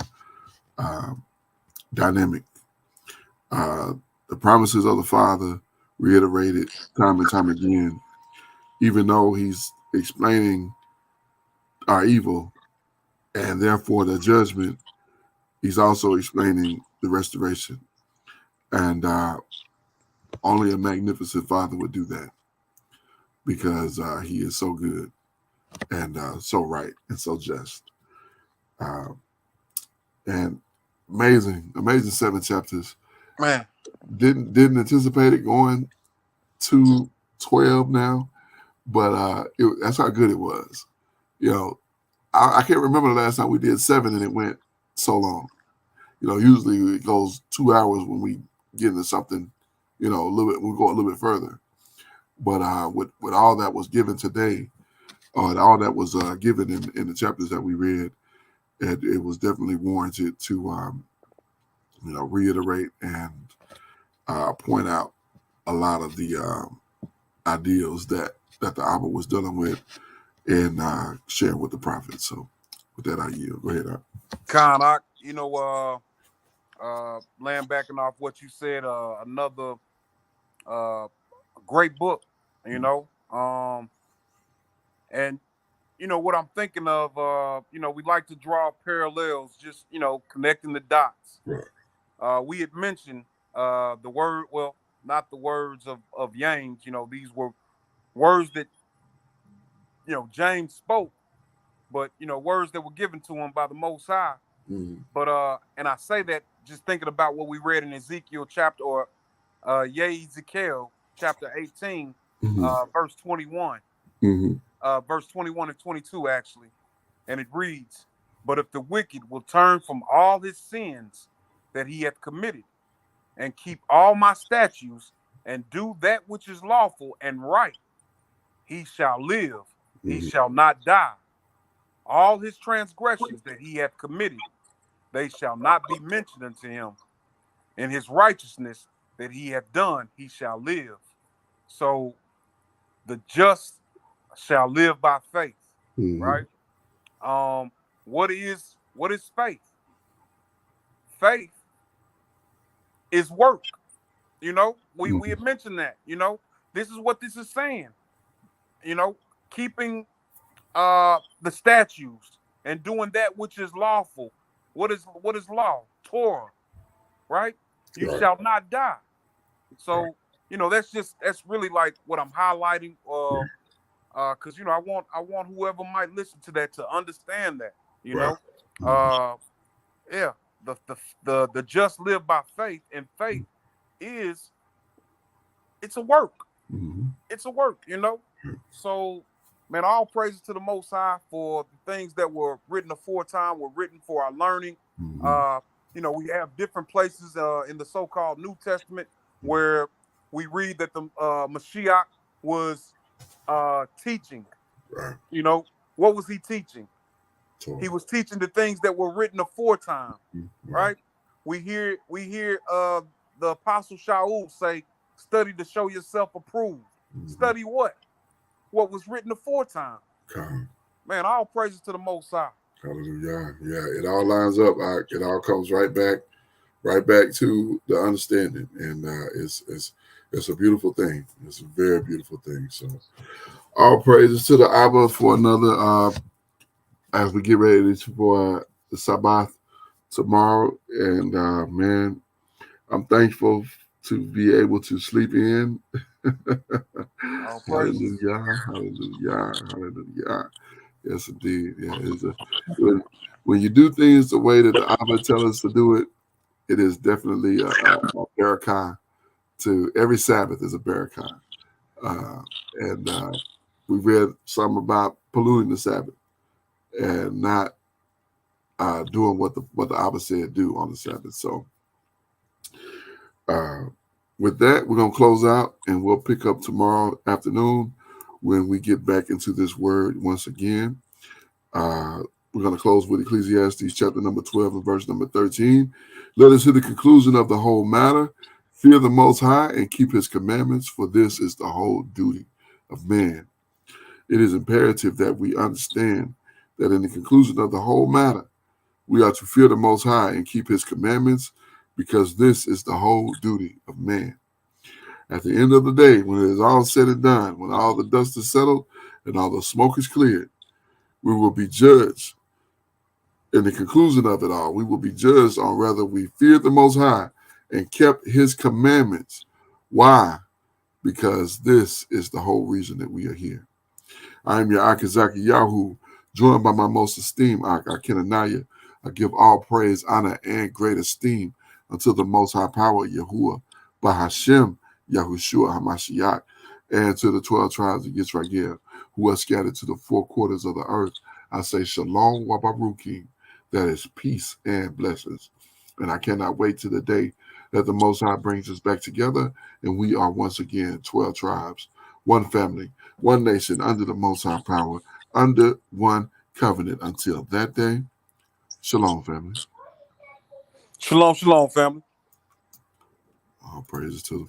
Dynamic. The promises of the Father reiterated time and time again, even though he's explaining our evil and therefore the judgment, he's also explaining the restoration. And only a magnificent Father would do that, because he is so good and so right and so just. And amazing 7 chapters. Man. Didn't anticipate it going to 12 now, but that's how good it was. You know, I can't remember the last time we did 7 and it went so long. You know, usually it goes 2 hours when we get into something, you know, a little bit, we go a little bit further. But with all that was given today, and all that was given in the chapters that we read, it was definitely warranted to, reiterate and point out a lot of the ideals that the Abba was dealing with and sharing with the prophet. So with that, I yield. Go ahead. Con, laying backing off what you said, another great book, and what I'm thinking of, we like to draw parallels, just connecting the dots. Right. We had mentioned the word, well, not the words of James. These were words that James spoke, but words that were given to him by the Most High. Mm-hmm. But and I say that just thinking about what we read in Ezekiel chapter, or Yehezqėl chapter 18, Mm-hmm. verse 21. Mm-hmm. Verse 21 and 22, actually. And it reads, "But if the wicked will turn from all his sins that he hath committed, and keep all my statutes, and do that which is lawful and right, he shall live, Mm-hmm. he shall not die. All his transgressions that he hath committed, they shall not be mentioned unto him. In his righteousness that he hath done, he shall live. So the just shall live by faith." Mm-hmm. Right? What is faith? Faith is work. We have mentioned that. This is what this is saying. Keeping the statutes and doing that which is lawful. What is law? Torah, right? You Right. shall not die. So that's really like what I'm highlighting. because I want whoever might listen to that to understand that. Right. Yeah, the just live by faith, and faith is it's a work. Mm-hmm. It's a work. So, man, all praises to the Most High for the things that were written aforetime were written for our learning. Mm-hmm. We have different places in the so-called New Testament where we read that the Mashiach was teaching. Right. What was he teaching? So, He was teaching the things that were written aforetime, right. right? We hear the Apostle Shaul say, "Study to show yourself approved." Mm-hmm. Study what? What was written aforetime. Okay. Man, all praises to the Most High. Hallelujah. Yeah, it all lines up. It all comes right back to the understanding, and it's a beautiful thing. It's a very beautiful thing. So, all praises to the Abba for another. As we get ready for the Sabbath tomorrow, and man, I'm thankful to be able to sleep in. All praises. Hallelujah, hallelujah, hallelujah. Yes, indeed. Yeah, when you do things the way that the Abba tells us to do it, it is definitely a barakah. To every Sabbath is a barakah, and we read some about polluting the Sabbath and not doing what the Abba said do on the Sabbath. So, with that, we're gonna close out, and we'll pick up tomorrow afternoon when we get back into this word once again. We're going to close with Ecclesiastes chapter number 12 and verse number 13. Let us hear the conclusion of the whole matter. Fear the Most High and keep his commandments, for this is the whole duty of man. It is imperative that we understand that in the conclusion of the whole matter, we are to fear the Most High and keep his commandments, because this is the whole duty of man. At the end of the day, when it is all said and done, when all the dust is settled and all the smoke is cleared, we will be judged. In the conclusion of it all, we will be judged on whether we feared the Most High and kept his commandments. Why? Because this is the whole reason that we are here. I am your Akazaki Yahu, joined by my most esteemed Ak, Akenanaya. I give all praise, honor, and great esteem unto the Most High Power, Yahuwah, by Hashem, Yahushua HaMashiach, and to the 12 tribes of Yisrael who are scattered to the four quarters of the earth. I say Shalom Wabaruki. That is peace and blessings. And I cannot wait to the day that the Most High brings us back together and we are once again 12 tribes, one family, one nation under the Most High power, under one covenant. Until that day, shalom, family. Shalom, shalom, family. All praises to the